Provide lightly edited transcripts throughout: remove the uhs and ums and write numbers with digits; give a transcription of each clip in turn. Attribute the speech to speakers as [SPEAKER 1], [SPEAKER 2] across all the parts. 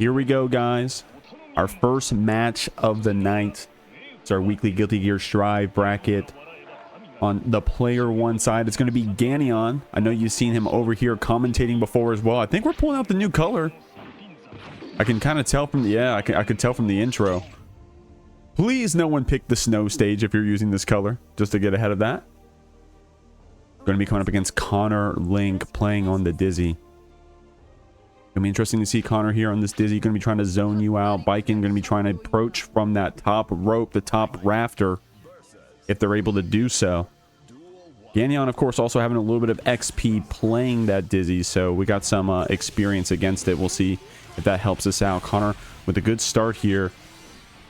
[SPEAKER 1] Here we go, guys. Our first match of the night. It's our weekly Guilty Gear Strive bracket. On the player one side, it's going to be Ganeon. I know you've seen him over here commentating before as well. I think we're pulling out the new color. I can kind of tell from the, I could tell from the intro. Please, no one pick the snow stage if you're using this color, just to get ahead of that. Going to be coming up against Connorlink playing on the Dizzy. Gonna be interesting to see Connor here on this Dizzy. Gonna be trying to zone you out. Baiken gonna be trying to approach from that top rope, the top rafter, if they're able to do so. Ganeon, of course, also having a little bit of XP playing that Dizzy, so we got some experience against it. We'll see if that helps us out. Connor with a good start here.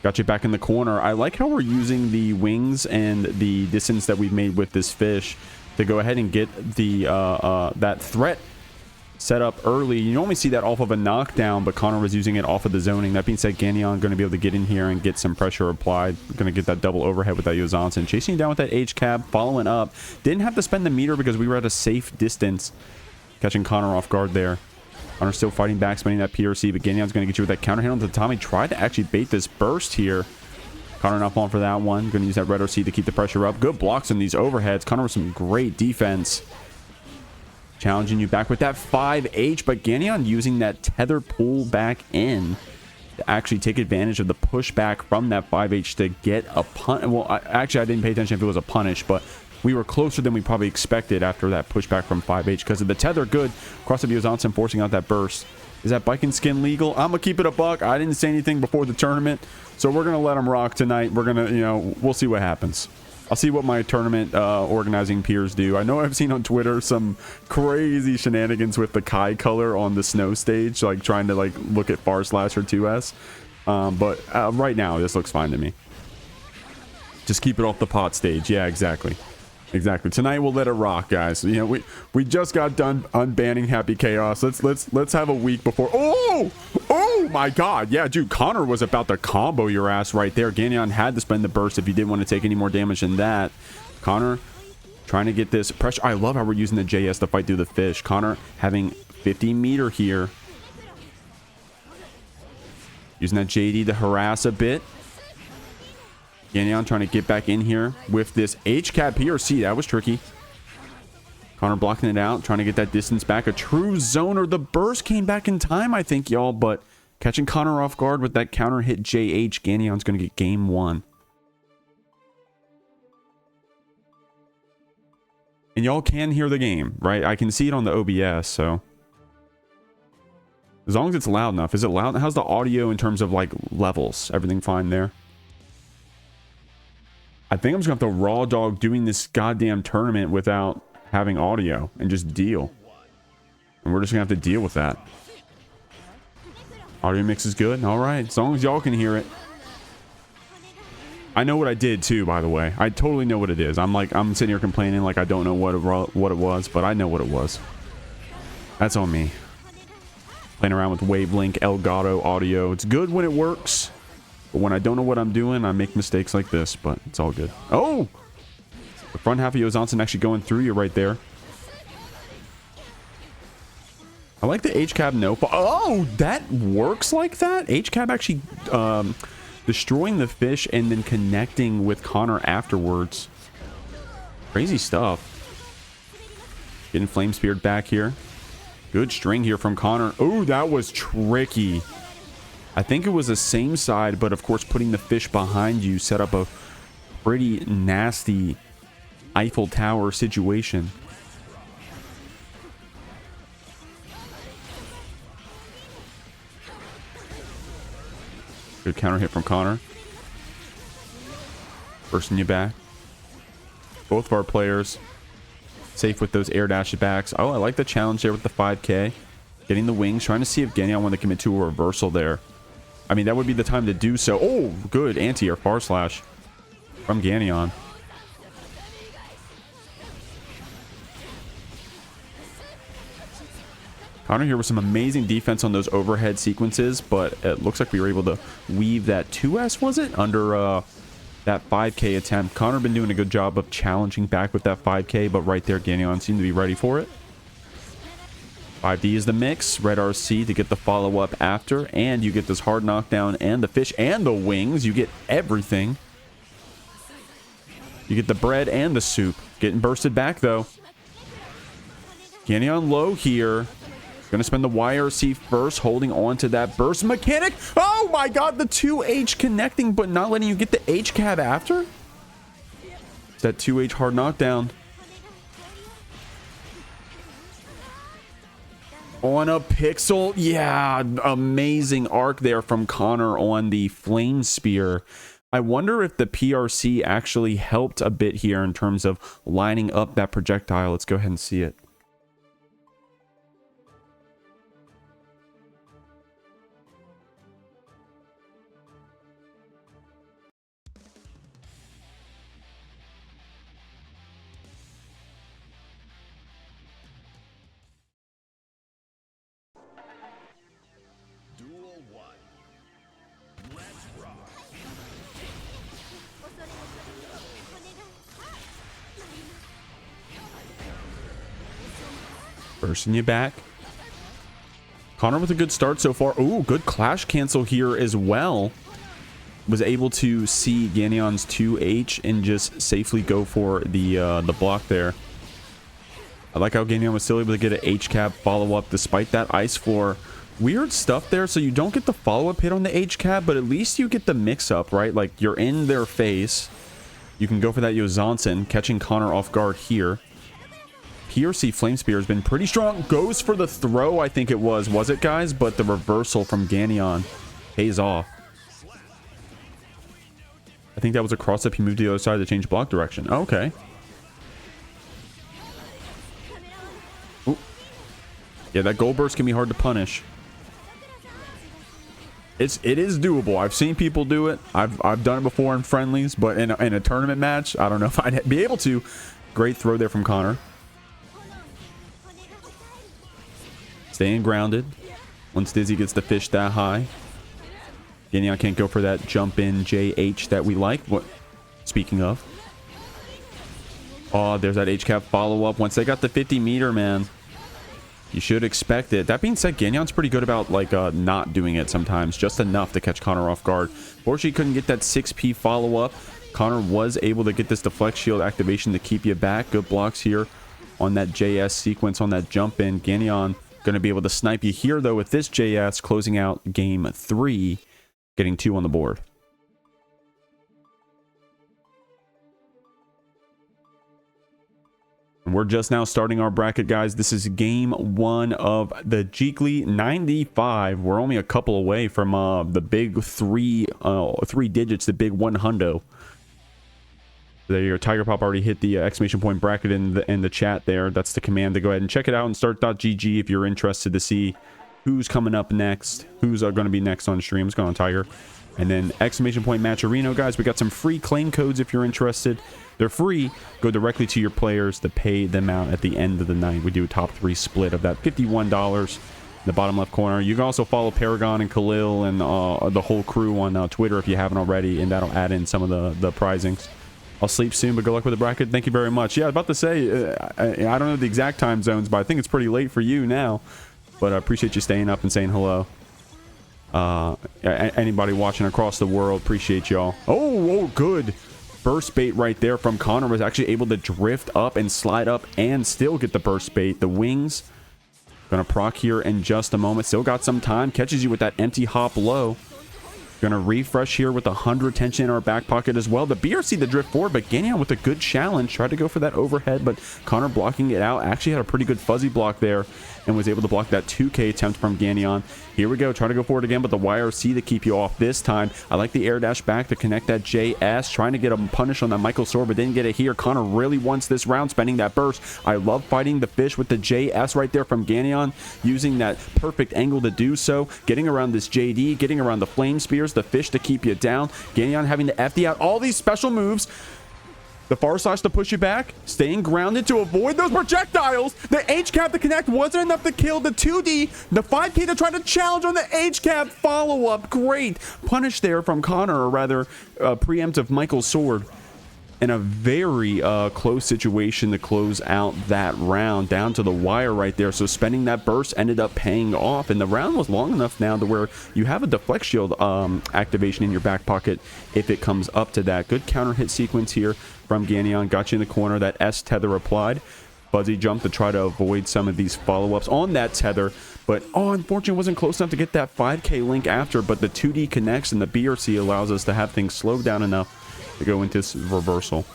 [SPEAKER 1] Got you back in the corner. I like how we're using the wings and the distance that we've made with this fish to go ahead and get the that threat set up early. You normally see that off of a knockdown, but Connor was using it off of the zoning. That being said, Ganeon going to be able to get in here and get some pressure applied. Going to get that double overhead with that Yozansen. Chasing down with that H-cab, following up. Didn't have to spend the meter because we were at a safe distance. Catching Connor off guard there. Connor still fighting back, spending that PRC, but Ganeon's going to get you with that counter hit onto the Tommy. Tried to actually bait this burst here. Connor not falling for that one. Going to use that Red OC to keep the pressure up. Good blocks in these overheads. Connor with some great defense. Challenging you back with that 5H, but Ganeon using that tether pull back in to actually take advantage of the pushback from that 5H to get a punish. Well, actually, I didn't pay attention if it was a punish, but we were closer than we probably expected after that pushback from 5H because of the tether. Good. Cross of Yozansen forcing out that burst. Is that Baiken skin legal? I'm going to keep it a buck. I didn't say anything before the tournament, so we're going to let him rock tonight. We're going to, you know, we'll see what happens. I'll see what my tournament organizing peers do. I know I've seen on Twitter some crazy shenanigans with the Kai color on the snow stage, like trying to like look at Far Slash or 2S. But right now, this looks fine to me. Just keep it off the pot stage. Yeah, exactly. Exactly. Tonight we'll let it rock, guys. You know, we just got done unbanning Happy Chaos. Let's have a week before. Oh my God. Yeah, dude, Connor was about to combo your ass right there. Ganeon had to spend the burst if he didn't want to take any more damage than that. Connor trying to get this pressure. I love how we're using the JS to fight through the fish. Connor having 50 meter here. Using that JD to harass a bit. Ganeon trying to get back in here with this H-Cap PRC. That was tricky. Connor blocking it out, trying to get that distance back. A true zoner. The burst came back in time, I think, y'all, but catching Connor off guard with that counter hit JH. Ganeon's going to get game one. And y'all can hear the game, right? I can see it on the OBS, so as long as it's loud enough. Is it loud? How's the audio in terms of like levels? Everything fine there? I think I'm just going to have to raw dog doing this goddamn tournament without having audio and just deal. And we're just going to have to deal with that. Audio mix is good. All right. As long as y'all can hear it. I know what I did too, by the way. I totally know what it is. I'm sitting here complaining like I don't know what it was, but I know what it was. That's on me. Playing around with Wavelink, Elgato audio. It's good when it works. But when I don't know what I'm doing, I make mistakes like this, but it's all good. Oh! The front half of Yozansen actually going through you right there. I like the H-Cab no. Oh, that works like that? H-Cab actually destroying the fish and then connecting with Connor afterwards. Crazy stuff. Getting Flame Speared back here. Good string here from Connor. Oh, that was tricky. I think it was the same side, but of course putting the fish behind you set up a pretty nasty Eiffel Tower situation. Good counter hit from Connor. Bursting you back. Both of our players safe with those air dash backs. Oh, I like the challenge there with the 5K. Getting the wings, trying to see if Ganeon wanted to commit to a reversal there. I mean, that would be the time to do so. Oh, good anti or far slash from Ganeon. Connor here with some amazing defense on those overhead sequences, but it looks like we were able to weave that 2S, was it? Under that 5K attempt. Connor been doing a good job of challenging back with that 5K, but right there, Ganeon seemed to be ready for it. 5D is the mix. Red RC to get the follow-up after. And you get this hard knockdown and the fish and the wings. You get everything. You get the bread and the soup. Getting bursted back, though. Ganeon low here. Gonna spend the YRC first, holding on to that burst mechanic. Oh my god, the 2H connecting, but not letting you get the H-cab after? It's that 2H hard knockdown. On a pixel. Yeah, amazing arc there from Connor on the flame spear. I wonder if the PRC actually helped a bit here in terms of lining up that projectile. Let's go ahead and see it. Bursting you back. Connor with a good start so far. Ooh, good clash cancel here as well. Was able to see Ganeon's 2H and just safely go for the block there. I like how Ganeon was still able to get an H-cab follow-up despite that ice floor. Weird stuff there, so you don't get the follow-up hit on the H-cab, but at least you get the mix-up, right? Like, you're in their face. You can go for that Yozansen, catching Connor off guard here. PRC Flame Spear has been pretty strong. Goes for the throw, I think it was it, guys? But the reversal from Ganeon pays off. I think that was a cross-up. He moved to the other side to change block direction. Okay. Ooh. Yeah, that gold burst can be hard to punish. It is doable. I've seen people do it. I've done it before in friendlies, but in a tournament match, I don't know if I'd be able to. Great throw there from Connor. Staying grounded. Once Dizzy gets the fish that high. Ganeon can't go for that jump in JH that we like. What? Speaking of. Oh, there's that H-cap follow-up. Once they got the 50 meter, man. You should expect it. That being said, Ganeon's pretty good about like not doing it sometimes. Just enough to catch Connor off guard. Fortunately, couldn't get that 6P follow-up. Connor was able to get this deflect shield activation to keep you back. Good blocks here on that JS sequence on that jump in. Ganeon going to be able to snipe you here, though, with this JS, closing out game 3, getting 2 on the board. And we're just now starting our bracket, guys. This is game 1 of the Jeekly 95. We're only a couple away from the big three digits, the big 100. There, your Tiger Pop already hit the exclamation point bracket in the chat there. That's the command to go ahead and check it out and start.gg if you're interested to see who's coming up next, who's going to be next on stream. What's going on, Tiger? And then exclamation point Matcherino, guys. We got some free claim codes if you're interested. They're free. Go directly to your players to pay them out at the end of the night. We do a top 3 split of that $51 in the bottom left corner. You can also follow Paragon and Khalil and the whole crew on Twitter if you haven't already, and that'll add in some of the prizings. I'll sleep soon, but good luck with the bracket. Thank you very much. Yeah, about to say, I don't know the exact time zones, but I think it's pretty late for you now. But I appreciate you staying up and saying hello. Anybody watching across the world, appreciate y'all. Oh, good. Burst bait right there from Connor. Was actually able to drift up and slide up and still get the burst bait. The wings. Gonna proc here in just a moment. Still got some time. Catches you with that empty hop low. Gonna refresh here with 100 tension in our back pocket as well. The BRC the drift forward, but Ganeon with a good challenge. Tried to go for that overhead, but Connor blocking it out. Actually had a pretty good fuzzy block there and was able to block that 2K attempt from Ganeon. Here we go. Try to go forward again, but the YRC to keep you off this time. I like the air dash back to connect that JS. Trying to get a punish on that Michael Sword, but didn't get it here. Connor really wants this round, spending that burst. I love fighting the fish with the JS right there from Ganeon, using that perfect angle to do so. Getting around this JD, getting around the flame spears, the fish to keep you down. Ganeon having to FD out all these special moves. The far slash to push you back, staying grounded to avoid those projectiles. The H-cap to connect wasn't enough to kill the 2D. The 5K to try to challenge on the H-cap follow-up. Great punish there from Connor, or rather preemptive Michael Sword. in a very close situation to close out that round, down to the wire right there. So spending that burst ended up paying off, and the round was long enough now to where you have a deflect shield activation in your back pocket if it comes up to that. Good counter hit sequence here from Ganeon. Got you in the corner. That S tether applied. Fuzzy jump to try to avoid some of these follow-ups on that tether, but unfortunately wasn't close enough to get that 5k link after. But the 2D connects and the BRC allows us to have things slowed down enough to go into this reversal.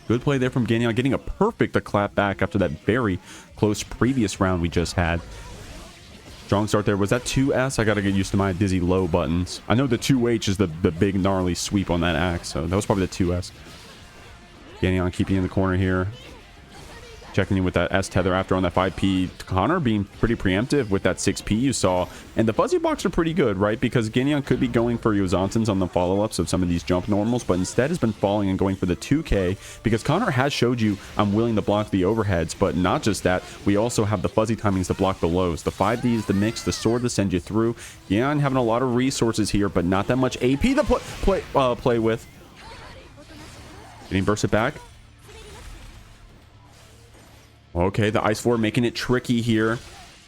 [SPEAKER 1] Good play there from Ganeon, getting a perfect clap back after that very close previous round we just had. Strong start there. Was that 2S? I gotta get used to my dizzy low buttons. I know the 2H is the big gnarly sweep on that axe, so that was probably the 2S. Ganeon keeping in the corner here. Checking in with that S tether after on that 5P. Connor being pretty preemptive with that 6P you saw. And the fuzzy blocks are pretty good, right? Because Ganeon could be going for Yozantans on the follow-ups of some of these jump normals, but instead has been falling and going for the 2K, because Connor has showed you I'm willing to block the overheads. But not just that, we also have the fuzzy timings to block the lows. The 5Ds, the mix, the sword to send you through. Ganeon having a lot of resources here, but not that much AP to play with. Getting bursted back. Okay, the ice floor making it tricky here.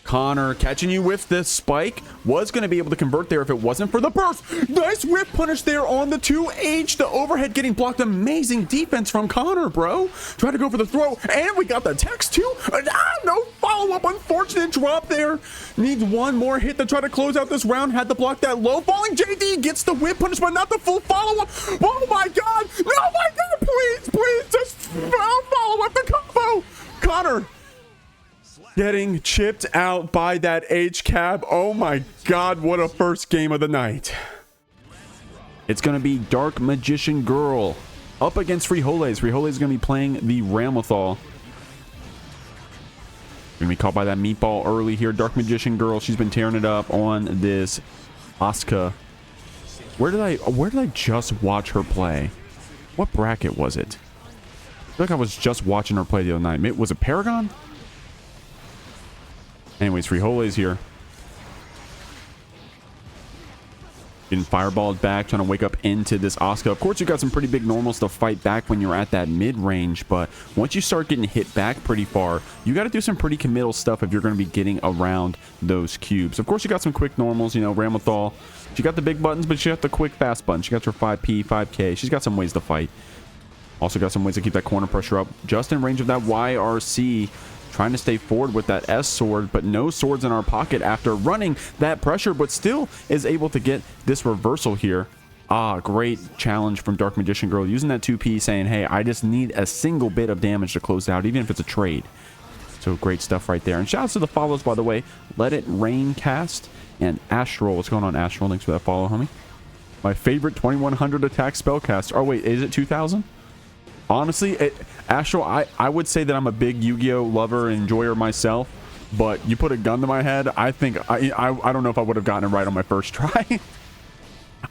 [SPEAKER 1] Connor catching you with this spike. Was going to be able to convert there if it wasn't for the burst. Nice whip punish there on the 2H. The overhead getting blocked. Amazing defense from Connor, bro. Try to go for the throw. And we got the text too. No follow-up. Unfortunate drop there. Needs one more hit to try to close out this round. Had to block that low. Falling JD gets the whip punish, but not the full follow-up. Oh my god. Oh my god. Please. Just follow up the combo. Connor getting chipped out by that H-cab. Oh my god, what a first game of the night. It's going to be Dark Magician Girl up against Frijoles. Frijoles is going to be playing the Ramlethal. Going to be caught by that meatball early here. Dark Magician Girl, she's been tearing it up on this Asuka. Where did I just watch her play? What bracket was it? I feel like I was just watching her play the other night. Was it Paragon? Anyways, Frijoles here. Getting fireballed back, trying to wake up into this Asuka. Of course, you got some pretty big normals to fight back when you're at that mid-range, but once you start getting hit back pretty far, you got to do some pretty committal stuff if you're going to be getting around those cubes. Of course, you got some quick normals, you know, Ramlethal. She got the big buttons, but she got the quick fast buttons. She got her 5P, 5K. She's got some ways to fight. Also got some ways to keep that corner pressure up. Just in range of that YRC. Trying to stay forward with that S sword, but no swords in our pocket after running that pressure, but still is able to get this reversal here. Great challenge from Dark Magician Girl. Using that 2P saying, hey, I just need a single bit of damage to close out, even if it's a trade. So great stuff right there. And shouts to the follows, by the way. Let It Rain Cast and Astral. What's going on, Astral? Thanks for that follow, homie. My favorite 2100 attack spellcaster. Oh, wait, is it 2000? Honestly, Astral, I would say that I'm a big Yu-Gi-Oh lover and enjoyer myself, but you put a gun to my head, I think I don't know if I would have gotten it right on my first try.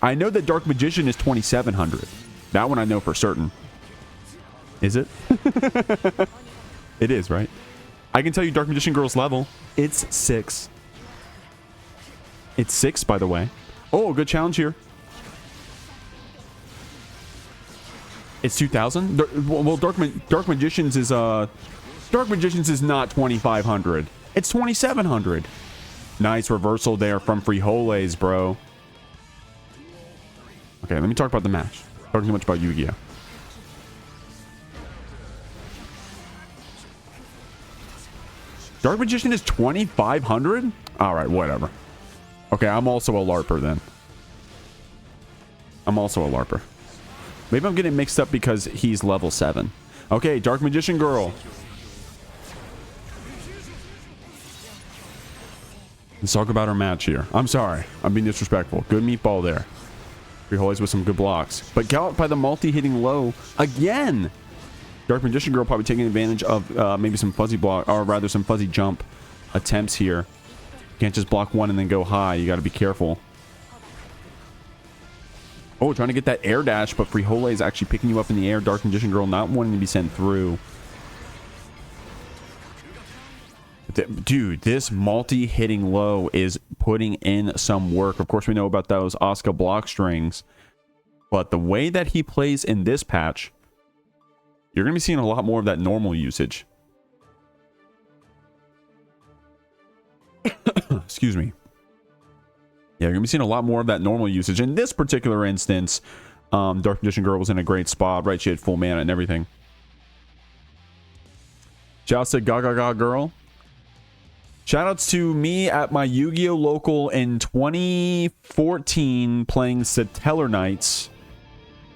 [SPEAKER 1] I know that Dark Magician is 2700. That one I know for certain. Is it? It is, right? I can tell you Dark Magician Girl's level. It's 6. It's 6, by the way. Oh, good challenge here. It's 2000. Well, Dark Magicians is not 2500. It's 2700. Nice reversal there from Frijoles, bro. Okay, let me talk about the match. Talking too much about Yu-Gi-Oh. Dark Magician is 2500. All right, whatever. Okay, I'm also a LARPer then. I'm also a LARPer. Maybe I'm getting mixed up because he's level 7. Okay, Dark Magician Girl. Let's talk about our match here. I'm sorry. I'm being disrespectful. Good meatball there. Frijoles with some good blocks. But got by the multi-hitting low again. Dark Magician Girl probably taking advantage of maybe some fuzzy block, or rather some fuzzy jump attempts here. You can't just block one and then go high. You got to be careful. Oh, trying to get that air dash, but Frijoles is actually picking you up in the air. Dark Magician Girl not wanting to be sent through. Dude, this multi-hitting low is putting in some work. Of course, we know about those Asuka block strings. But the way that he plays in this patch, You're going to be seeing a lot more of that normal usage. Excuse me. Yeah, you're going to be seeing a lot more of that normal usage. In this particular instance, Dark Magician Girl was in a great spot, right? She had full mana and everything. Shouts to Gaga Girl. Shoutouts to me at my Yu-Gi-Oh! Local in 2014 playing Satellar Knights.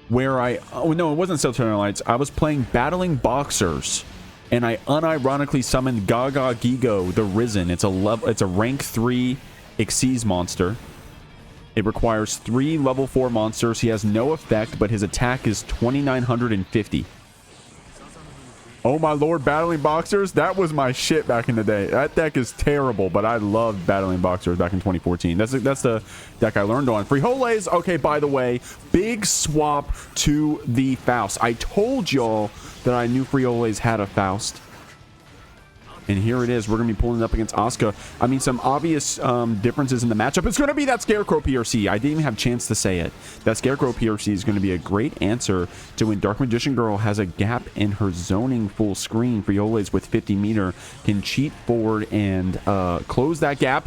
[SPEAKER 1] Where oh no, it wasn't Satellar Knights. I was playing Battling Boxers. And I unironically summoned Gaga Gigo, the Risen. It's a rank 3 Xyz monster. It requires 3 level 4 monsters. He has no effect, but his attack is 2,950. Oh my lord, Battling Boxers. That was my shit back in the day. That deck is terrible, but I loved Battling Boxers back in 2014. That's the deck I learned on. Frijoles, okay, by the way, big swap to the Faust. I told y'all that I knew Frijoles had a Faust. And here it is. We're going to be pulling it up against Asuka. I mean, some obvious differences in the matchup. It's going to be that Scarecrow PRC. I didn't even have a chance to say it. That Scarecrow PRC is going to be a great answer to when Dark Magician Girl has a gap in her zoning full screen. Frijoles with 50 meter can cheat forward and close that gap.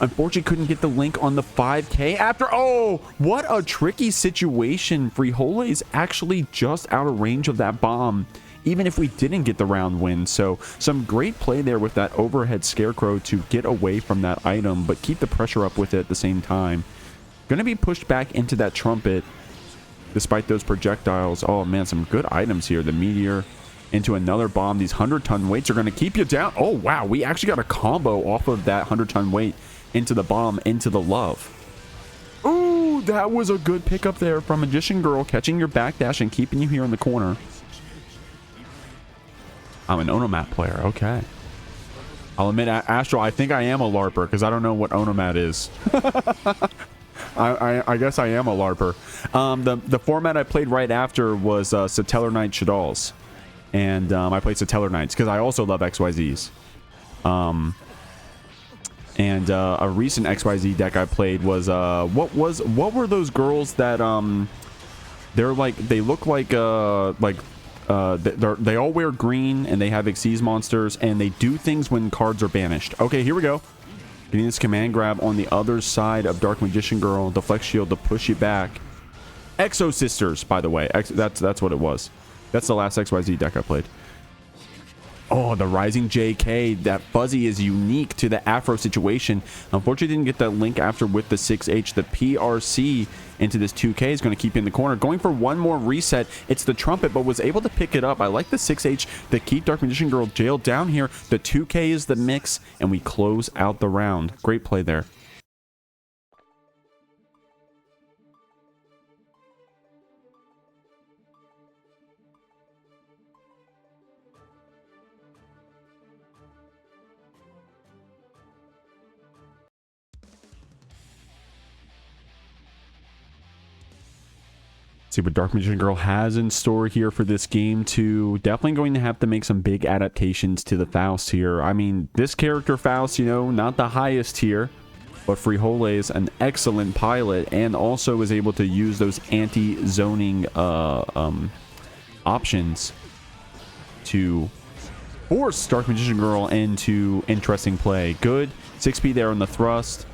[SPEAKER 1] Unfortunately, couldn't get the link on the 5K after. Oh, what a tricky situation. Frijoles actually just out of range of that bomb, even if we didn't get the round win. So some great play there with that overhead Scarecrow to get away from that item, but keep the pressure up with it at the same time. Gonna be pushed back into that Trumpet despite those projectiles. Oh man, some good items here. The Meteor into another bomb. These 100-ton weights are gonna keep you down. Oh wow, we actually got a combo off of that 100-ton weight into the bomb, into the love. Ooh, that was a good pickup there from Magician Girl, catching your backdash and keeping you here in the corner. I'm an Onomat player. Okay. I'll admit, Astral, I think I am a LARPer because I don't know what Onomat is. I guess I am a LARPer. The format I played right after was Satellar Knight Cicadas. And I played Satellar Knights because I also love XYZs. And a recent XYZ deck I played was what were those girls that they look like they all wear green and they have Xyz monsters and they do things when cards are banished. Okay, here we go. Getting this command grab on the other side of Dark Magician Girl, the Flex Shield to push you back. Exo Sisters, by the way. That's what it was. That's the last XYZ deck I played. Oh, the Rising JK. That Fuzzy is unique to the Afro situation. Unfortunately, didn't get that link after with the 6H. The PRC into this 2K is going to keep you in the corner. Going for one more reset. It's the Trumpet, but was able to pick it up. I like the 6H to keep Dark Magician Girl jailed down here. The 2K is the mix, and we close out the round. Great play there. See what Dark Magician Girl has in store here for this game too. Definitely going to have to make some big adaptations to the Faust here. I mean, this character Faust, you know, not the highest tier, but Frijoles, an excellent pilot, and also is able to use those anti-zoning options to force Dark Magician Girl into interesting play. Good 6P there on the thrust.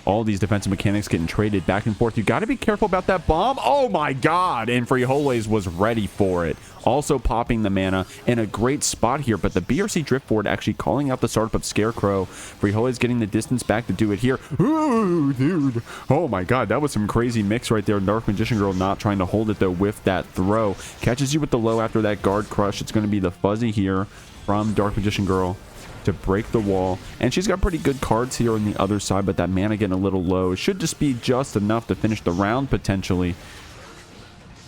[SPEAKER 1] All these defensive mechanics getting traded back and forth. You got to be careful about that bomb. Oh my god. And Frijoles was ready for it. Also popping the mana in a great spot here. But the BRC drift forward actually calling out the startup of Scarecrow. Frijoles getting the distance back to do it here. Ooh, dude. Oh my god. That was some crazy mix right there. Dark Magician Girl not trying to hold it though with that throw. Catches you with the low after that guard crush. It's going to be the Fuzzy here from Dark Magician Girl to break the wall, and she's got pretty good cards here on the other side, but that mana getting a little low. It should just be just enough to finish the round potentially.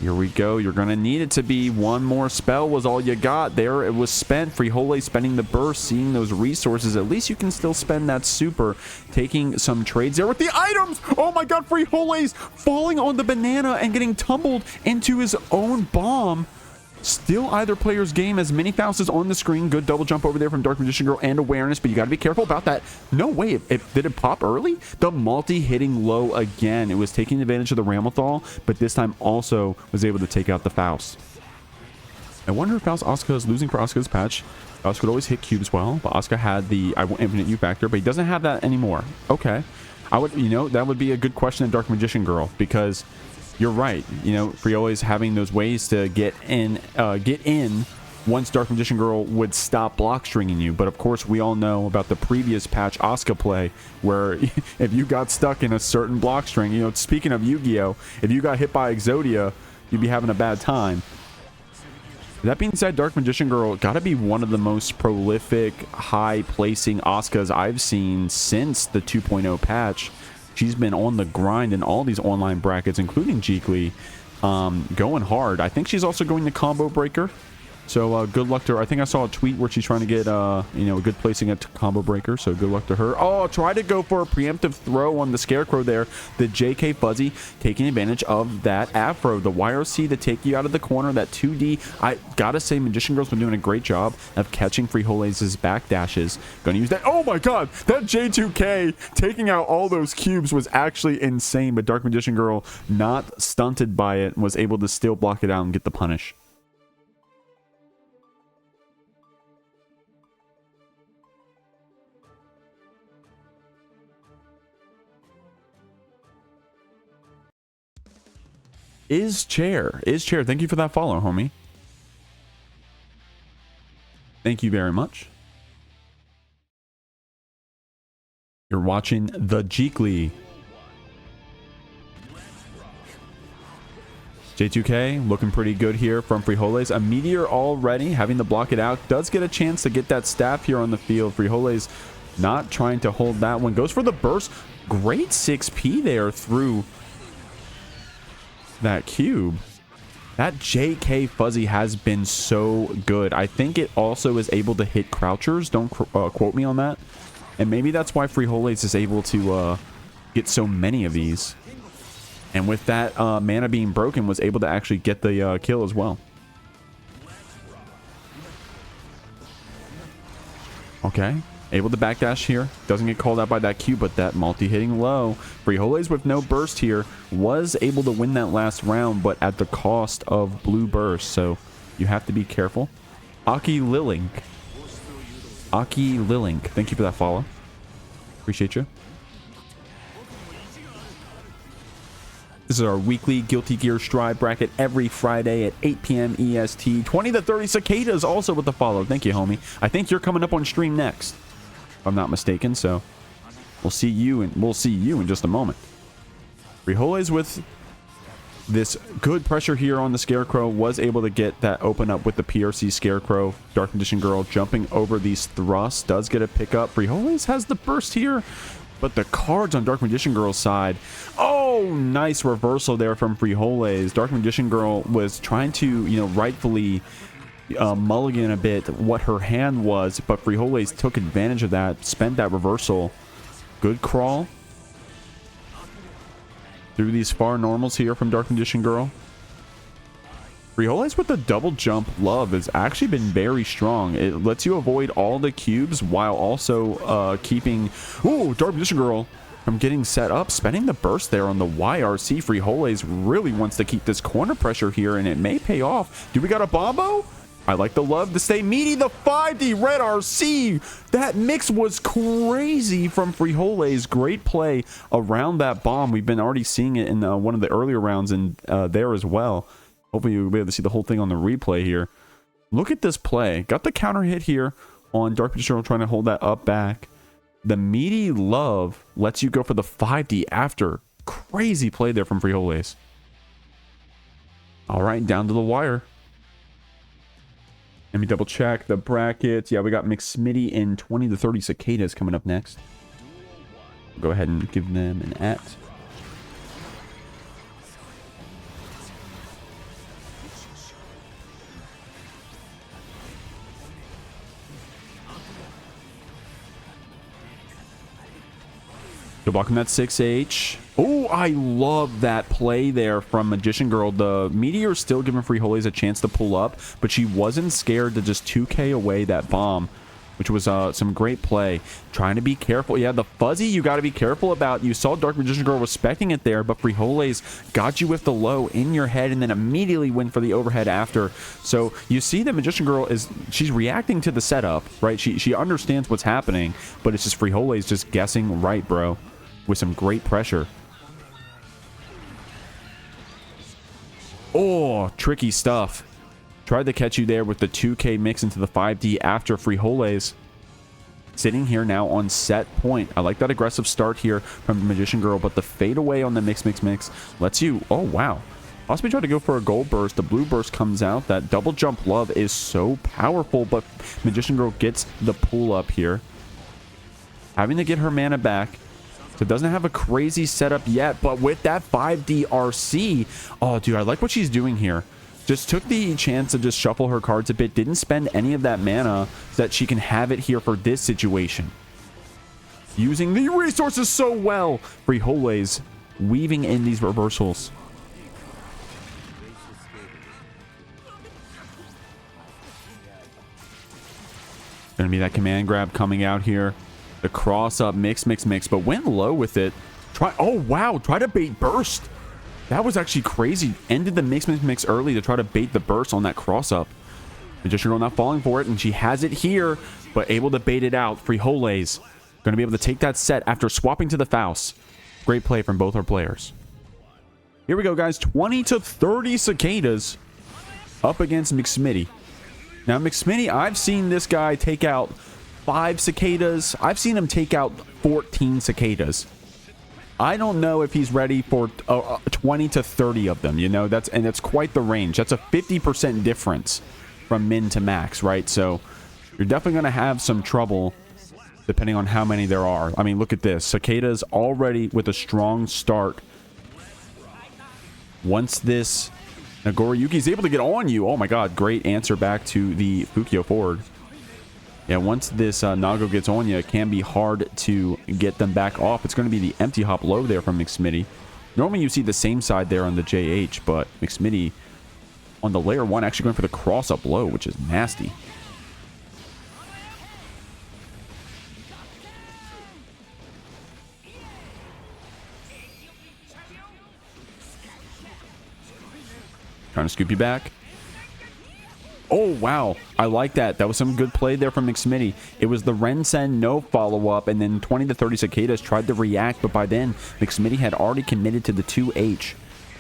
[SPEAKER 1] Here we go. You're gonna need it to be one more spell was all you got. There it was spent. Frijoles spending the burst, seeing those resources. At least you can still spend that super, taking some trades there with the items. Oh my god, Frijoles falling on the banana and getting tumbled into his own bomb. Still either player's game as many Fausts on the screen. Good double jump over there from Dark Magician Girl and awareness, but you got to be careful about that. No way. Did it pop early? The multi hitting low again. It was taking advantage of the Ramlethal, but this time also was able to take out the Faust. I wonder if Asuka is losing for Asuka's patch. Faust could always hit cubes well, but Asuka had the I want infinite U factor, but he doesn't have that anymore. Okay. I would, you know, that would be a good question in Dark Magician Girl, because you're right. You know, Frijoles having those ways to get in once Dark Magician Girl would stop block stringing you. But of course, we all know about the previous patch Asuka play, where if you got stuck in a certain block string, you know, speaking of Yu-Gi-Oh, if you got hit by Exodia, you'd be having a bad time. That being said, Dark Magician Girl got to be one of the most prolific, high-placing Asukas I've seen since the 2.0 patch. She's been on the grind in all these online brackets, including Jeekly, going hard. I think she's also going to Combo Breaker. So good luck to her. I think I saw a tweet where she's trying to get, you know, a good placing at Combo Breaker. So good luck to her. Oh, try to go for a preemptive throw on the Scarecrow there. The JK Fuzzy taking advantage of that Afro. The YRC to take you out of the corner. That 2D. I gotta say, Magician Girl's been doing a great job of catching Frijoles' back dashes. Gonna use that. Oh my god! That J2K taking out all those cubes was actually insane. But Dark Magician Girl, not stunted by it, was able to still block it out and get the punish. Is Chair, thank you for that follow, homie. Thank you very much. You're watching The Jeekly. J2K looking pretty good here from Frijoles. A Meteor already having to block it out. Does get a chance to get that staff here on the field. Frijoles not trying to hold that one. Goes for the burst. Great 6P there through that cube. That JK Fuzzy has been so good. I think it also is able to hit crouchers. Don't quote me on that. And maybe that's why Frijoles is able to get so many of these. And with that mana being broken, was able to actually get the kill as well. Okay. Able to backdash here. Doesn't get called out by that Q, but that multi-hitting low. Frijoles with no burst here was able to win that last round, but at the cost of blue burst. So you have to be careful. Aki Lilink. Thank you for that follow. Appreciate you. This is our weekly Guilty Gear Strive bracket every Friday at 8 p.m. EST. 20 to 30 Cicadas also with the follow. Thank you, homie. I think you're coming up on stream next, if I'm not mistaken. So we'll see you in just a moment. Frijoles with this good pressure here on the Scarecrow was able to get that open up with the PRC Scarecrow. Dark Magician Girl jumping over these thrusts does get a pickup. Frijoles has the burst here, but the cards on Dark Magician Girl's side. Oh, nice reversal there from Frijoles. Dark Magician Girl was trying to, you know, rightfully mulligan a bit what her hand was, but Frijoles took advantage of that, spent that reversal. Good crawl through these far normals here from Dark Magician Girl. Frijoles with the double jump love has actually been very strong. It lets you avoid all the cubes while also keeping Dark Magician Girl from getting set up. Spending the burst there on the YRC. Frijoles really wants to keep this corner pressure here, and it may pay off. Do we got a Bombo? I like the love to stay meaty. The 5D Red RC. That mix was crazy from Frijoles. Great play around that bomb. We've been already seeing it in one of the earlier rounds and there as well. Hopefully you'll be able to see the whole thing on the replay here. Look at this play. Got the counter hit here on Dark Magician trying to hold that up back. The meaty love lets you go for the 5D after. Crazy play there from Frijoles. All right, down to the wire. Let me double check the brackets. Yeah, we got McSmitty and 20 to 30 Cicadas coming up next. Go ahead and give them an @ Good luck on that 6H. Oh, I love that play there from Magician Girl. The Meteor still giving Frijoles a chance to pull up, but she wasn't scared to just 2K away that bomb. which was some great play. Trying to be careful. Yeah, the fuzzy you got to be careful about. You saw Dark Magician Girl respecting it there, but Frijoles got you with the low in your head and then immediately went for the overhead after. So you see the Magician Girl she's reacting to the setup, right? She understands what's happening, but it's just Frijoles just guessing right, bro, with some great pressure. Oh, tricky stuff. Tried to catch you there with the 2K mix into the 5D after Frijoles. Sitting here now on set point. I like that aggressive start here from the Magician Girl, but the fade away on the mix lets you... Oh, wow. Possibly try to go for a gold burst. The blue burst comes out. That double jump love is so powerful, but Magician Girl gets the pull up here. Having to get her mana back. So it doesn't have a crazy setup yet, but with that 5D RC... Oh, dude, I like what she's doing here. Just took the chance to just shuffle her cards a bit. Didn't spend any of that mana so that she can have it here for this situation. Using the resources so well. Frijoles weaving in these reversals. Gonna be that command grab coming out here. The cross up mix, but went low with it. Oh, wow. Try to bait burst. That was actually crazy. Ended the mix early to try to bait the burst on that cross up. Magician Girl not falling for it, and she has it here, but able to bait it out. Frijoles going to be able to take that set after swapping to the Faust. Great play from both our players. Here we go, guys. 20 to 30 Cicadas up against McSmitty. Now, McSmitty, I've seen this guy take out 5 Cicadas. I've seen him take out 14 Cicadas. I don't know if he's ready for 20 to 30 of them, you know, that's quite the range. That's a 50% difference from min to max, right? So you're definitely going to have some trouble depending on how many there are. I mean, look at this. Cicadas already with a strong start. Once this Nagoriyuki is able to get on you, oh my god, great answer back to the Fukyo forward. Yeah, once this Nago gets on you, it can be hard to get them back off. It's going to be the empty hop low there from McSmitty. Normally you see the same side there on the JH, but McSmitty on the layer 1 actually going for the cross up low, which is nasty. Trying to scoop you back. Oh, wow. I like that. That was some good play there from McSmitty. It was the Rensen no follow-up, and then 20 to 30 Cicadas tried to react, but by then, McSmitty had already committed to the 2H,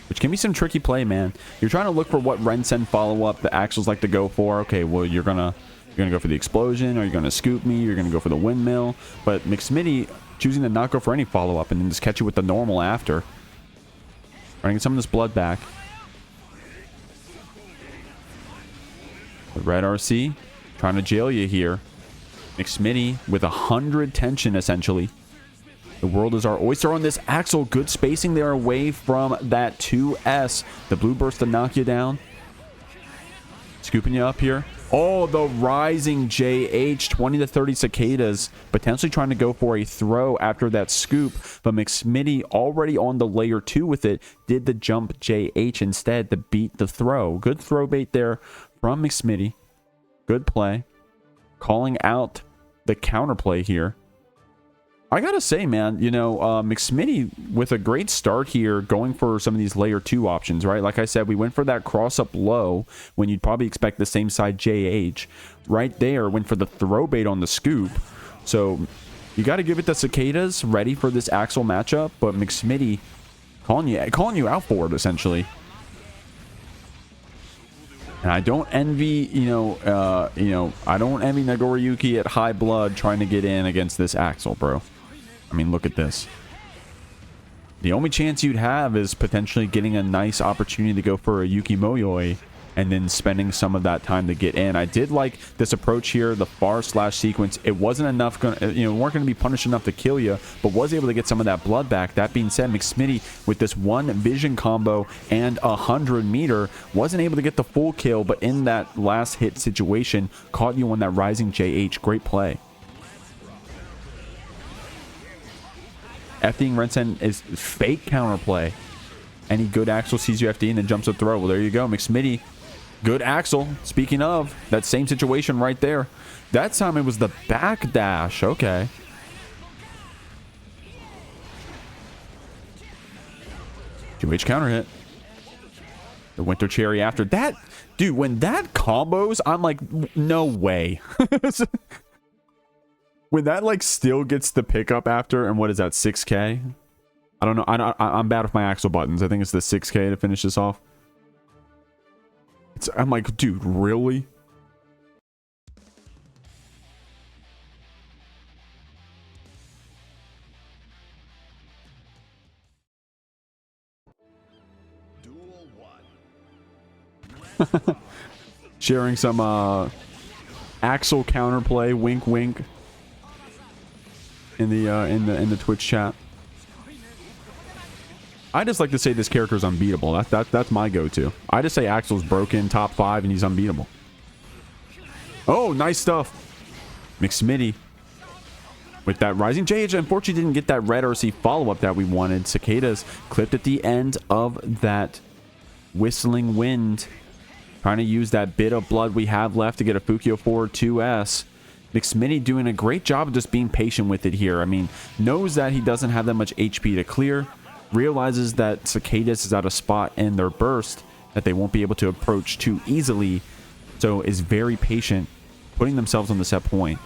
[SPEAKER 1] which can be some tricky play, man. You're trying to look for what Rensen follow-up the Axels like to go for. Okay, well, you're gonna go for the explosion, or you're gonna scoop me, you're gonna go for the windmill, but McSmitty choosing to not go for any follow-up and then just catch you with the normal after. Trying to get some of this blood back. The red RC trying to jail you here. McSmitty with 100 tension, essentially. The world is our oyster on this Axel. Good spacing there away from that 2S. The blue burst to knock you down. Scooping you up here. Oh, the rising JH. 20 to 30 Cicadas. Potentially trying to go for a throw after that scoop. But McSmitty already on the layer 2 with it. Did the jump JH instead to beat the throw. Good throw bait there from McSmitty. Good play. Calling out the counterplay here. I gotta say, man, you know, McSmitty with a great start here going for some of these layer 2 options, right? Like I said, we went for that cross up low when you'd probably expect the same side JH. Right there, went for the throw bait on the scoop. So you got to give it to Cicadas ready for this Axel matchup, but McSmitty calling you out for it, essentially. And I don't envy, I don't envy Nagoriyuki at high blood trying to get in against this Axel, bro. I mean, look at this. The only chance you'd have is potentially getting a nice opportunity to go for a Yuki Moyoi and then spending some of that time to get in. I did like this approach here, the far slash sequence. It wasn't enough, weren't going to be punished enough to kill you, but was able to get some of that blood back. That being said, McSmitty with this one vision combo and 100 meter wasn't able to get the full kill, but in that last hit situation, caught you on that rising JH. Great play. FDing Rensen is fake counterplay. Any good Axel sees you FD and then jumps a throw. Well, there you go. McSmitty Good Axel. Speaking of, that same situation right there. That time it was the back dash. Okay. Two-H counter hit. The Winter Cherry after that. Dude, when that combos, I'm like, no way. When that like still gets the pickup after, and what is that, 6K? I don't know. I'm bad with my Axel buttons. I think it's the 6K to finish this off. I'm like, dude, really? Sharing some Axel counterplay, wink wink, in the Twitch chat. I just like to say this character is unbeatable. That's my go-to. I just say Axel's broken, top 5, and he's unbeatable. Oh, nice stuff. McSmitty with that rising JH. Unfortunately, didn't get that red RC follow-up that we wanted. Cicadas clipped at the end of that whistling wind. Trying to use that bit of blood we have left to get a Fukio forward 2S. McSmitty doing a great job of just being patient with it here. I mean, knows that he doesn't have that much HP to clear. Realizes that Cicadas is at a spot in their burst that they won't be able to approach too easily. So is very patient, putting themselves on the set point.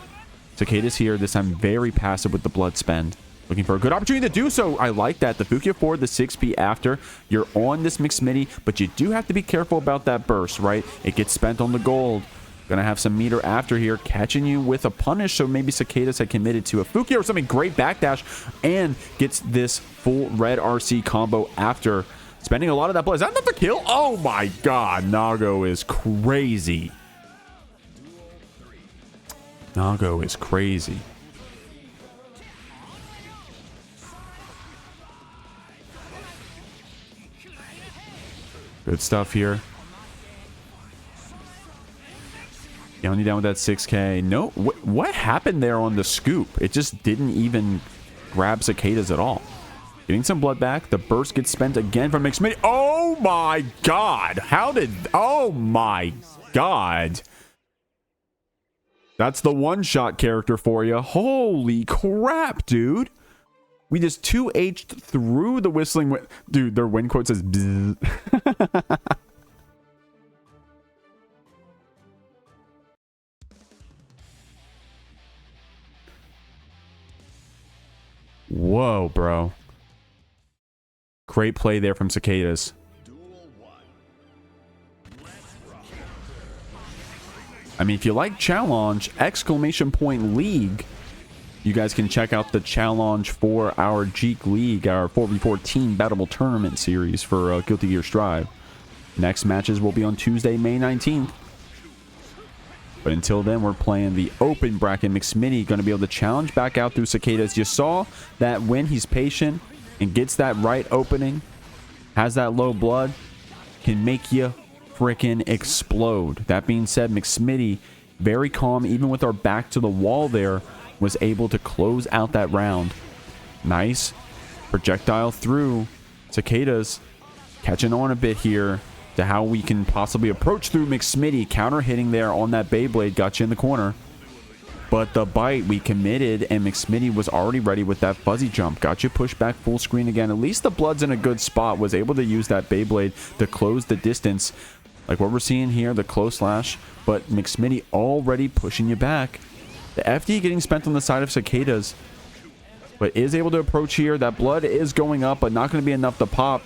[SPEAKER 1] Cicadas here, this time very passive with the blood spend. Looking for a good opportunity to do so. I like that. The Fukio forward, the 6P after. You're on this McSmitty, but you do have to be careful about that burst, right? It gets spent on the gold. Gonna have some meter after here, catching you with a punish. So maybe Cicadas had committed to a Fukio or something. Great backdash, and gets this full red RC combo after spending a lot of that blood. Is that not the kill? Oh my god, Nago is crazy. Nago is crazy. Good stuff here. Only down with that 6K. No, what happened there on the scoop? It just didn't even grab Cicadas at all. Getting some blood back. The burst gets spent again from McSmitty. Oh my god. How did... Oh my god. That's the one-shot character for you. Holy crap, dude. We just 2H'd through the whistling... Dude, their win quote says... Whoa, bro. Great play there from Cicadas. I mean, if you like challenge, exclamation point league, you guys can check out the challenge for our Jeek League, our 4v4 team battleable tournament series for Guilty Gear Strive. Next matches will be on Tuesday, May 19th. But until then, we're playing the open bracket. McSmitty going to be able to challenge back out through Cicadas. You saw that when he's patient and gets that right opening, has that low blood, can make you freaking explode. That being said, McSmitty, very calm, even with our back to the wall there, was able to close out that round. Nice projectile through. Cicadas catching on a bit here to how we can possibly approach through McSmitty. Counter hitting there on that Beyblade, got you in the corner. But the bite, we committed, and McSmitty was already ready with that fuzzy jump. Got you pushed back full screen again. At least the blood's in a good spot. Was able to use that Beyblade to close the distance. Like what we're seeing here, the close slash. But McSmitty already pushing you back. The FD getting spent on the side of Cicadas. But is able to approach here. That blood is going up, but not going to be enough to pop.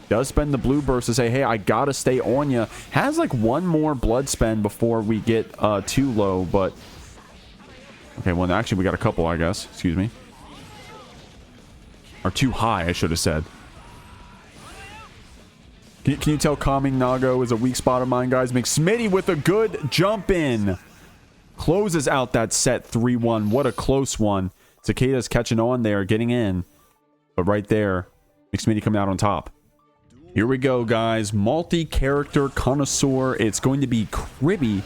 [SPEAKER 1] Does spend the blue burst to say, hey, I gotta stay on you. Has like one more blood spend before we get too low, but... Okay, well, actually, we got a couple, I guess. Excuse me. Or too high, I should have said. Can you tell calming Nago is a weak spot of mine, guys? McSmitty with a good jump in. Closes out that set 3-1. What a close one. Cicadas catching on there, getting in. But right there, McSmitty coming out on top. Here we go, guys. Multi-character connoisseur. It's going to be Kriby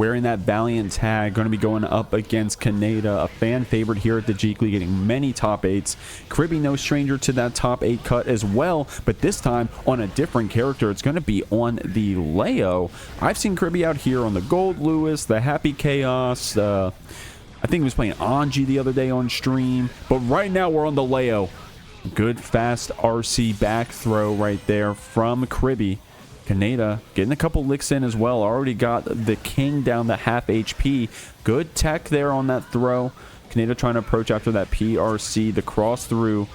[SPEAKER 1] wearing that Valiant tag, going to be going up against Kaneda, a fan favorite here at the Jeekly, getting many top 8s. Kriby, no stranger to that top 8 cut as well, but this time on a different character. It's going to be on the Leo. I've seen Kriby out here on the Goldlewis, the Happy Chaos. I think he was playing Anji the other day on stream, but right now we're on the Leo. Good fast RC back throw right there from Kriby. Kaneda getting a couple licks in as well. Already got the king down to half HP. Good tech there on that throw. Kaneda trying to approach after that PRC. The cross through.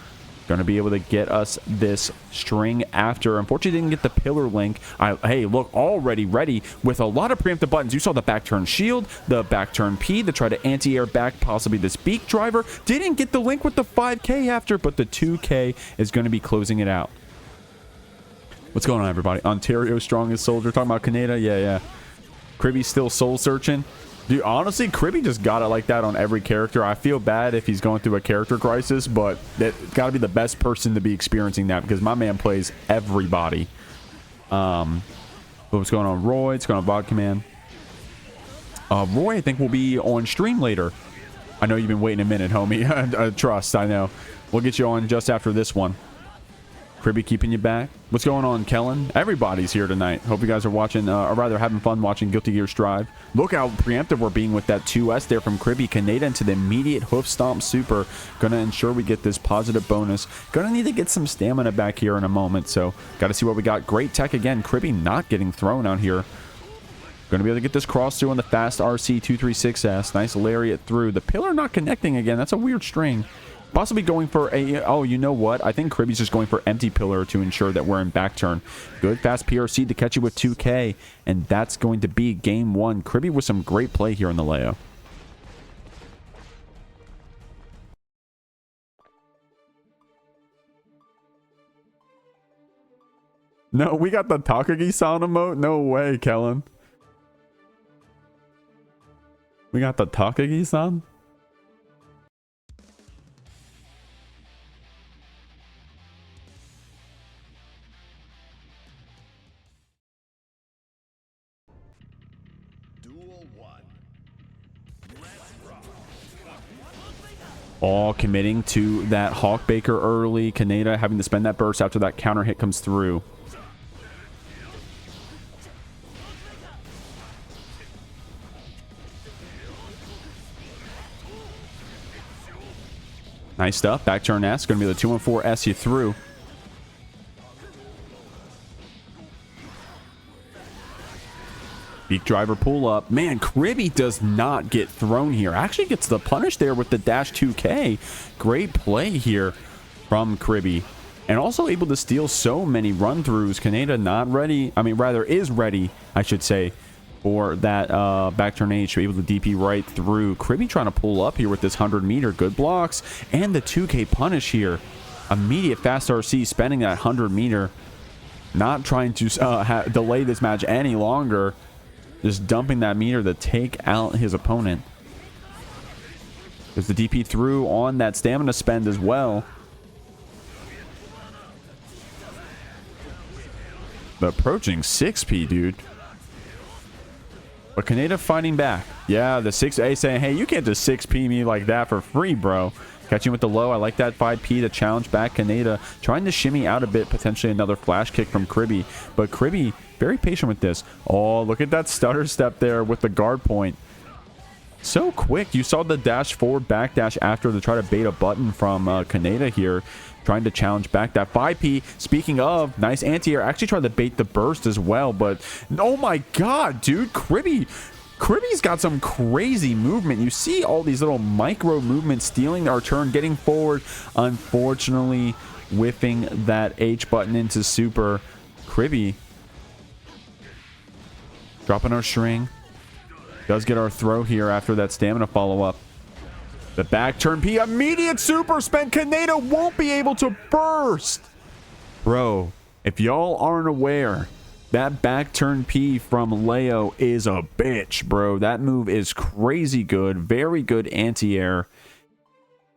[SPEAKER 1] Going to be able to get us this string after. Unfortunately, didn't get the pillar link. Hey, look, already ready with a lot of preemptive buttons. You saw the back turn shield, the back turn P, the try to anti-air back, possibly this beak driver. Didn't get the link with the 5K after, but the 2K is going to be closing it out. What's going on, everybody? Ontario strongest soldier. Talking about Kaneda? Yeah. Kriby's still soul searching. Dude, honestly, Kriby just got it like that on every character. I feel bad if he's going through a character crisis, but that's got to be the best person to be experiencing that because my man plays everybody. What's going on, Roy? It's going on, Vodka Man. Roy, I think, will be on stream later. I know you've been waiting a minute, homie. Trust, I know. We'll get you on just after this one. Kriby keeping you back. What's going on, Kellen? Everybody's here tonight. Hope you guys are watching, or rather having fun watching Guilty Gear Strive. Look how preemptive we're being with that 2S there from Kriby. Kaneda into the immediate hoof stomp super. Gonna ensure we get this positive bonus. Gonna need to get some stamina back here in a moment, so got to see what we got. Great tech again. Kriby not getting thrown out here. Gonna be able to get this cross through on the fast RC 236S. Nice lariat through. The pillar not connecting again. That's a weird string. Possibly going for a... Oh, you know what? I think Kriby's just going for empty pillar to ensure that we're in back turn. Good fast PRC to catch you with 2K. And that's going to be game 1. Kriby with some great play here in the Leo. No, we got the Takagi sound emote? No way, Kellen. We got the Takagi sound? All committing to that Hawkbaker early. Kaneda having to spend that burst after that counter hit comes through. Nice stuff. Back turn S. Going to be the 214 S you threw. Beak driver pull up. Man, Kriby does not get thrown here. Actually gets the punish there with the dash 2K. Great play here from Kriby. And also able to steal so many run-throughs. Kaneda not ready. I mean, rather is ready, I should say, for that back turn H. Able to DP right through. Kriby trying to pull up here with this 100-meter. Good blocks. And the 2K punish here. Immediate fast RC spending that 100-meter. Not trying to delay this match any longer. Just dumping that meter to take out his opponent. There's the DP through on that stamina spend as well. But approaching 6P, dude. But Kaneda fighting back. Yeah, the 6A saying, hey, you can't just 6P me like that for free, bro. Catching with the low. I like that 5P to challenge back Kaneda. Trying to shimmy out a bit. Potentially another flash kick from Kriby. But Kriby very patient with this. Oh, look at that stutter step there with the guard point. So quick. You saw the dash forward back dash after to try to bait a button from Kaneda here. Trying to challenge back that 5P. Speaking of, nice anti-air. Actually trying to bait the burst as well. But, oh my god, dude. Kriby's got some crazy movement. You see all these little micro movements stealing our turn, getting forward. Unfortunately, whiffing that H button into super. Kriby dropping our string. Does get our throw here after that stamina follow-up. The back turn P. Immediate super spent. Kaneda won't be able to burst. Bro, if y'all aren't aware, that back turn P from Leo is a bitch, bro. That move is crazy good. Very good anti-air.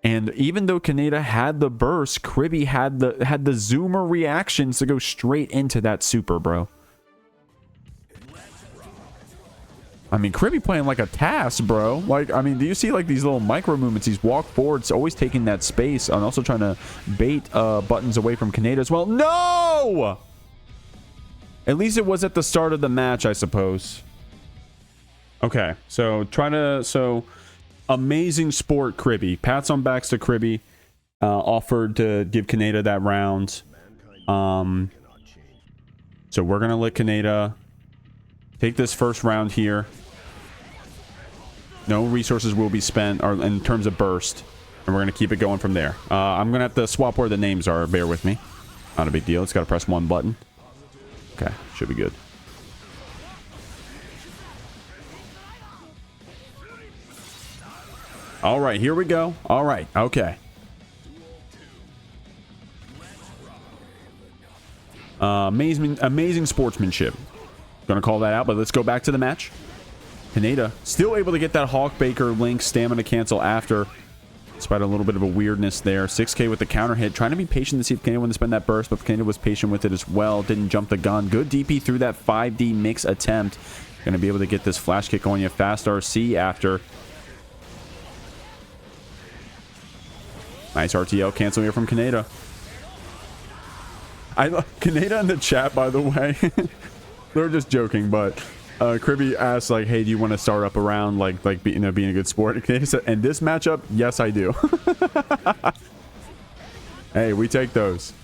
[SPEAKER 1] And even though Kaneda had the burst, Kriby had the zoomer reactions to go straight into that super, bro. I mean, Kriby playing like a task, bro. Like, I mean, do you see like these little micro movements? He's walk forward, it's always taking that space, and also trying to bait buttons away from Kaneda as well. No! At least it was at the start of the match, I suppose. Okay, so amazing sport, Kriby. Pats on backs to Kriby. Offered to give Kaneda that round. So we're gonna let Kaneda take this first round here. No resources will be spent or in terms of burst. And we're going to keep it going from there. I'm going to have to swap where the names are. Bear with me. Not a big deal. It's got to press one button. Okay. Should be good. All right. Here we go. All right. Okay. Amazing sportsmanship. Gonna call that out, but let's go back to the match. Kaneda still able to get that Hawkbaker Link stamina cancel after, despite a little bit of a weirdness there. 6k with the counter hit, trying to be patient to see if Kaneda wanted to spend that burst, but Kaneda was patient with it as well. Didn't jump the gun. Good DP through that 5D mix attempt. Gonna be able to get this flash kick on you. Fast RC after. Nice RTL cancel here from Kaneda. Kaneda in the chat, by the way. They're just joking, but Kriby asked, like, hey, do you want to start up around, being a good sport? And Kaneda said, in this matchup, yes, I do. Hey, we take those.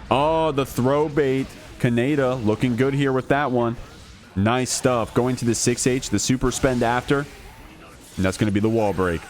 [SPEAKER 1] Oh, the throw bait. Kaneda looking good here with that one. Nice stuff. Going to the 6H, the super spend after. And that's going to be the wall break.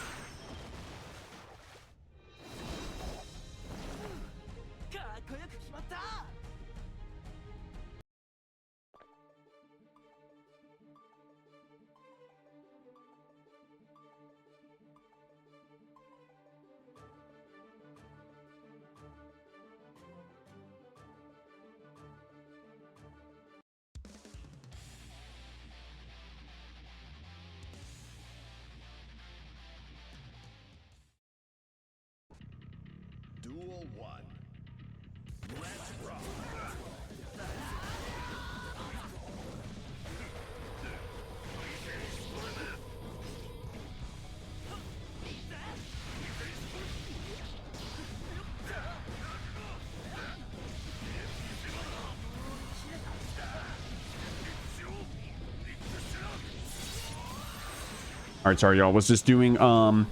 [SPEAKER 1] All right, sorry, y'all. Was just doing some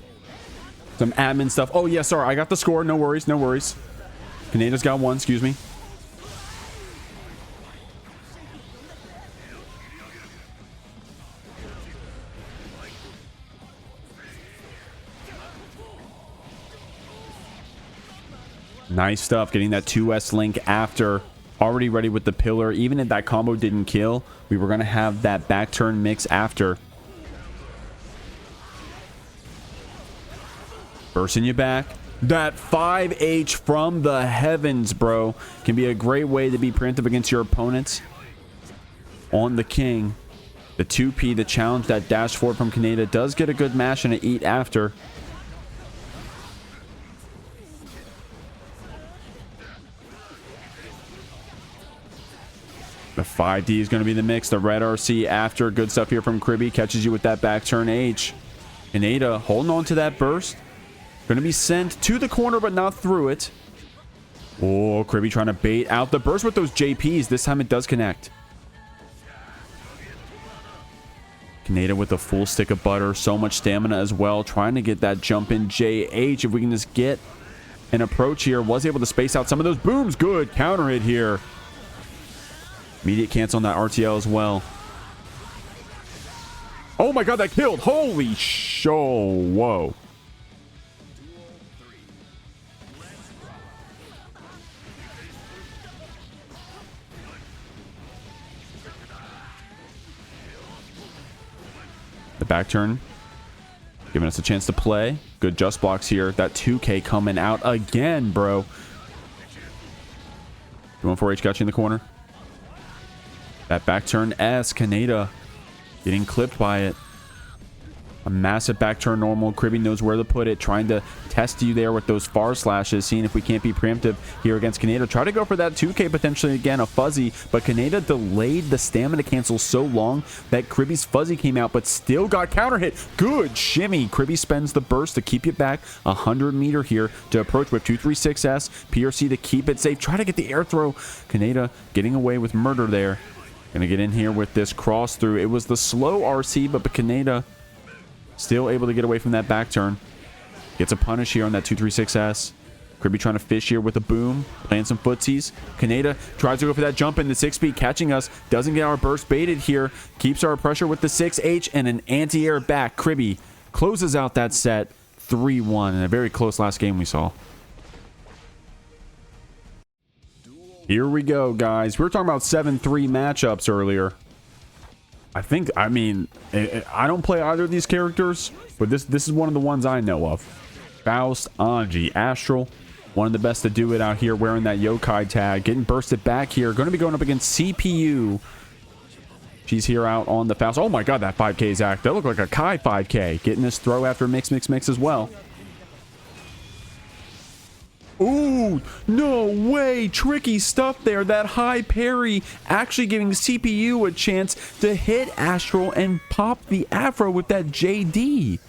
[SPEAKER 1] admin stuff. Oh, yeah, sorry. I got the score. No worries. No worries. Kaneda's got one. Excuse me. Nice stuff. Getting that 2S link after. Already ready with the pillar. Even if that combo didn't kill, we were going to have that back turn mix after. Bursting you back. That 5H from the heavens, bro. Can be a great way to be preemptive against your opponents. On the king. The 2P, the challenge, that dash forward from Kaneda does get a good mash and an eat after. The 5D is going to be the mix. The red RC after. Good stuff here from Kriby. Catches you with that back turn H. Kaneda holding on to that burst. Going to be sent to the corner, but not through it. Oh, Kriby trying to bait out the burst with those JPs. This time it does connect. Kaneda with a full stick of butter. So much stamina as well. Trying to get that jump in JH. If we can just get an approach here. Was able to space out some of those booms. Good counter hit here. Immediate cancel on that RTL as well. Oh my god, that killed. Holy show. Whoa. The back turn. Giving us a chance to play. Good just blocks here. That 2K coming out again, bro. 214H got you in the corner. That back turn S. Kaneda getting clipped by it. A massive back turn normal. Kriby knows where to put it, trying to test you there with those far slashes, seeing if we can't be preemptive here against Kaneda. Try to go for that 2K potentially again, a fuzzy, but Kaneda delayed the stamina cancel so long that Kriby's fuzzy came out, but still got counter hit. Good shimmy. Kriby spends the burst to keep you back 100 meter here to approach with 236S. PRC to keep it safe. Try to get the air throw. Kaneda getting away with murder there. Gonna get in here with this cross through. It was the slow RC, but Kaneda still able to get away from that back turn. Gets a punish here on that 236S. Kriby trying to fish here with a boom. Playing some footsies. Kaneda tries to go for that jump in the 6-speed. Catching us. Doesn't get our burst baited here. Keeps our pressure with the 6H and an anti-air back. Kriby closes out that set 3-1 in a very close last game we saw. Here we go, guys. We were talking about 7-3 matchups earlier. I mean, I don't play either of these characters, but this is one of the ones I know of. Faust, Anji, Astral, one of the best to do it out here wearing that yokai tag. Getting bursted back here. Going to be going up against CPU. She's here out on the Faust. Oh my god, that 5K, Zach. That looked like a Kai 5K. Getting this throw after mix as well. Ooh, no way. Tricky stuff there. That high parry actually giving CPU a chance to hit Astral and pop the afro with that JD.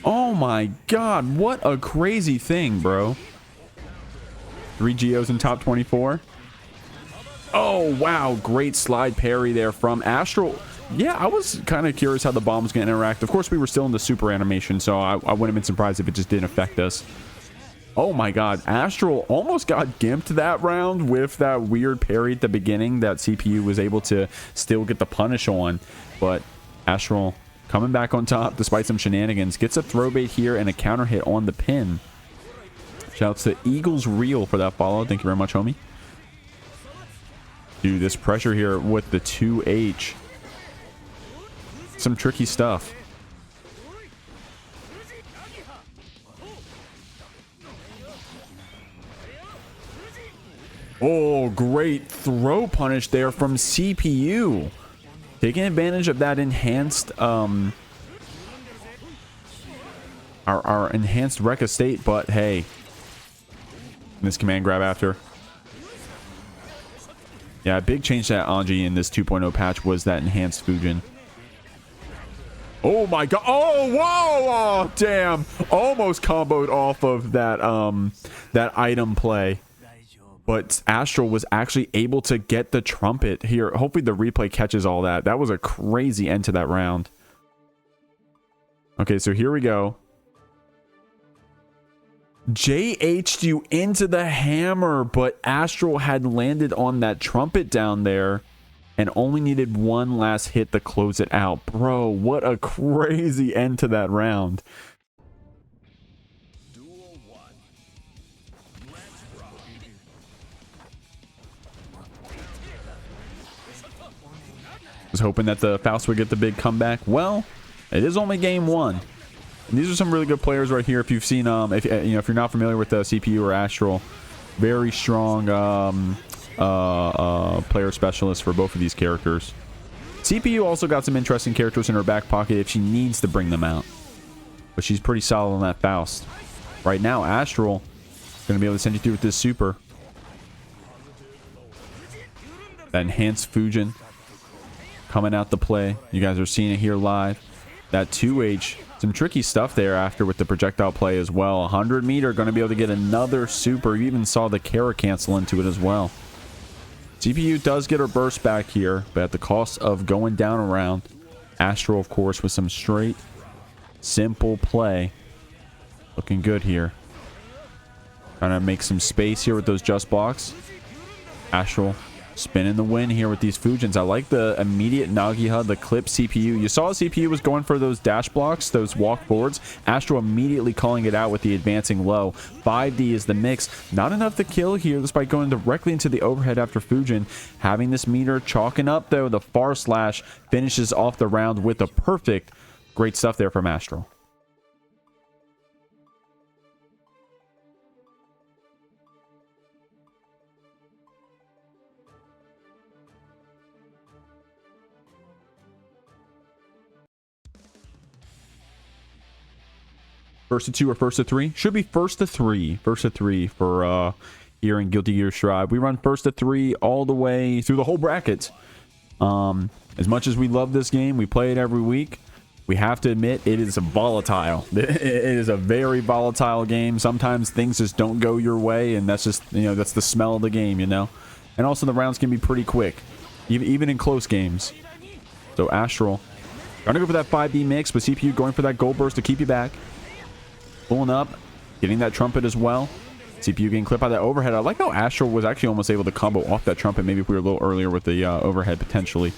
[SPEAKER 1] Oh my god, what a crazy thing, bro. 3 GOs in top 24. Oh, wow. Great slide parry there from Astral. Yeah, I was kind of curious how the bomb was going to interact. Of course, we were still in the super animation, so I wouldn't have been surprised if it just didn't affect us. Oh my god, Astral almost got gimped that round with that weird parry at the beginning that CPU was able to still get the punish on. But Astral coming back on top despite some shenanigans. Gets a throw bait here and a counter hit on the pin. Shouts to Eagles Real for that follow. Thank you very much, homie. Dude, this pressure here with the 2H. Some tricky stuff. Oh, great throw punish there from CPU. Taking advantage of that enhanced, our enhanced rec estate, but hey. This command grab after. Yeah, a big change to Anji in this 2.0 patch was that enhanced Fujin. Oh my god. Oh, whoa. Oh, damn. Almost comboed off of that that item play. But Astral was actually able to get the trumpet here. Hopefully the replay catches all that. That was a crazy end to that round. Okay, so here we go. JH'd you into the hammer, but Astral had landed on that trumpet down there and only needed one last hit to close it out. Bro, what a crazy end to that round. Was hoping that the Faust would get the big comeback. Well, it is only game one. And these are some really good players right here. If you've seen, if you're not familiar with the CPU or Astral, very strong player specialist for both of these characters. CPU also got some interesting characters in her back pocket if she needs to bring them out, but she's pretty solid on that Faust. Right now, Astral is going to be able to send you through with this super. That enhanced Fujin coming out to play. You guys are seeing it here live. That 2H, some tricky stuff there after with the projectile play as well. 100 meter, going to be able to get another super. You even saw the Kara cancel into it as well. CPU does get her burst back here, but at the cost of going down a round. Astral, of course, with some straight, simple play. Looking good here. Trying to make some space here with those just blocks. Astral spinning the win here with these Fujins. I like the immediate Nagiha, the clip CPU. You saw CPU was going for those dash blocks, those walk forwards. Astral immediately calling it out with the advancing low. 5D is the mix. Not enough to kill here despite going directly into the overhead after Fujin. Having this meter chalking up though. The far slash finishes off the round with a perfect. Great stuff there from Astral. First to 2 or first to 3? Should be first to 3. First to 3 for here in Guilty Gear Strive. We run first to 3 all the way through the whole bracket. As much as we love this game, we play it every week. We have to admit it is volatile. It is a very volatile game. Sometimes things just don't go your way, and that's just, you know, that's the smell of the game, you know. And also the rounds can be pretty quick, even in close games. So Astral trying to go for that 5B mix, but CPU going for that gold burst to keep you back. Pulling up, getting that trumpet as well. CPU getting clipped by that overhead. I like how Astral was actually almost able to combo off that trumpet. Maybe if we were a little earlier with the overhead potentially.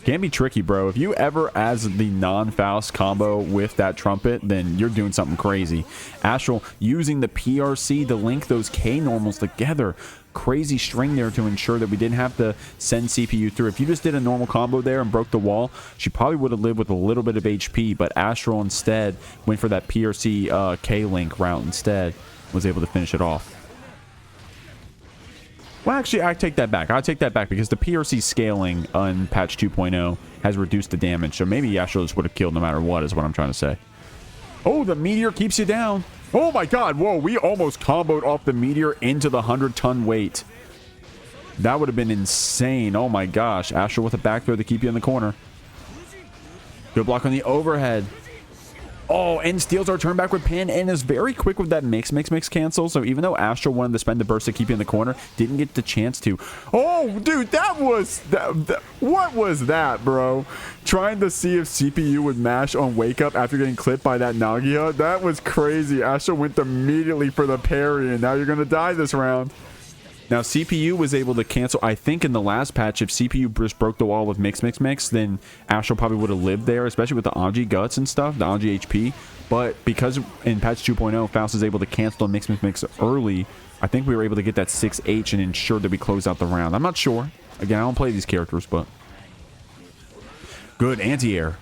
[SPEAKER 1] Can be tricky, bro. If you ever as the non-Faust combo with that trumpet, then you're doing something crazy. Astral using the PRC to link those K normals together. Crazy string there to ensure that we didn't have to send CPU through. If you just did a normal combo there and broke the wall, she probably would have lived with a little bit of HP, but Astral instead went for that PRC K-link route instead. Was able to finish it off. Well, actually, I take that back. I take that back because the PRC scaling on patch 2.0 has reduced the damage. So maybe Astral just would have killed no matter what is what I'm trying to say. Oh, the meteor keeps you down. Oh my god. Whoa, we almost comboed off the meteor into the 100-ton weight. That would have been insane. Oh my gosh. Astral with a back throw to keep you in the corner. Good block on the overhead. Oh, and steals our turn back with pin and is very quick with that mix cancel. So even though Astral wanted to spend the burst to keep you in the corner, didn't get the chance to. Oh, dude, that was... what was that, bro? Trying to see if CPU would mash on wake up after getting clipped by that Nagia. That was crazy. Astral went immediately for the parry, and now you're going to die this round. Now, CPU was able to cancel, I think in the last patch, if CPU just broke the wall with mix, then Astral probably would have lived there, especially with the Anji guts and stuff, the Anji HP. But because in patch 2.0, Faust is able to cancel mix early, I think we were able to get that 6H and ensure that we closed out the round. I'm not sure. Again, I don't play these characters, but... Good anti-air.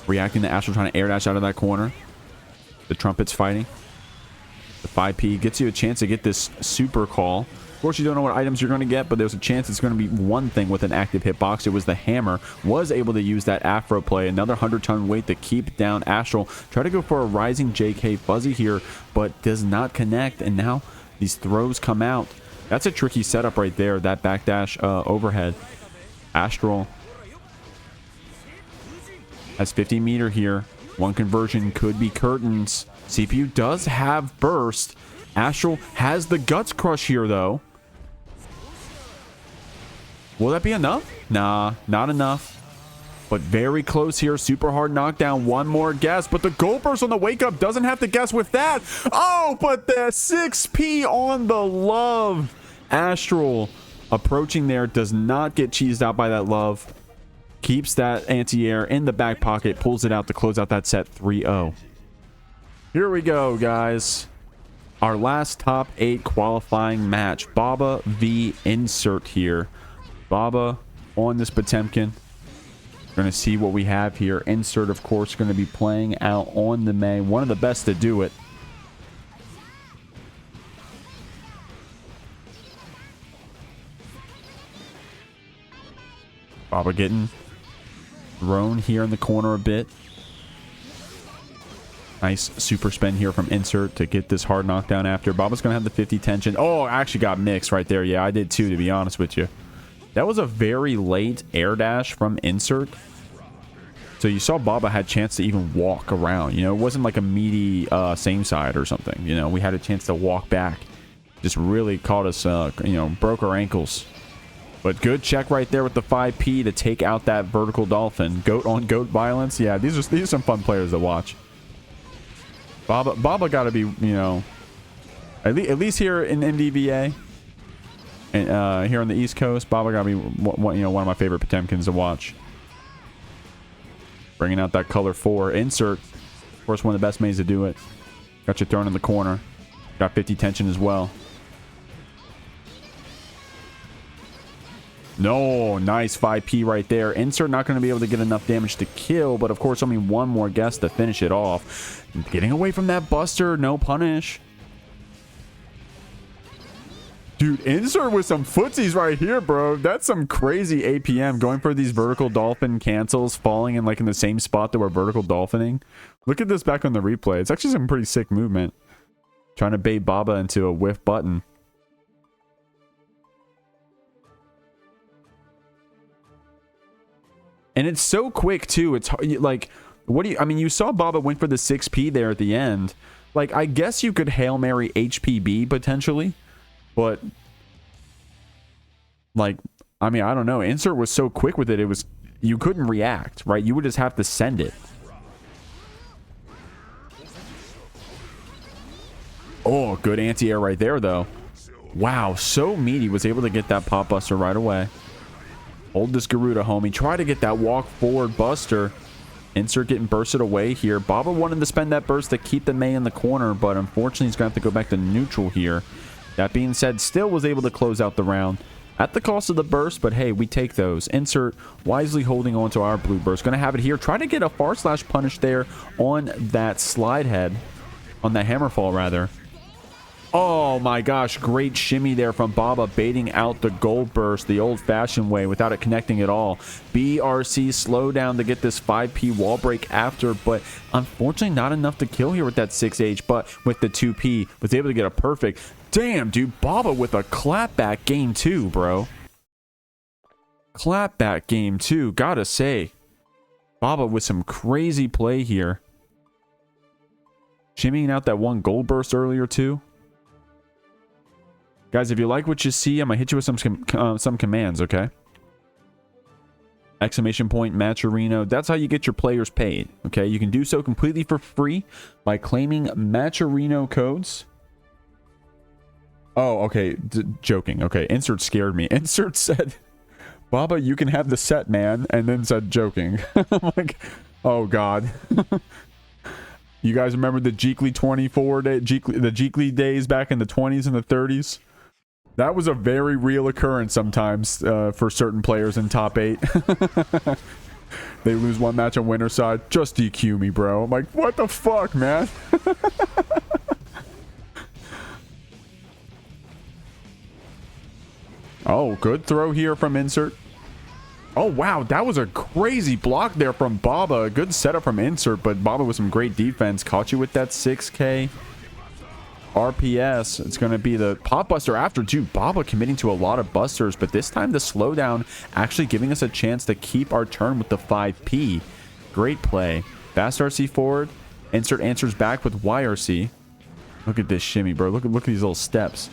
[SPEAKER 1] Reacting to Astral trying to air dash out of that corner. The trumpet's fighting. The 5P gets you a chance to get this super call. Of course, you don't know what items you're going to get, but there's a chance it's going to be one thing with an active hitbox. It was the hammer. Was able to use that Afro play. Another 100-ton weight to keep down Astral. Try to go for a rising JK Fuzzy here, but does not connect. And now these throws come out. That's a tricky setup right there, that backdash overhead. Astral has 50 meter here. One conversion could be curtains. CPU does have burst. Astral has the guts crush here, though. Will that be enough? Nah, not enough. But very close here. Super hard knockdown. One more guess. But the gold burst on the wake up doesn't have to guess with that. Oh, but the 6P on the love. Astral approaching there. Does not get cheesed out by that love. Keeps that anti-air in the back pocket. Pulls it out to close out that set 3-0. Here we go, guys. Our last top 8 qualifying match. Baba v Insert here. Baba on this Potemkin. We're going to see what we have here. Insert, of course, going to be playing out on the May. One of the best to do it. Baba getting thrown here in the corner a bit. Nice super spin here from Insert to get this hard knockdown after. Baba's going to have the 50 tension. Oh, I actually got mixed right there. Yeah, I did too, to be honest with you. That was a very late air dash from Insert. So you saw Baba had a chance to even walk around. You know, it wasn't like a meaty same side or something. You know, we had a chance to walk back. Just really caught us, you know, broke our ankles. But good check right there with the 5P to take out that vertical dolphin. Goat on goat violence. Yeah, these are some fun players to watch. Baba got to be, you know, at least here in MDVA and here on the East Coast, Baba got to be one of my favorite Potemkins to watch. Bringing out that color 4 Insert, of course, one of the best mains to do it. Got you thrown in the corner. Got 50 tension as well. No, nice 5P right there. Insert not going to be able to get enough damage to kill, but of course only one more guess to finish it off. Getting away from that buster, no punish. Dude, insert with some footsies right here, bro. That's some crazy APM. Going for these vertical dolphin cancels, falling in like in the same spot that we're vertical dolphining. Look at this back on the replay. It's actually some pretty sick movement. Trying to bait Baba into a whiff button. And it's so quick too. It's like, what do you, I mean, you saw Baba went for the 6P there at the end. Like, I guess you could Hail Mary HPB potentially. But, like, I mean, I don't know. Insert was so quick with it, it was, you couldn't react, right? You would just have to send it. Oh, good anti-air right there, though. Wow, so meaty. Was able to get that pop buster right away. Hold this Garuda, homie. Try to get that walk forward buster. Insert getting bursted away here. Baba wanted to spend that burst to keep the May in the corner, but unfortunately he's going to have to go back to neutral here. That being said, still was able to close out the round at the cost of the burst, but hey, we take those. Insert wisely holding on to our blue burst. Going to have it here. Try to get a far slash punish there on that slide head. On that hammerfall, rather. Oh my gosh, great shimmy there from Baba, baiting out the gold burst the old-fashioned way without it connecting at all. BRC slow down to get this 5P wall break after, but unfortunately not enough to kill here with that 6H, but with the 2P, was able to get a perfect. Damn, dude, Baba with a clapback game 2, bro. Clapback game 2, gotta say. Baba with some crazy play here. Shimmying out that one gold burst earlier too. Guys, if you like what you see, I'm going to hit you with some commands, okay? Exclamation point, Matcherino. That's how you get your players paid, okay? You can do so completely for free by claiming Matcherino codes. Oh, okay. Joking. Okay, Insert scared me. Insert said, Baba, you can have the set, man. And then said, joking. I'm like, oh, God. You guys remember the Jeekly 24 day, the Jeekly days back in the 20s and the 30s? That was a very real occurrence sometimes for certain players in top 8. They lose one match on winner side. Just DQ me, bro. I'm like, what the fuck, man? Oh, good throw here from Insert. Oh, wow. That was a crazy block there from Baba. A good setup from Insert, but Baba with some great defense. Caught you with that 6K. RPS. It's going to be the pop buster after. Dude, Baba committing to a lot of busters, but this time the slowdown actually giving us a chance to keep our turn with the 5P. Great play. Fast RC forward. Insert answers back with YRC. Look at this shimmy, bro. Look at these little steps.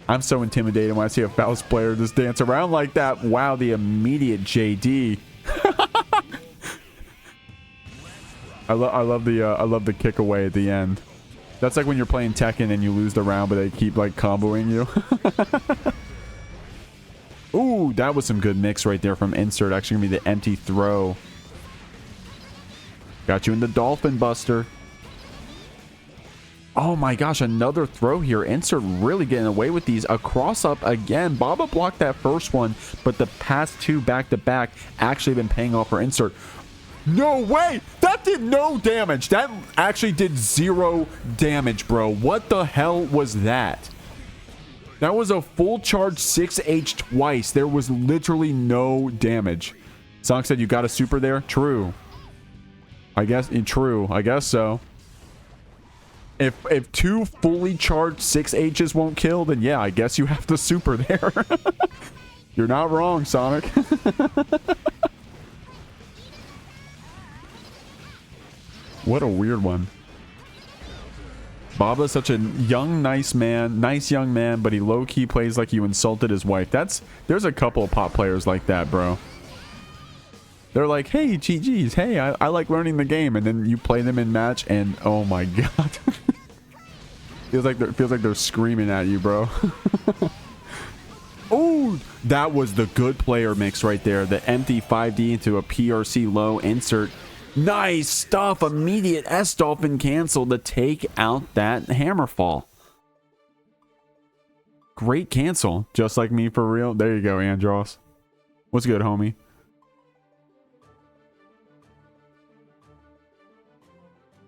[SPEAKER 1] I'm so intimidated when I see a Faust player just dance around like that. Wow, the immediate JD. I love the kick away at the end. That's like when you're playing Tekken and you lose the round, but they keep like comboing you. Ooh, that was some good mix right there from Insert. Actually gonna be the empty throw. Got you in the Dolphin Buster. Oh my gosh, another throw here. Insert really getting away with these. A cross up again. Baba blocked that first one, but the past two back-to-back actually been paying off for Insert. No way! That did no damage. That actually did 0 damage, bro. What the hell was that? That was a full charge 6H twice. There was literally no damage. Sonic said you got a super there? True. I guess, true. I guess so. If 2 fully charged 6Hs won't kill, then yeah, I guess you have the super there. You're not wrong, Sonic. What a weird one. Baba's such a young, nice man. Nice young man, but he low-key plays like you insulted his wife. There's a couple of pop players like that, bro. They're like, hey, GG's. Hey, I like learning the game. And then you play them in match, and oh my god. feels like they're screaming at you, bro. Oh, that was the good player mix right there. The empty 5D into a PRC low Insert. Nice stuff. Immediate S-Dolphin cancel to take out that Hammerfall. Great cancel. Just like me for real. There you go, Andros. What's good, homie?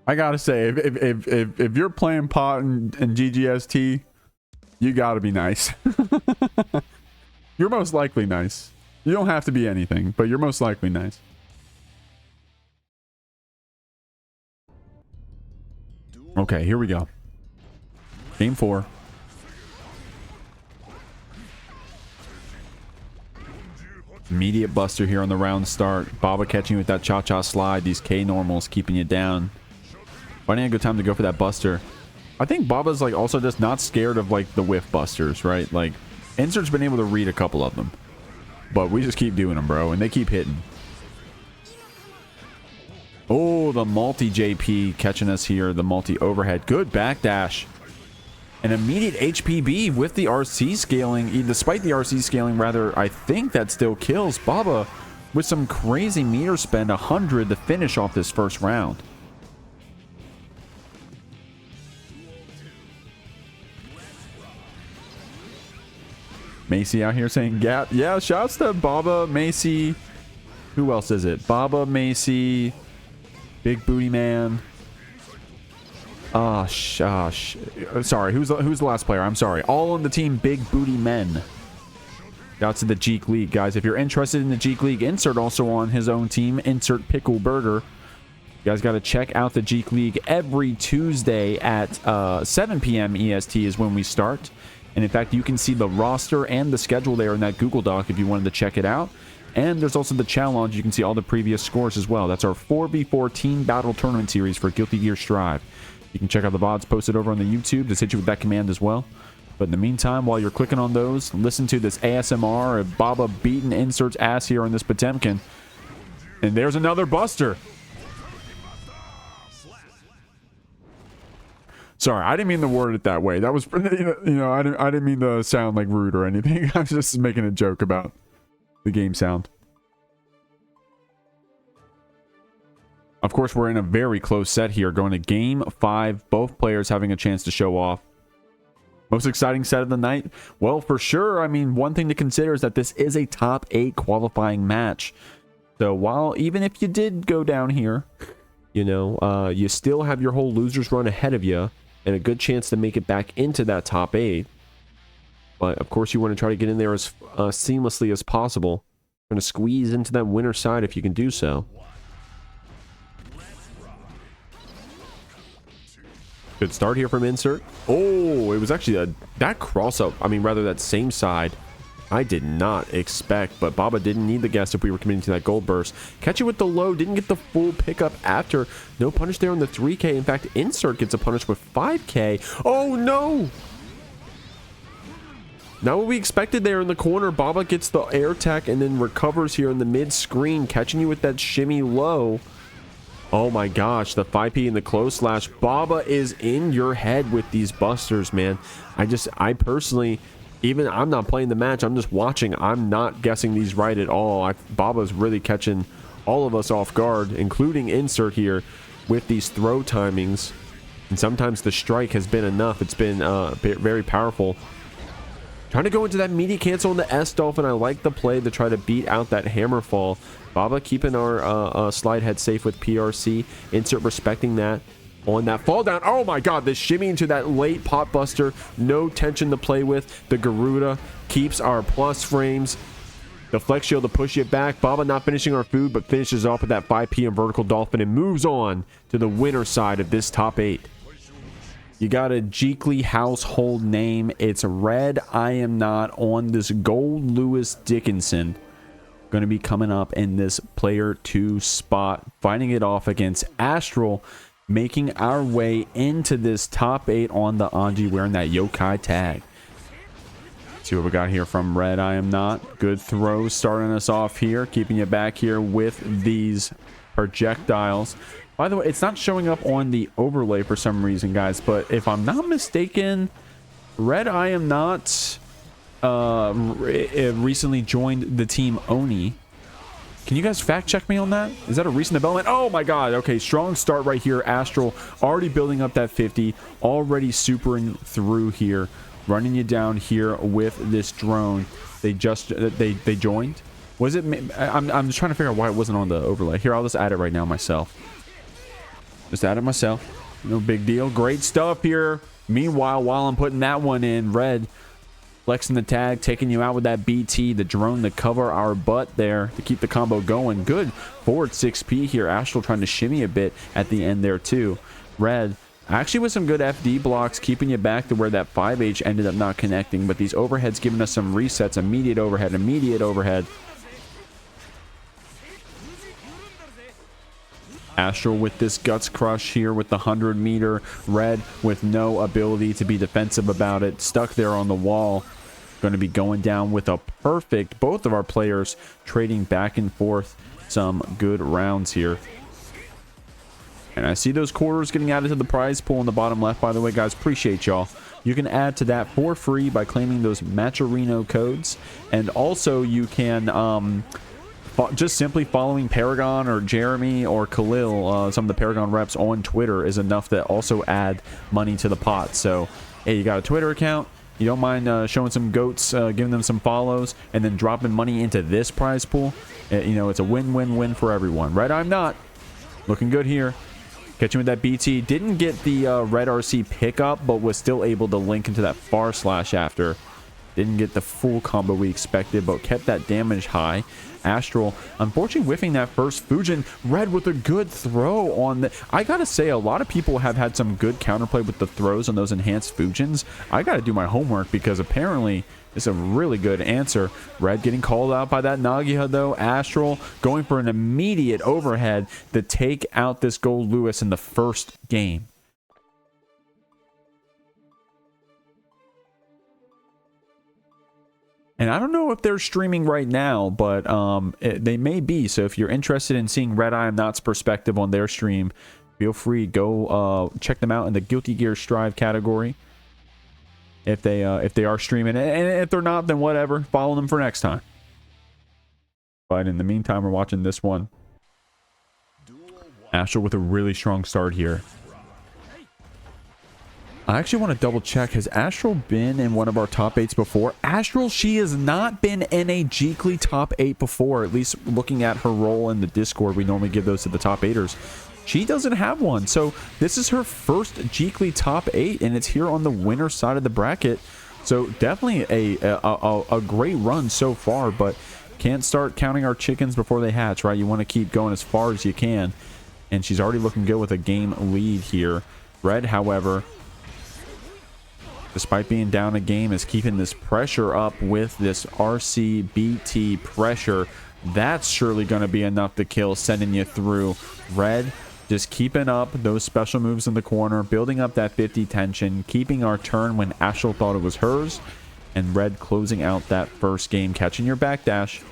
[SPEAKER 1] I gotta say, if you're playing pot and GGST, You gotta be nice. You're most likely nice. You don't have to be anything, but you're most likely nice. Okay, here we go. Game 4. Immediate buster here on the round start. Baba catching you with that cha-cha slide. These K normals keeping you down. Finding a good time to go for that buster. I think Baba's like also just not scared of like the whiff busters, right? Like Insert's been able to read a couple of them. But we just keep doing them, bro. And they keep hitting. Oh, the multi-JP catching us here. The multi-overhead. Good backdash. An immediate HPB with the RC scaling. Despite the RC scaling, rather, I think that still kills. Baba with some crazy meter spend. 100 to finish off this first round. Macy out here saying gap. Yeah, shouts to Baba, Macy. Who else is it? Baba, Macy, Big Booty Man. Sorry, who's the last player? I'm sorry. All on the team, Big Booty Men. Shouts to the Jeek League, guys. If you're interested in the Jeek League, Insert also on his own team, Insert Pickle Burger. You guys got to check out the Jeek League every Tuesday at 7 p.m. EST is when we start. And in fact, you can see the roster and the schedule there in that Google Doc if you wanted to check it out. And there's also the challenge. You can see all the previous scores as well. That's our 4v4 team battle tournament series for Guilty Gear Strive. You can check out the VODs posted over on the YouTube to hit you with that command as well. But in the meantime, while you're clicking on those, listen to this ASMR of Baba beating Insert's ass here on this Potemkin. And there's another buster. Sorry, I didn't mean to word it that way. That was, I didn't mean to sound like rude or anything. I was just making a joke about the game sound. Of course, we're in a very close set here, going to game 5. Both players having a chance to show off. Most exciting set of the night? Well, for sure. I mean, one thing to consider is that this is a top 8 qualifying match. So while, even if you did go down here, you still have your whole losers run ahead of you and a good chance to make it back into that top 8. But of course, you want to try to get in there as seamlessly as possible. Trying to squeeze into that winner side if you can do so. Good start here from Insert. Oh, it was actually that cross up. I mean, rather that same side. I did not expect, but Baba didn't need the guess if we were committing to that gold burst. Catch it with the low, didn't get the full pickup after. No punish there on the 3K. In fact, Insert gets a punish with 5K. Oh, no! Not what we expected there in the corner. Baba gets the air tech and then recovers here in the mid-screen, catching you with that shimmy low. Oh my gosh, the 5P and the close slash. Baba is in your head with these busters, man. I personally... Even I'm not playing the match, I'm just watching. I'm not guessing these right at all. Baba's really catching all of us off guard, including Insert here with these throw timings. And sometimes the strike has been enough. It's been very powerful. Trying to go into that meaty cancel on the S Dolphin. I like the play to try to beat out that hammer fall. Baba keeping our slide head safe with PRC. Insert respecting that. On that fall down. Oh my god, this shimmy into that late pot buster. No tension to play with. The Garuda keeps our plus frames. The flex shield to push it back. Baba not finishing our food, but finishes off with that 5P and vertical dolphin and moves on to the winner side of this top 8. You got a Jeekly household name. It's RedIAmNot on this Goldlewis Dickinson. Going to be coming up in this player 2 spot. Fighting it off against Astral. Making our way into this top 8 on the Anji, wearing that yokai tag. See what we got here from RedIAmNot. Good throw starting us off here. Keeping you back here with these projectiles. By the way, it's not showing up on the overlay for some reason, guys. But if I'm not mistaken, RedIAmNot recently joined the team Oni. Can you guys fact check me on that? Is that a recent development? Oh my god. Okay, strong start right here. Astral already building up that 50. Already supering through here. Running you down here with this drone. They joined. Was it? I'm just trying to figure out why it wasn't on the overlay. Here, I'll just add it right now myself. Just add it myself. No big deal. Great stuff here. Meanwhile, while I'm putting that one in, Red flexing the tag, taking you out with that BT, the drone to cover our butt there to keep the combo going. Good forward 6P here. Astral trying to shimmy a bit at the end there too. Red actually with some good FD blocks, keeping you back to where that 5H ended up not connecting, but these overheads giving us some resets. Immediate overhead, immediate overhead. Astral with this guts crush here with the 100-meter. Red with no ability to be defensive about it. Stuck there on the wall. Going to be going down with a perfect. Both of our players trading back and forth some good rounds here. And I see those quarters getting added to the prize pool in the bottom left, by the way, guys. Appreciate y'all. You can add to that for free by claiming those Matcherino codes. And also you can just simply following Paragon or Jeremy or Khalil, some of the Paragon reps on Twitter, is enough to also add money to the pot. So, hey, you got a Twitter account, you don't mind showing some goats, giving them some follows, and then dropping money into this prize pool. You know, it's a win-win-win for everyone. RedIAmNot, looking good here. Catching with that BT. Didn't get the Red RC pickup, but was still able to link into that far slash after. Didn't get the full combo we expected, but kept that damage high. Astral, unfortunately, whiffing that first Fujin. Red with a good throw on the... I gotta say, a lot of people have had some good counterplay with the throws on those enhanced Fujins. I gotta do my homework because apparently it's a really good answer. Red getting called out by that Nagia, though. Astral going for an immediate overhead to take out this Goldlewis in the first game. And I don't know if they're streaming right now, but they may be. So if you're interested in seeing RedIAmNot's perspective on their stream, feel free, go check them out in the Guilty Gear Strive category. If they are streaming, and if they're not, then whatever. Follow them for next time. But in the meantime, we're watching this one. Astral with a really strong start here. I actually want to double check. Has Astral been in one of our top 8s before? Astral, she has not been in a Jeekly top 8 before. At least looking at her role in the Discord, we normally give those to the top 8ers. She doesn't have one. So this is her first Jeekly top 8, and it's here on the winner side of the bracket. So definitely a great run so far, but can't start counting our chickens before they hatch, right? You want to keep going as far as you can. And she's already looking good with a game lead here. Red, however, despite being down a game, is keeping this pressure up with this RCBT pressure. That's surely going to be enough to kill, sending you through. Red just keeping up those special moves in the corner, building up that 50 tension, keeping our turn when Astral thought it was hers, and Red closing out that first game, catching your backdash.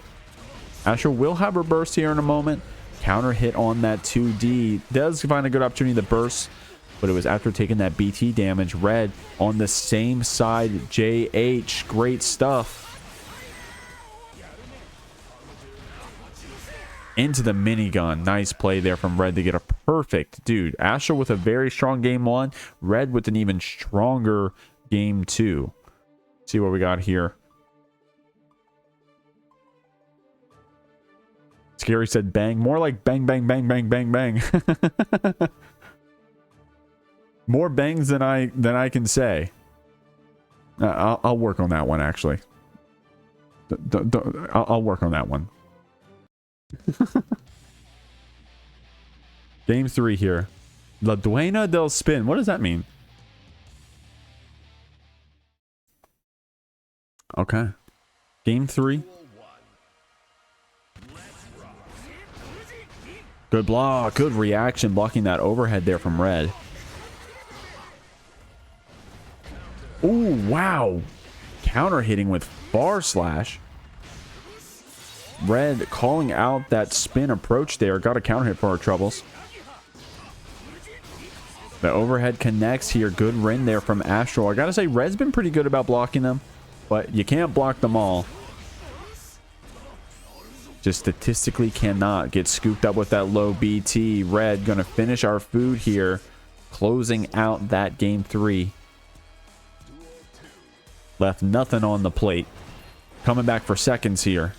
[SPEAKER 1] Astral will have her burst here in a moment. Counter hit on that 2D. Does find a good opportunity to burst, but it was after taking that BT damage. Red on the same side. JH, great stuff. Into the minigun. Nice play there from Red to get a perfect. Dude, Astral with a very strong game 1. Red with an even stronger game 2. See what we got here. Scary said bang. More like bang, bang, bang, bang, bang, bang. More bangs than I can say. I'll work on that one, actually. I'll work on that one. Game 3 here. La Duena del Spin. What does that mean? Okay. Game 3. Good block. Good reaction blocking that overhead there from Red. Ooh, wow. Counter hitting with bar slash. Red calling out that spin approach there. Got a counter hit for our troubles. The overhead connects here. Good rin there from Astral. I gotta say, Red's been pretty good about blocking them, but you can't block them all. Just statistically cannot get scooped up with that low BT. Red gonna finish our food here, closing out that game 3. Left nothing on the plate. Coming back for seconds here.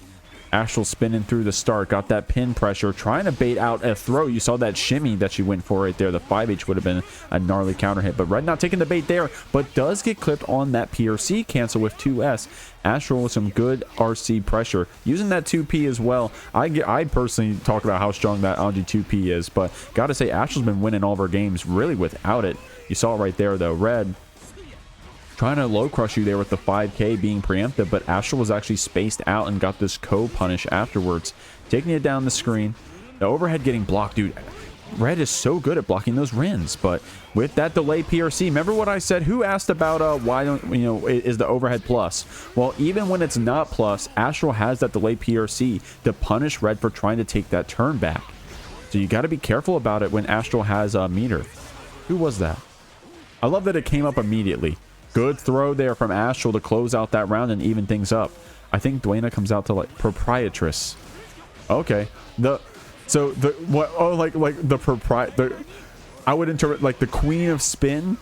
[SPEAKER 1] Astral spinning through the start. Got that pin pressure. Trying to bait out a throw. You saw that shimmy that she went for right there. The 5H would have been a gnarly counter hit. But Red not taking the bait there. But does get clipped on that PRC cancel with 2S. Astral with some good RC pressure. Using that 2P as well. I personally talk about how strong that Anji 2P is. But got to say, Astral's been winning all of her games really without it. You saw it right there though. Red trying to low crush you there with the 5K being preemptive, but Astral was actually spaced out and got this co-punish afterwards. Taking it down the screen. The overhead getting blocked, dude. Red is so good at blocking those Rins, but with that delay PRC, remember what I said? Who asked about why don't, you know, is the overhead plus? Well, even when it's not plus, Astral has that delay PRC to punish Red for trying to take that turn back. So you got to be careful about it when Astral has a meter. Who was that? I love that it came up immediately. Good throw there from Astral to close out that round and even things up. I think Dwayna comes out to like proprietress. Okay. I would interpret like the queen of spin,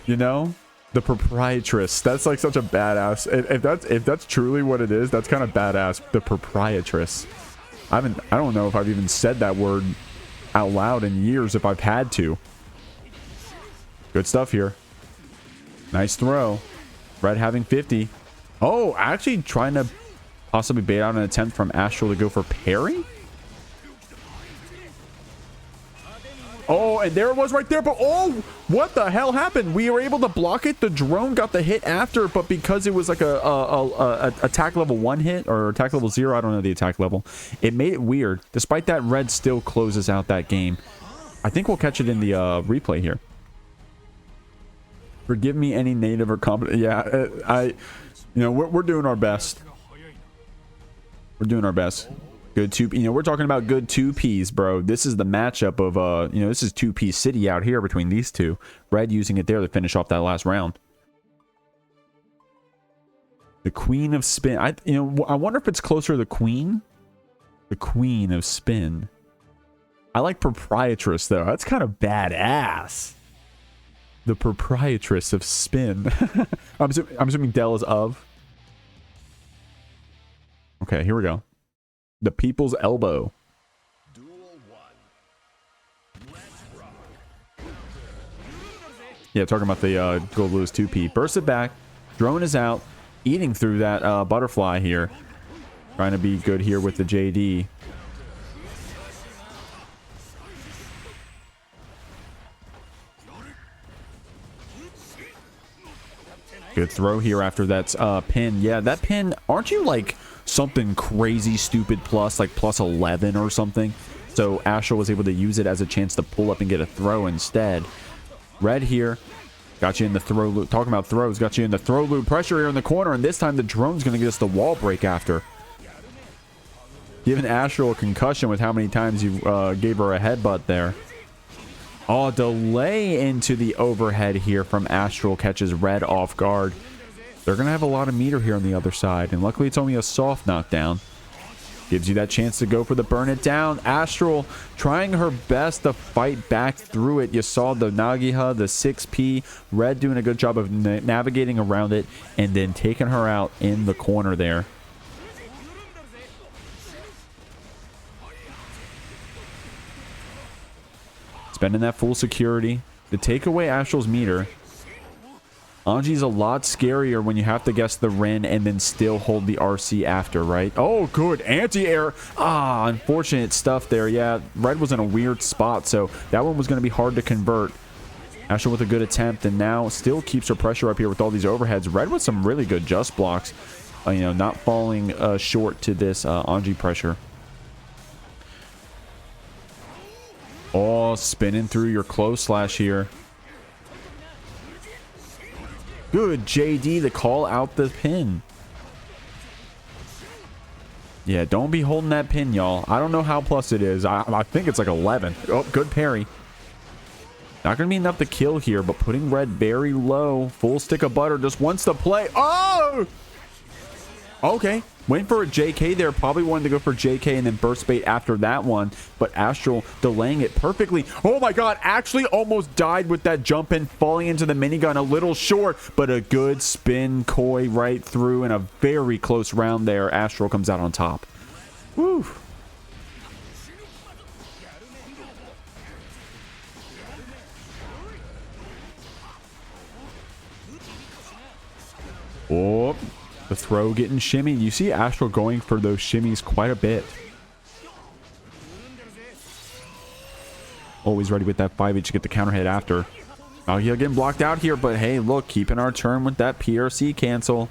[SPEAKER 1] you know, the proprietress. That's like such a badass. If that's truly what it is, that's kind of badass. The proprietress. I don't know if I've even said that word out loud in years if I've had to. Good stuff here. Nice throw. Red having 50. Oh, actually trying to possibly bait out an attempt from Astral to go for parry. Oh, and there it was right there. But oh, what the hell happened? We were able to block it. The drone got the hit after, but because it was like a attack level 1 hit or attack level 0, I don't know the attack level, it made it weird. Despite that, Red still closes out that game. I think we'll catch it in the replay here. Forgive me any native or competent. Yeah, you know, we're doing our best. We're doing our best. Good 2P. You know, we're talking about good 2Ps, bro. This is the matchup of, you know, this is 2P City out here between these two. Red using it there to finish off that last round. The queen of spin. I wonder if it's closer to the queen. The queen of spin. I like proprietress, though. That's kind of badass. The proprietress of spin. I'm assuming Del is of. Okay, here we go. The people's elbow. Yeah, talking about the Goldlewis 2P. Burst it back. Drone is out. Eating through that butterfly here. Trying to be good here with the JD. Good throw here after that pin. Yeah, that pin, aren't you like something crazy stupid plus, like plus 11 or something? So Astral was able to use it as a chance to pull up and get a throw instead. Red here got you in the throw loop. Talking about throws, got you in the throw loop. Pressure here in the corner, and this time the drone's going to get us the wall break after. Giving Astral a concussion with how many times you gave her a headbutt there. Oh, delay into the overhead here from Astral catches Red off guard. They're going to have a lot of meter here on the other side. And luckily, it's only a soft knockdown. Gives you that chance to go for the burn it down. Astral trying her best to fight back through it. You saw the Nagiha, the 6P. Red doing a good job of navigating around it and then taking her out in the corner there. Spending that full security to take away Astral's meter. Anji's a lot scarier when you have to guess the Rin and then still hold the RC after, right? Oh, good. Anti-air. Ah, unfortunate stuff there. Yeah, Red was in a weird spot, so that one was going to be hard to convert. Astral with a good attempt, and now still keeps her pressure up here with all these overheads. Red with some really good just blocks. You know, not falling short to this Anji pressure. Oh, spinning through your close slash here. Good JD to call out the pin. Yeah, don't be holding that pin, y'all. I don't know how plus it is. I think it's like 11. Oh, good parry. Not going to be enough to kill here, but putting Red very low. Full stick of butter just wants to play. Oh! Okay, went for a JK there. Probably wanted to go for JK and then burst bait after that one. But Astral delaying it perfectly. Oh my god, actually almost died with that jump in, falling into the minigun a little short. But a good spin koi right through and a very close round there. Astral comes out on top. Woo. Oh, the throw getting shimmy. You see Astral going for those shimmies quite a bit. Always ready with that 5H to get the counter hit after. Oh, he'll get blocked out here, but hey, look, keeping our turn with that PRC cancel.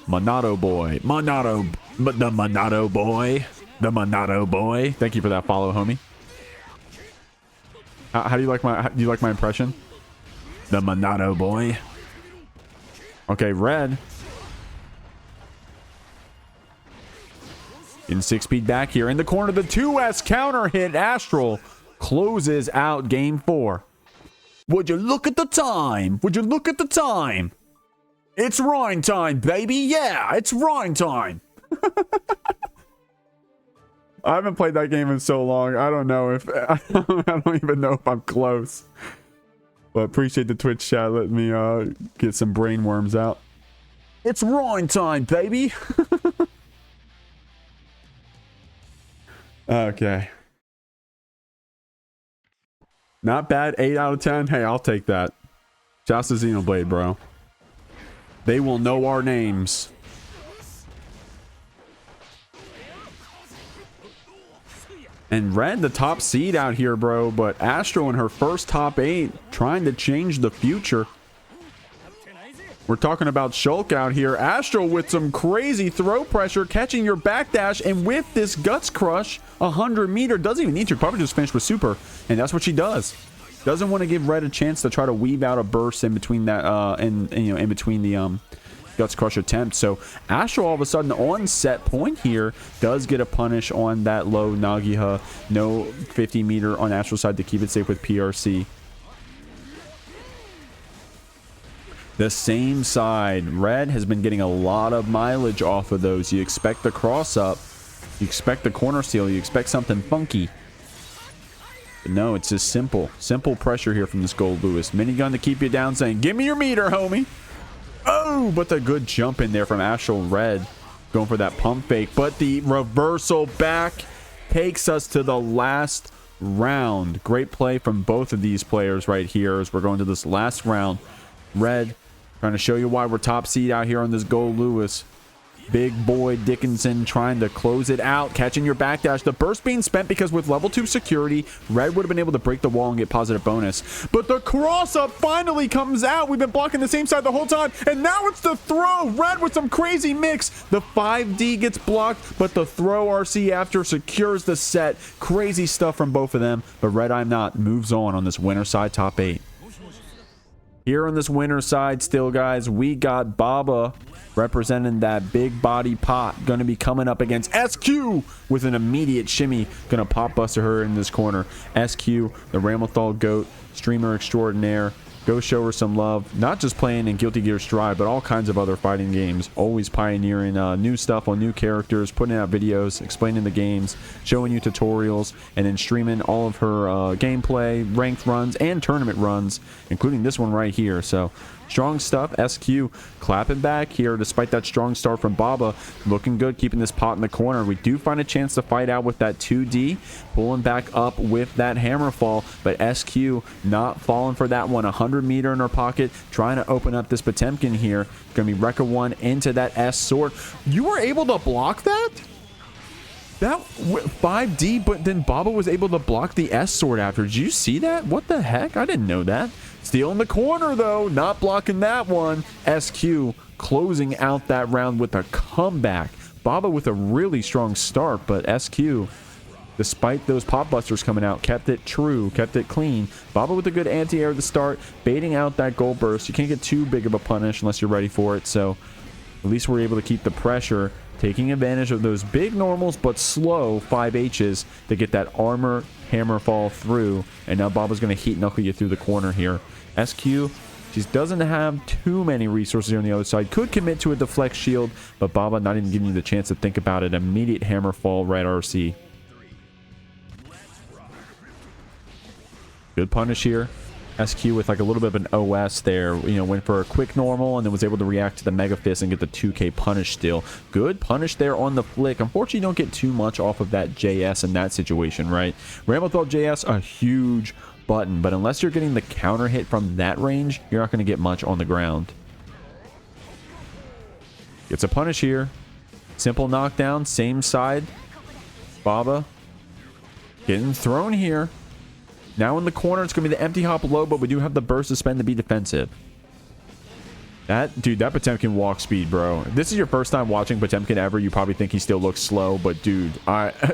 [SPEAKER 1] Monado boy. Monado. But the Monado boy. The Monado boy. Thank you for that follow, homie. How do you like my impression? The Monado boy. Okay, Red. In 6-speed back here in the corner. The 2S counter hit. Astral closes out game 4. Would you look at the time? Would you look at the time? It's Rhine time, baby. Yeah, it's Rhine time. I haven't played that game in so long. I don't know if... I don't even know if I'm close. But appreciate the Twitch chat. Let me get some brain worms out. It's Rhine time, baby. Okay. Not bad. 8 out of 10. Hey, I'll take that. Shouts to Xenoblade, bro. They will know our names. And Red, the top seed out here, bro. But Astral in her first top 8, trying to change the future. We're talking about Shulk out here. Astral with some crazy throw pressure, catching your backdash. And with this Guts Crush, 100 meter, doesn't even need to. Probably just finish with super. And that's what she does. Doesn't want to give Red a chance to try to weave out a burst in between that, in between the Guts Crush attempt. So Astral all of a sudden on set point here does get a punish on that low Nagiha. No 50 meter on Astral's side to keep it safe with PRC. The same side. Red has been getting a lot of mileage off of those. You expect the cross up. You expect the corner steal. You expect something funky. But no, it's just simple. Simple pressure here from this Goldlewis. Minigun to keep you down, saying, give me your meter, homie. Oh, but the good jump in there from Astral. Red going for that pump fake. But the reversal back takes us to the last round. Great play from both of these players right here as we're going to this last round. Red trying to show you why we're top seed out here on this Goldlewis. Big boy Dickinson trying to close it out, catching your backdash. The burst being spent because with level 2 security, Red would have been able to break the wall and get positive bonus. But the cross up finally comes out. We've been blocking the same side the whole time, and now it's the throw. Red with some crazy mix. The 5D gets blocked, but the throw RC after secures the set. Crazy stuff from both of them, but RedIAmNot moves on this winner side top 8. Here on this winner side still, guys, we got Baba representing that big body pot. Going to be coming up against SQ with an immediate shimmy. Going to pop buster her in this corner. SQ, the Ramlethal GOAT, streamer extraordinaire. Go show her some love. Not just playing in Guilty Gear Strive, but all kinds of other fighting games. Always pioneering new stuff on new characters, putting out videos, explaining the games, showing you tutorials, and then streaming all of her gameplay, ranked runs, and tournament runs, including this one right here. So strong stuff. SQ clapping back here despite that strong start from Baba. Looking good, keeping this pot in the corner. We do find a chance to fight out with that 2D. Pulling back up with that hammer fall, but SQ not falling for that one. 100 meter in her pocket, trying to open up this Potemkin here. Gonna be Rekka 1 into that S sword. You were able to block that? That 5D, but then Baba was able to block the S sword after. Did you see that? What the heck? I didn't know that. Still in the corner, though. Not blocking that one. SQ closing out that round with a comeback. Baba with a really strong start, but SQ, despite those pop busters coming out, kept it true, kept it clean. Baba with a good anti-air at the start, baiting out that gold burst. You can't get too big of a punish unless you're ready for it, so at least we're able to keep the pressure, taking advantage of those big normals but slow 5Hs to get that armor hammer fall through. And now Baba's going to heat knuckle you through the corner here. SQ, she's She doesn't have too many resources here on the other side. Could commit to a deflect shield, but Baba not even giving you the chance to think about it. Immediate hammer fall, right RC. Good punish here. SQ with like a little bit of an OS there, you know, went for a quick normal and then was able to react to the Mega Fist and get the 2k punish still. Good punish there on the flick. Unfortunately, you don't get too much off of that JS in that situation, right? Ramlethal JS, a huge button, but unless you're getting the counter hit from that range, you're not going to get much on the ground. Gets a punish here. Simple knockdown, same side. Baba getting thrown here. Now in the corner, it's going to be the empty hop low, but we do have the burst to spend to be defensive. Dude, that Potemkin walk speed, bro. If this is your first time watching Potemkin ever, you probably think he still looks slow, but dude,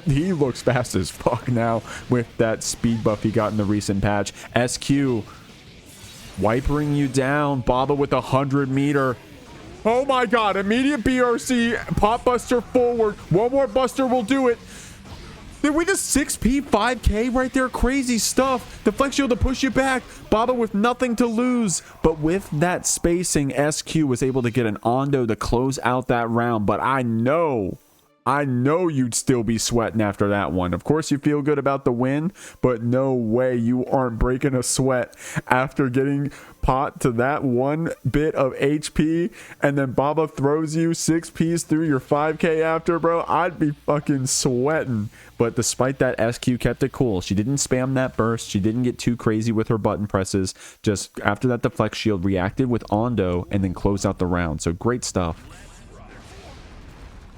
[SPEAKER 1] he looks fast as fuck now with that speed buff he got in the recent patch. SQ wipering you down. Baba with a 100-meter. Oh my god, immediate BRC, pop buster forward. One more buster will do it. Did we just 6p 5k right there? Crazy stuff. Deflect shield to push you back. Baba with nothing to lose. But with that spacing, SQ was able to get an Ondo to close out that round. But I know you'd still be sweating after that one. Of course, you feel good about the win, but no way you aren't breaking a sweat after getting pot to that one bit of HP, and then Baba throws you 6Ps through your 5k after, bro. I'd be fucking sweating. But despite that, SQ kept it cool. She didn't spam that burst. She didn't get too crazy with her button presses. Just after that deflect shield, reacted with Ondo, and then closed out the round. So great stuff.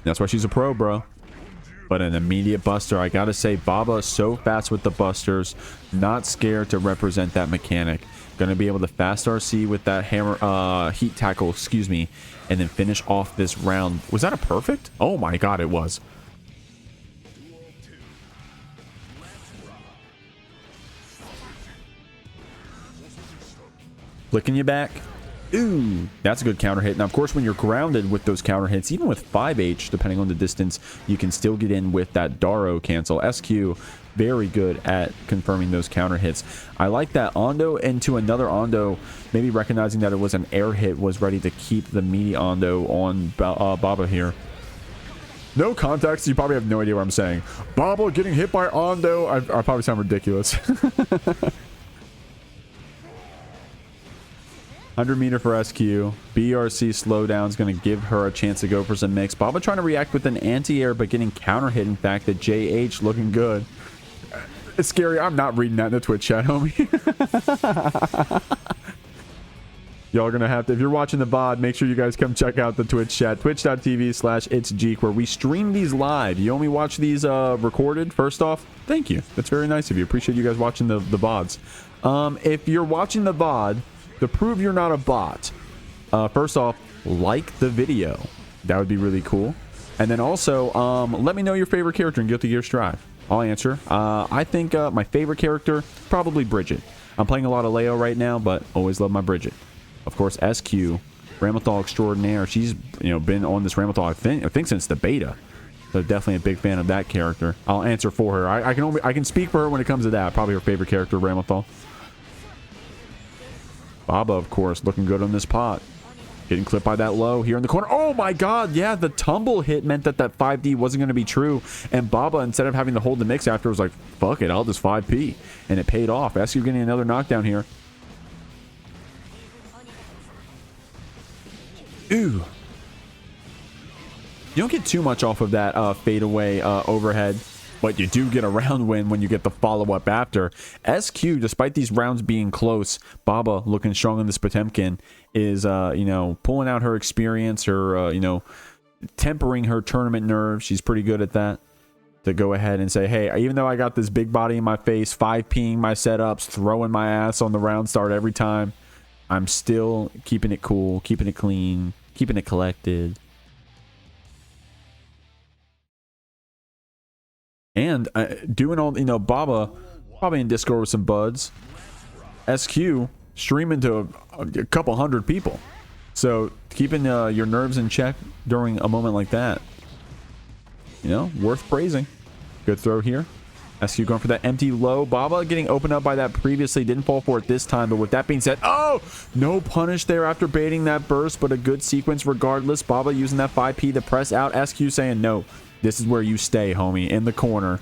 [SPEAKER 1] That's why she's a pro, bro. But an immediate buster. I gotta say, Baba is so fast with the busters. Not scared to represent that mechanic. Gonna be able to fast RC with that hammer, heat tackle, excuse me. And then finish off this round. Was that a perfect? Oh my god, it was. Flicking you back. Ooh, that's a good counter hit. Now, of course, when you're grounded with those counter hits, even with 5H, depending on the distance, you can still get in with that Daro cancel. SQ, very good at confirming those counter hits. I like that Ondo into another Ondo, maybe recognizing that it was an air hit, was ready to keep the meaty Ondo on Baba here. No context, you probably have no idea what I'm saying. Baba getting hit by Ondo. I probably sound ridiculous. 100-meter for SQ. BRC slowdown is going to give her a chance to go for some mix. Baba trying to react with an anti-air, but getting counter hit. In fact, the JH looking good. It's scary. I'm not reading that in the Twitch chat, homie. Y'all are going to have to, if you're watching the VOD, make sure you guys come check out the Twitch chat. Twitch.tv/itsjeek, where we stream these live. You only watch these recorded, first off? Thank you. That's very nice of you. Appreciate you guys watching the VODs. If you're watching the VOD, to prove you're not a bot, first off, like the video. That would be really cool. And then also, let me know your favorite character in Guilty Gear Strive. I'll answer. I think my favorite character, probably Bridget. I'm playing a lot of Leo right now, but always love my Bridget. Of course, SQ, Ramlethal extraordinaire. She's been on this Ramlethal, I think since the beta. So definitely a big fan of that character. I'll answer for her. I can speak for her when it comes to that. Probably her favorite character, Ramlethal. Baba, of course, looking good on this pot. Getting clipped by that low here in the corner. Oh my god, yeah, the tumble hit meant that 5D wasn't going to be true. And Baba, instead of having to hold the mix after, was like, fuck it, I'll just 5P. And it paid off. SQ getting another knockdown here. Ooh. You don't get too much off of that fadeaway overhead. But you do get a round win when you get the follow-up after. SQ, despite these rounds being close, Baba looking strong in this Potemkin is, pulling out her experience, her, tempering her tournament nerves. She's pretty good at that. To go ahead and say, hey, even though I got this big body in my face, 5P'ing my setups, throwing my ass on the round start every time, I'm still keeping it cool, keeping it clean, keeping it collected. And doing all, Baba probably in Discord with some buds. SQ streaming to a couple hundred people. So keeping your nerves in check during a moment like that, worth praising. Good throw here. SQ going for that empty low. Baba getting opened up by that previously. Didn't fall for it this time. But with that being said, oh, no punish there after baiting that burst, but a good sequence regardless. Baba using that 5P to press out. SQ saying, no, this is where you stay, homie, in the corner.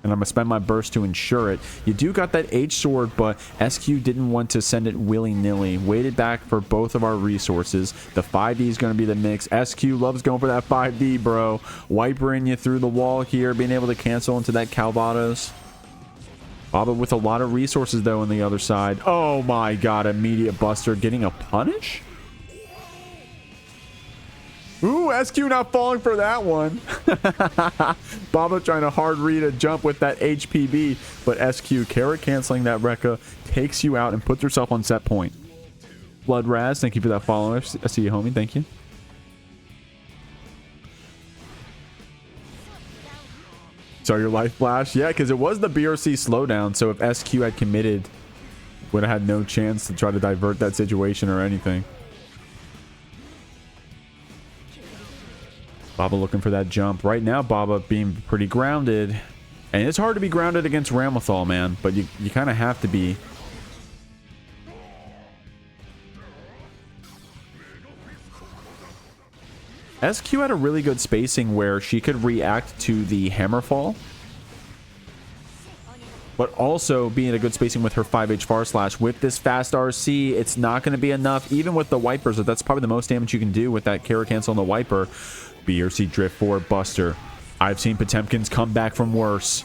[SPEAKER 1] And I'm going to spend my burst to ensure it. You do got that H sword, but SQ didn't want to send it willy-nilly. Waited back for both of our resources. The 5D is going to be the mix. SQ loves going for that 5D, bro. Wipering you through the wall here, being able to cancel into that Calvados. Baba with a lot of resources, though, on the other side. Oh, my God. Immediate buster. Getting a punish? Ooh, SQ not falling for that one. Baba trying to hard read a jump with that HPB, but SQ carrot canceling that Rekka, takes you out and puts herself on set point. Blood Raz, thank you for that follow. I see you, homie. Thank you. Sorry, your life flash. Yeah, because it was the BRC slowdown, so if SQ had committed, would have had no chance to try to divert that situation or anything. Baba looking for that jump. Right now, Baba being pretty grounded. And it's hard to be grounded against Ramlethal, man. But you kind of have to be. SQ had a really good spacing where she could react to the Hammerfall. But also being a good spacing with her 5H far slash. With this fast RC, it's not going to be enough. Even with the wipers, that's probably the most damage you can do with that carry cancel on the wiper. BRC drift forward buster. I've seen Potemkins come back from worse.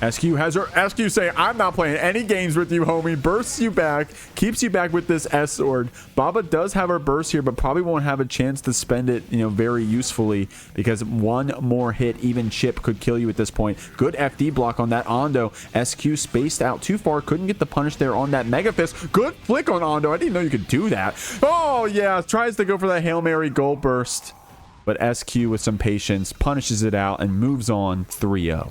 [SPEAKER 1] SQ has her. SQ say, I'm not playing any games with you, homie. Bursts you back. Keeps you back with this S sword. Baba does have her burst here, but probably won't have a chance to spend it, you know, very usefully, because one more hit, even chip, could kill you at this point. Good FD block on that Ondo. SQ spaced out too far. Couldn't get the punish there on that Mega Fist. Good flick on Ondo. I didn't know you could do that. Oh, yeah. Tries to go for that Hail Mary gold burst. But SQ with some patience punishes it out and moves on 3-0.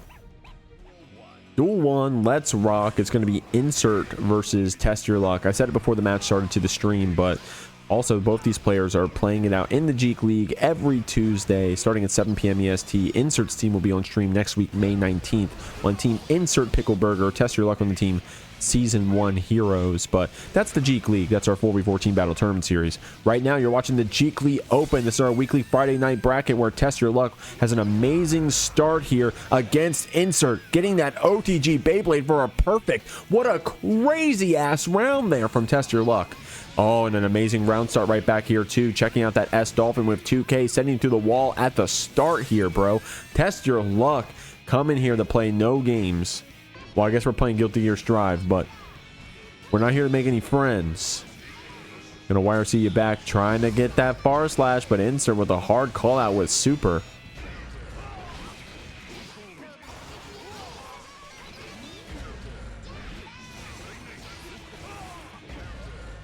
[SPEAKER 1] Duel 1, let's rock. It's going to be Insert versus Test Your Luck. I said it before the match started to the stream, but also both these players are playing it out in the Jeek League every Tuesday, starting at 7 p.m. EST. Insert's team will be on stream next week, May 19th. On Team Insert Pickleburger, Test Your Luck on the team Season 1 Heroes. But that's the Jeek League. That's our 4v14 Battle Tournament Series. Right now, you're watching the Jeekly Open. This is our weekly Friday night bracket where Test Your Luck has an amazing start here against Insert, getting that OTG Beyblade for a perfect. What a crazy-ass round there from Test Your Luck. Oh, and an amazing round start right back here, too. Checking out that S Dolphin with 2K, sending through the wall at the start here, bro. Test Your Luck coming here to play no games. Well, I guess we're playing Guilty Gear Strive, but we're not here to make any friends. Gonna YRC you back, trying to get that far slash, but Insert with a hard call out with Super.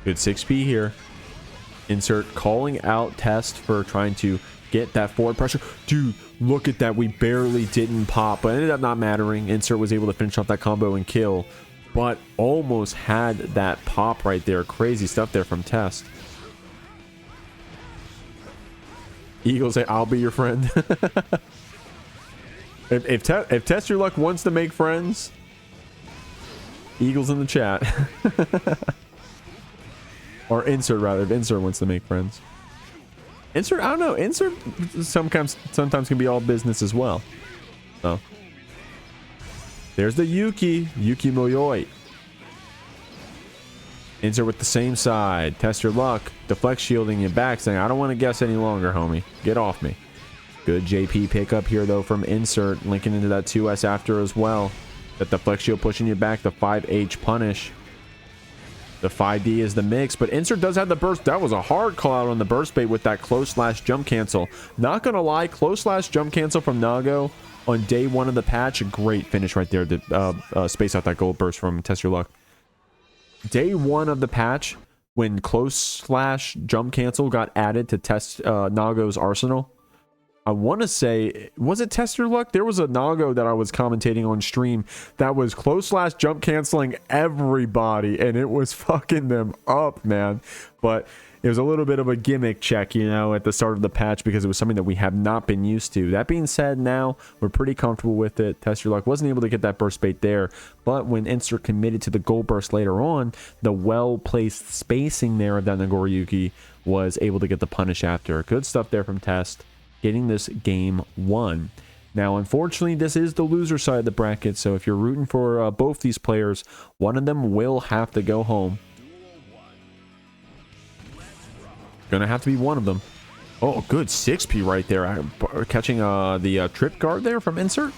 [SPEAKER 1] Good 6P here. Insert calling out Test for trying to get that forward pressure. Dude, look at that. We barely didn't pop, but it ended up not mattering. Insert was able to finish off that combo and kill, but almost had that pop right there. Crazy stuff there from Test. Eagle say, I'll be your friend. if Test Your Luck wants to make friends, Eagle's in the chat. Or Insert, rather. If Insert wants to make friends. Insert, I don't know. Insert sometimes can be all business as well. So there's the Yuki Moyoi. Insert with the same side. Test Your Luck. Deflect shielding you back, saying, I don't want to guess any longer, homie. Get off me. Good JP pickup here, though, from Insert. Linking into that 2S after as well. That deflect shield pushing you back. The 5H punish. The 5D is the mix, but Insert does have the burst. That was a hard call out on the burst bait with that close slash jump cancel. Not gonna lie, close slash jump cancel from Nago on day 1 of the patch. Great finish right there to space out that gold burst from Test Your Luck. Day 1 of the patch, when close slash jump cancel got added to Test Nago's arsenal. I want to say, was it Test Your Luck? There was a Nago that I was commentating on stream that was close slash jump canceling everybody, and it was fucking them up, man. But It was a little bit of a gimmick check, you know, at the start of the patch because it was something that we have not been used to. That being said, now we're pretty comfortable with it. Test Your Luck wasn't able to get that burst bait there, but when Insert committed to the gold burst later on, the well-placed spacing there of that Nagoriyuki was able to get the punish after. Good stuff there from Test, getting this game won. Now, unfortunately, this is the loser side of the bracket, so if you're rooting for both these players, one of them will have to go home. Gonna have to be one of them. Oh, good 6P right there. Catching the trip guard there from Insert.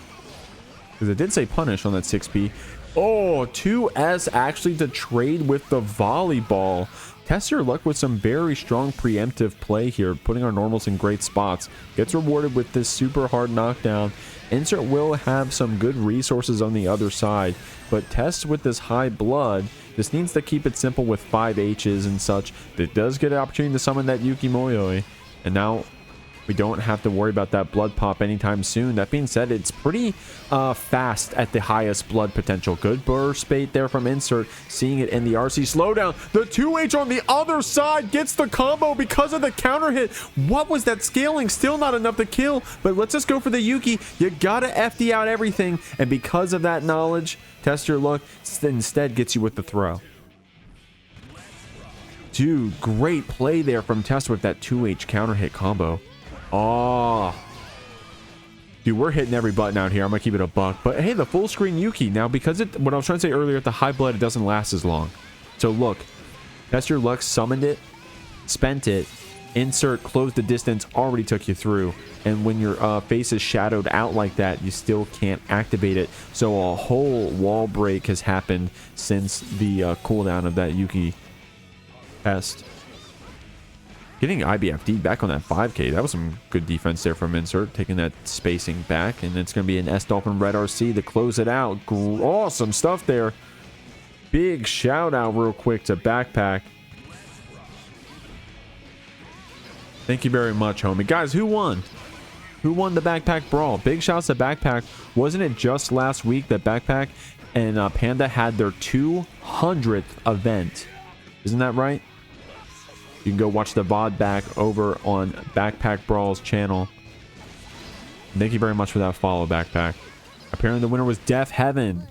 [SPEAKER 1] Because it did say punish on that 6P. Oh, 2S actually to trade with the volleyball. Test your luck with some very strong preemptive play here, putting our normals in great spots. Gets rewarded with this super hard knockdown. Insert will have some good resources on the other side, but Test with this high blood, this needs to keep it simple with 5 H's and such. It does get an opportunity to summon that Yuki Moyoi, and now we don't have to worry about that blood pop anytime soon. That being said, it's pretty fast at the highest blood potential. Good burst bait there from Insert, seeing it in the RC slowdown. The 2H on the other side gets the combo because of the counter hit. What was that scaling? Still not enough to kill, but let's just go for the Yuki. You gotta FD out everything, and because of that knowledge, Test Your Luck instead gets you with the throw. Dude, great play there from Test with that 2H counter hit combo. Oh, dude, we're hitting every button out here. I'm gonna keep it a buck, but hey, the full screen Yuki now, because it, what I was trying to say earlier, at the high blood, it doesn't last as long. So look, Test Your Luck summoned it, spent it, Insert closed the distance, already took you through, and when your face is shadowed out like that, you still can't activate it. So a whole wall break has happened since the cooldown of that Yuki test. Getting IBFD back on that 5K, that was some good defense there from Insert, taking that spacing back, and it's going to be an S-Dolphin Red RC to close it out. Awesome stuff there. Big shout out real quick to Backpack. Thank you very much, homie. Guys, who won? Who won the Backpack Brawl? Big shouts to Backpack. Wasn't it just last week that Backpack and Panda had their 200th event? Isn't that right? You can go watch the VOD back over on Backpack Brawl's channel. Thank you very much for that follow, Backpack. Apparently the winner was Death Heaven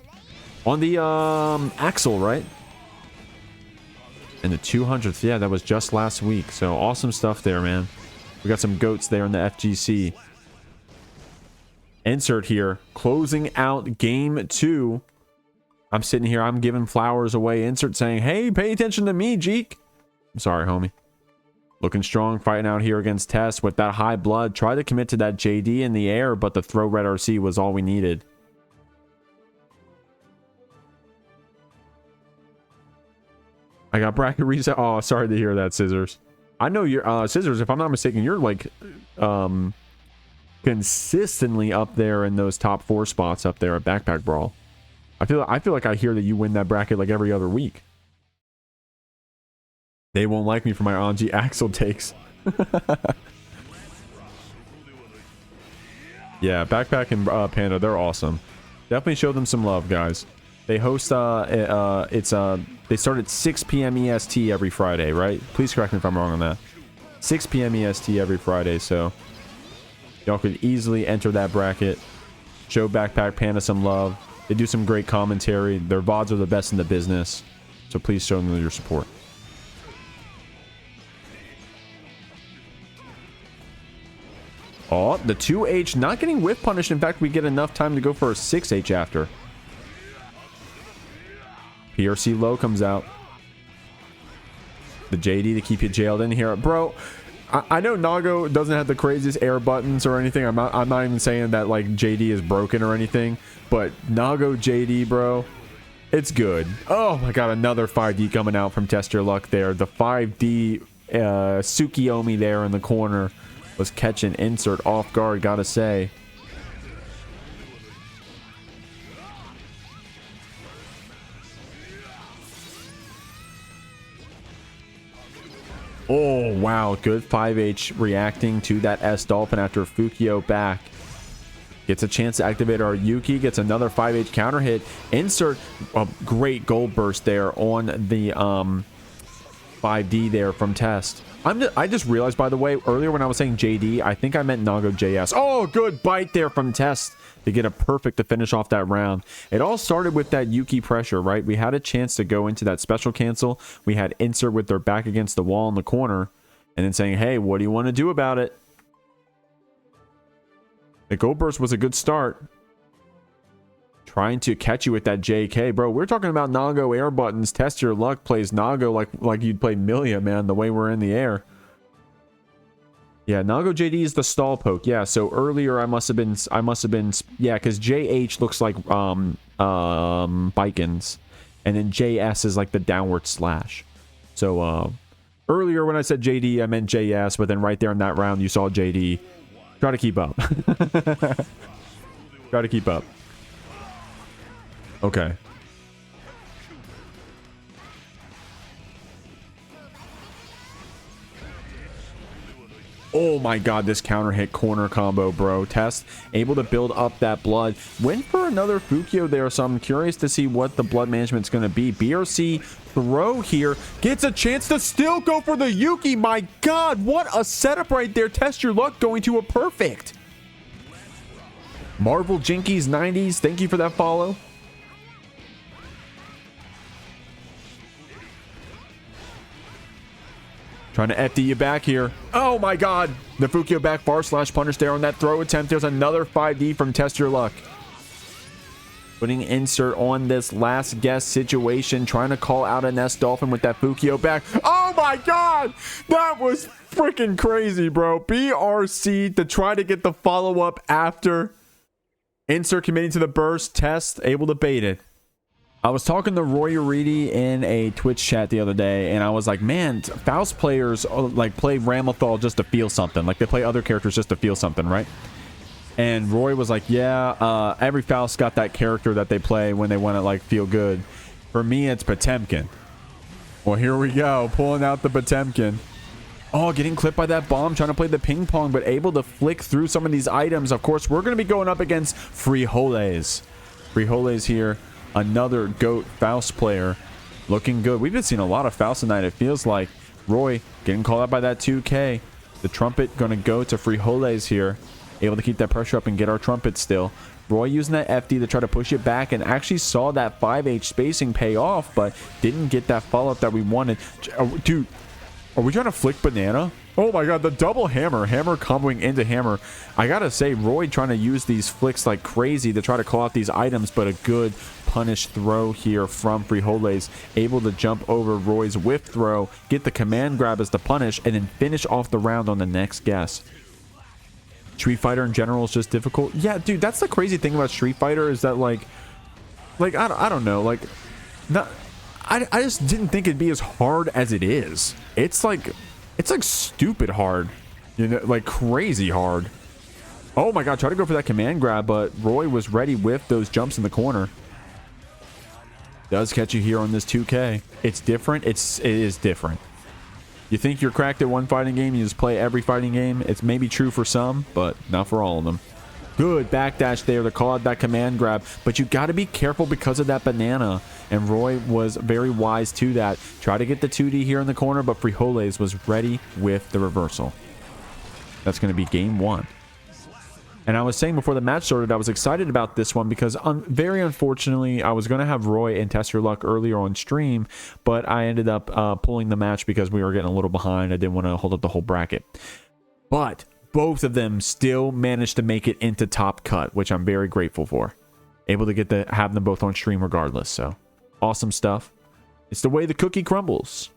[SPEAKER 1] on the Axel, right? And the 200th, yeah, that was just last week. So awesome stuff there, man. We got some goats there in the FGC. Insert here, closing out game 2. I'm sitting here, I'm giving flowers away. Insert saying, hey, pay attention to me, Jeek. I'm sorry, homie. Looking strong, fighting out here against Test with that high blood. Tried to commit to that JD in the air, but the throw Red RC was all we needed. I got bracket reset. Oh, sorry to hear that, Scissors. I know you're, Scissors, if I'm not mistaken, you're like, consistently up there in those top 4 spots up there at Backpack Brawl. I feel like I hear that you win that bracket like every other week. They won't like me for my Anji Axel takes. Yeah, Backpack and Panda, they're awesome. Definitely show them some love, guys. They host they start at 6 p.m. EST every Friday, right? Please correct me if I'm wrong on that. 6 p.m. EST every Friday, so y'all could easily enter that bracket. Show Backpack Panda some love. They do some great commentary. Their VODs are the best in the business, so please show them your support. Oh, the 2H not getting whiff punished. In fact, we get enough time to go for a 6H after. PRC low comes out. The JD to keep you jailed in here. Bro, I know Nago doesn't have the craziest air buttons or anything. I'm not even saying that like JD is broken or anything. But Nago JD, bro, it's good. Oh my god, another 5D coming out from Test Your Luck there. The 5D Tsukiyomi there in the corner was catching Insert off guard, gotta say. Oh, wow. Good 5H reacting to that S-Dolphin after Fukio back. Gets a chance to activate our Yuki. Gets another 5H counter hit. Insert a great gold burst there on the
[SPEAKER 2] 5D there from Test. I just realized, by the way, earlier when I was saying JD, I think I meant Nago JS. Oh, good bite there from Test to get a perfect to finish off that round. It all started with that Yuki pressure, right? We had a chance to go into that special cancel. We had insert with their back against the wall in the corner, and then saying, hey, what do you want to do about it? The Go Burst was a good start. Trying to catch you with that JK. Bro, we're talking about Nago air buttons. Test Your Luck plays Nago like you'd play Milia, man, the way we're in the air. Yeah, Nago JD is the stall poke. Yeah, so earlier I must have been, yeah, because JH looks like Baiken's, and then JS is like the downward slash. So earlier when I said JD, I meant JS, but then right there in that round you saw JD. Try to keep up. Try to keep up. Okay. Oh my god, this counter hit corner combo, bro. Test able to build up that blood. Went for another Fukyo there, so I'm curious to see what the blood management's going to be. BRC throw here. Gets a chance to still go for the Yuki. My god, what a setup right there. Test Your Luck going to a perfect. Marvel Jinkies 90s, thank you for that follow. Trying to FD you back here. Oh my god. The Fukyo back bar slash punish there on that throw attempt. There's another 5D from Test Your Luck. Putting insert on this last guess situation. Trying to call out a Nest Dolphin with that Fukyo back. Oh my god. That was freaking crazy, bro. BRC to try to get the follow-up after. Insert committing to the burst. Test able to bait it. I was talking to Roiyariti in a Twitch chat the other day, and I was like, man, Faust players like play Ramlethal just to feel something. Like they play other characters just to feel something, right? And Roy was like, yeah, every Faust got that character that they play when they want to like feel good. For me, it's Potemkin. Well, here we go, pulling out the Potemkin. Oh, getting clipped by that bomb, trying to play the ping pong, but able to flick through some of these items. Of course, we're going to be going up against Frijoles. Frijoles here. Another GOAT Faust player looking good. We've been seeing a lot of Faust tonight, it feels like. Roy getting called out by that 2K. The trumpet going to go to Frijoles here. Able to keep that pressure up and get our trumpet still. Roy using that FD to try to push it back and actually saw that 5H spacing pay off, but didn't get that follow-up that we wanted. Dude, are we trying to flick banana? Oh my god, the double hammer. Hammer comboing into hammer. I gotta say, Roy trying to use these flicks like crazy to try to call out these items, but a good punish throw here from Frijoles. Able to jump over Roy's whiff throw, get the command grab as the punish, and then finish off the round on the next guess. Street Fighter in general is just difficult. Yeah, dude, that's the crazy thing about Street Fighter is that like I don't know, like I just didn't think it'd be as hard as it is. It's like stupid hard, you know, like crazy hard. Oh my god, try to go for that command grab, but Roy was ready with those jumps in the corner. Does catch you here on this 2K. It's different. It is different. You think you're cracked at one fighting game, you just play every fighting game. It's maybe true for some, but not for all of them. Good backdash there to call out that command grab, but you got to be careful because of that banana, and Roy was very wise to that. Try to get the 2D here in the corner, but Frijoles was ready with the reversal. That's going to be game one. And I was saying before the match started, I was excited about this one because very unfortunately, I was going to have Roy and Test Your Luck earlier on stream, but I ended up pulling the match because we were getting a little behind. I didn't want to hold up the whole bracket. But both of them still managed to make it into top cut, which I'm very grateful for. Able to get to have them both on stream regardless. So awesome stuff. It's the way the cookie crumbles.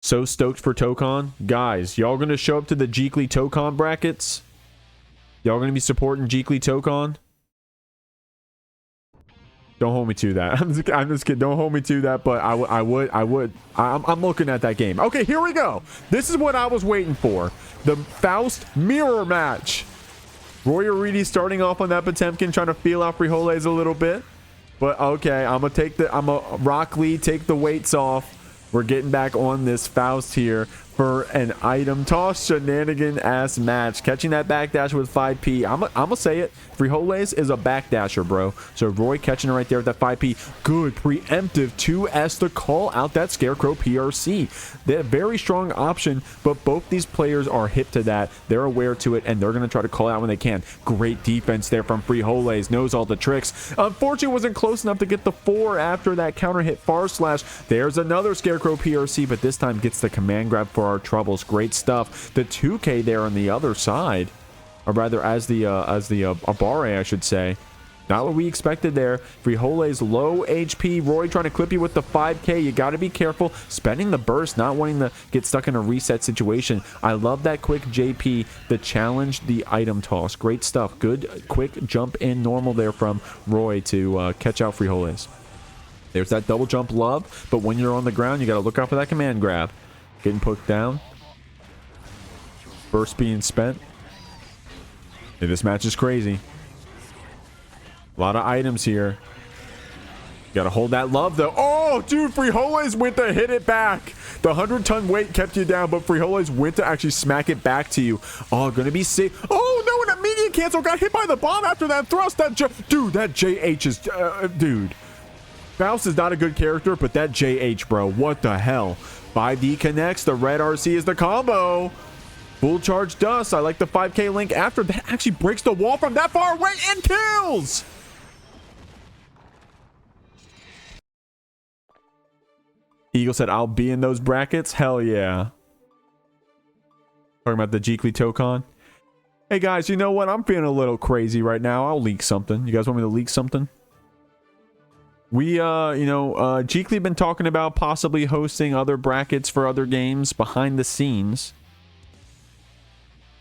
[SPEAKER 2] So stoked for Tokon. Guys, y'all going to show up to the Jeekly Tokon brackets? Y'all going to be supporting Jeekly Tokon? Don't hold me to that. I'm just kidding. Don't hold me to that, but I would. I'm looking at that game. Okay, here we go. This is what I was waiting for. The Faust mirror match. Roiyariti starting off on that Potemkin, trying to feel out Frijoles a little bit. But okay, I'm a Rock Lee, take the weights off. We're getting back on this Faust here. for an item toss shenanigan ass match. Catching that backdash with 5p. I'm gonna say it. Frijoles is a backdasher, bro. So Roy catching it right there with that 5p. Good preemptive 2S to call out that Scarecrow PRC. They're a very strong option, but both these players are hip to that. They're aware to it, and they're gonna try to call out when they can. Great defense there from Frijoles. Knows all the tricks. Unfortunately, wasn't close enough to get the 4 after that counter hit far slash. There's another Scarecrow PRC, but this time gets the command grab for our troubles. Great stuff. The 2k there on the other side, or rather as the Abare, I should say. Not what we expected there. Frijoles low HP. Roy trying to clip you with the 5k. You got to be careful. Spending the burst, not wanting to get stuck in a reset situation. I love that quick JP to challenge the item toss. Great stuff. Good quick jump in normal there from Roy to catch out Frijoles. There's that double jump love, but when you're on the ground, you got to look out for that command grab. Getting poked down. Burst being spent. Hey, this match is crazy. A lot of items here. Got to hold that love, though. Oh, dude, Frijoles went to hit it back. The 100-ton weight kept you down, but Frijoles went to actually smack it back to you. Oh, gonna be safe. Oh, no, an immediate cancel. Got hit by the bomb after that thrust. Dude, that JH is... dude. Faust is not a good character, but that JH, bro. What the hell? 5D connects. The red RC is the combo. Full charge dust. I like the 5k link after. That actually breaks the wall from that far away and kills. Eagle said, I'll be in those brackets. Hell yeah. Talking about the Jeekly Tokon. Hey guys, you know what? I'm feeling a little crazy right now. I'll leak something. You guys want me to leak something? We, Jeekly been talking about possibly hosting other brackets for other games behind the scenes.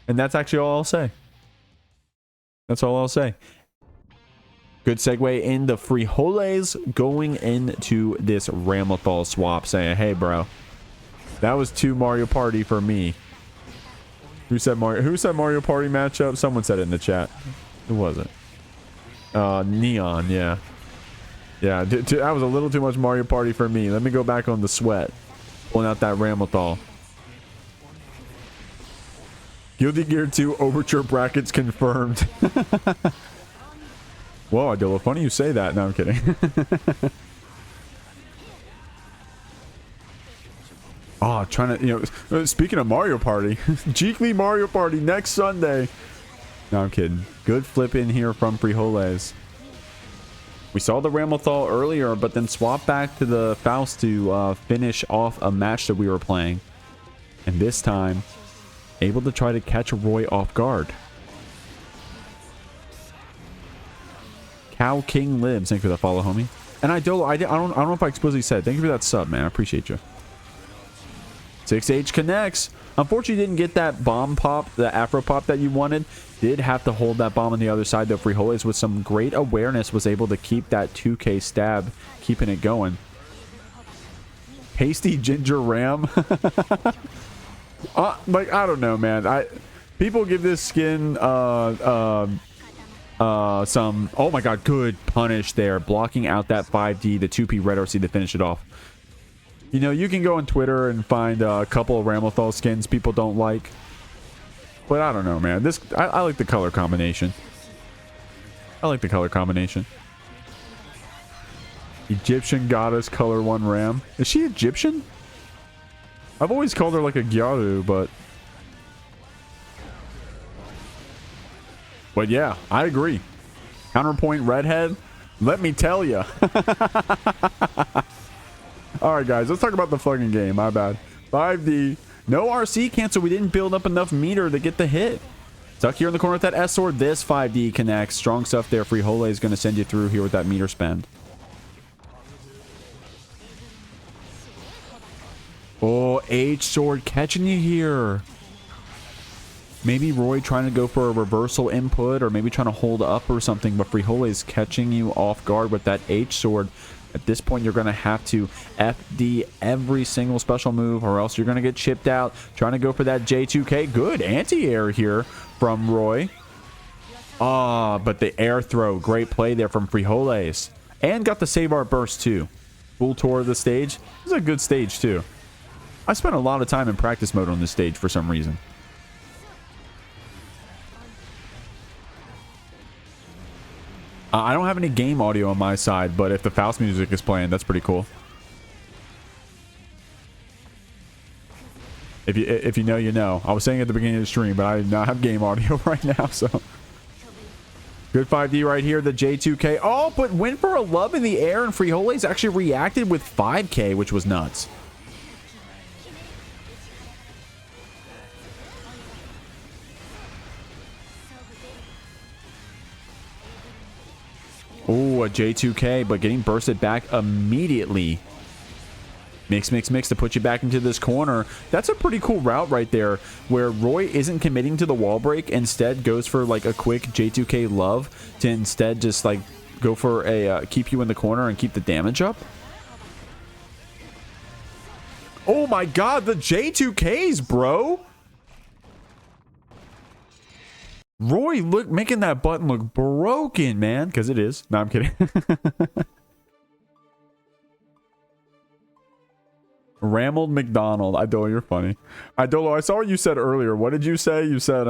[SPEAKER 2] And that's actually all I'll say. That's all I'll say. Good segue into Frijoles going into this Ramlethal swap, saying, hey, bro, that was 2 Mario Party for me. Who said Mario Party matchup? Someone said it in the chat. Who was it? Neon, yeah. Yeah, that was a little too much Mario Party for me. Let me go back on the sweat. Pulling out that Ramlethal. Guilty Gear 2 Overture brackets confirmed. Whoa, Adilla, funny you say that. No, I'm kidding. Oh, trying to, speaking of Mario Party, Jeekly Mario Party next Sunday. No, I'm kidding. Good flip in here from Frijoles. We saw the Ramlethal earlier, but then swapped back to the Faust to finish off a match that we were playing. And this time, able to try to catch Roy off guard. Cow King lives. Thank you for the follow, homie. And I don't know if I explicitly said. Thank you for that sub, man. I appreciate you. 6H connects. Unfortunately, didn't get that bomb pop, the Afro pop that you wanted. Did have to hold that bomb on the other side, though. Frijoles, with some great awareness, was able to keep that 2k stab, keeping it going. Hasty Ginger Ram. Like, I don't know, man. People give this skin some... Oh my god, good punish there. Blocking out that 5D, the 2p red RC to finish it off. You know, you can go on Twitter and find a couple of Ramlethal skins people don't like. But I don't know, man. I like the color combination. I like the color combination. Egyptian goddess color 1 Ram. Is she Egyptian? I've always called her like a Gyaru, but... But yeah, I agree. Counterpoint redhead. Let me tell you. Alright guys, let's talk about the fucking game. My bad. 5D. No RC cancel. We didn't build up enough meter to get the hit. Stuck here in the corner with that S sword. This 5D connects. Strong stuff there. Frijoles is going to send you through here with that meter spend. Oh, H sword catching you here. Maybe Roy trying to go for a reversal input, or maybe trying to hold up or something, but Frijoles catching you off guard with that H sword. At this point, you're going to have to FD every single special move, or else you're going to get chipped out. Trying to go for that J2K. Good anti-air here from Roy. But the air throw. Great play there from Frijoles. And got the save art burst, too. Full tour of the stage. This is a good stage, too. I spent a lot of time in practice mode on this stage for some reason. I don't have any game audio on my side, but if the Faust music is playing, that's pretty cool. If you know, you know. I was saying at the beginning of the stream, but I do not have game audio right now, so. Good 5D right here, the J2K. Oh, but went for a love in the air, and Frijoles actually reacted with 5K, which was nuts. Oh, a J2K, but getting bursted back immediately. Mix, mix, mix to put you back into this corner. That's a pretty cool route right there, where Roy isn't committing to the wall break, instead goes for like a quick J2K love to instead just like go for a keep you in the corner and keep the damage up. Oh my god, the J2Ks, bro. Roy making that button look broken, man, because it is. No, I'm kidding. Ramled McDonald. Idolo, you're funny. Idolo, I saw what you said earlier. What did you say? You said,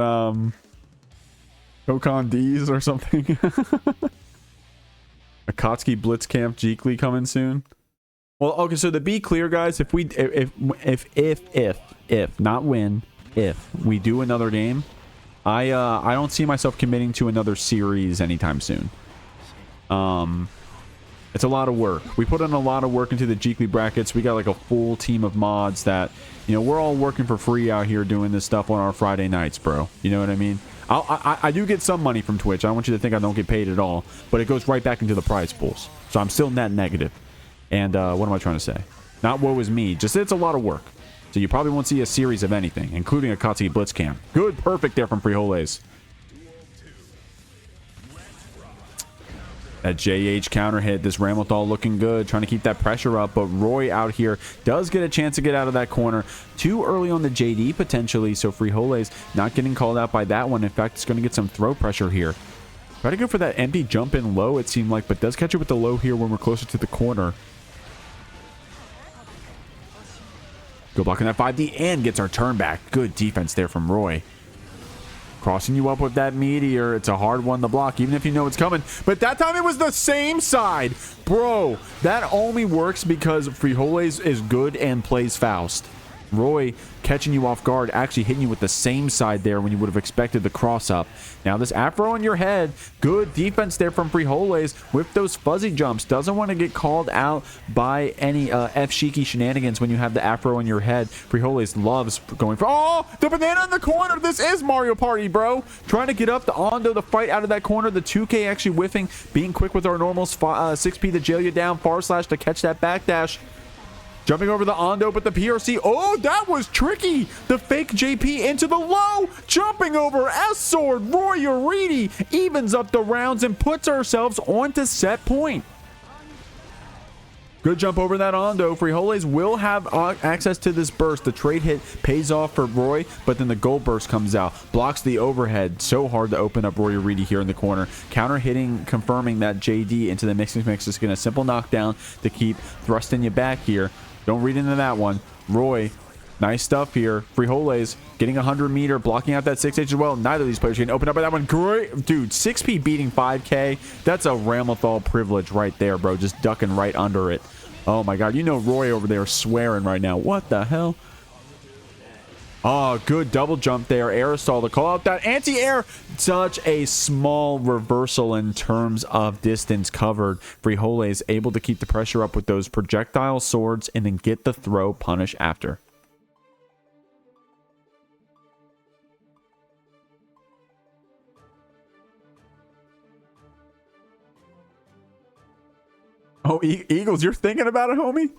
[SPEAKER 2] Kokon D's or something. Akatsuki Blitzcamp Jeekly coming soon. Well, okay, so to be clear, guys, if not when, if we do another game, I don't see myself committing to another series anytime soon. It's a lot of work. We put in a lot of work into the Jeekly brackets. We got like a full team of mods that, you know, we're all working for free out here doing this stuff on our Friday nights, bro. You know what I mean? I do get some money from Twitch. I don't want you to think I don't get paid at all, but it goes right back into the prize pools. So I'm still net negative. And what am I trying to say? Not woe is me. Just it's a lot of work. So you probably won't see a series of anything, including a Akatsuki Blitzcamp. Good, perfect there from Frijoles. That JH counter hit. This Ramlethal looking good, trying to keep that pressure up, but Roy out here does get a chance to get out of that corner. Too early on the JD potentially, so Frijoles not getting called out by that one. In fact, it's going to get some throw pressure here. Try to go for that empty jump in low, it seemed like, but does catch it with the low here when we're closer to the corner. Go blocking that 5D and gets our turn back. Good defense there from Roy. Crossing you up with that meteor. It's a hard one to block, even if you know it's coming. But that time it was the same side. Bro, that only works because Frijoles is good and plays Faust. Roy catching you off guard, actually hitting you with the same side there when you would have expected the cross up. Now this afro on your head, good defense there from Frijoles with those fuzzy jumps. Doesn't want to get called out by any F-Shiki shenanigans when you have the afro on your head. Frijoles loves going for, oh, the banana in the corner. This is Mario Party, bro. Trying to get up the Ondo to fight out of that corner. The 2K actually whiffing, being quick with our normals, 6P to jail you down, far slash to catch that backdash. Jumping over the Ondo, but the PRC, oh, that was tricky. The fake JP into the low, jumping over S-Sword. Roiyariti evens up the rounds and puts ourselves onto set point. Good jump over that Ondo. Frijoles will have access to this burst. The trade hit pays off for Roy, but then the gold burst comes out. Blocks the overhead. So hard to open up Roiyariti here in the corner. Counter hitting, confirming that JD into the mixing mix is going to simple knockdown to keep thrusting you back here. Don't read into that one. Roy, nice stuff here. Frijoles getting 100 meter, blocking out that 6H as well. Neither of these players can open up by that one. Great. Dude, 6P beating 5K. That's a Ramlethal privilege right there, bro. Just ducking right under it. Oh my god. You know Roy over there swearing right now. What the hell? Oh, good double jump there. Aerosol to call out that anti-air. Such a small reversal in terms of distance covered. Frijoles able to keep the pressure up with those projectile swords and then get the throw punish after. Oh, Eagles, you're thinking about it, homie?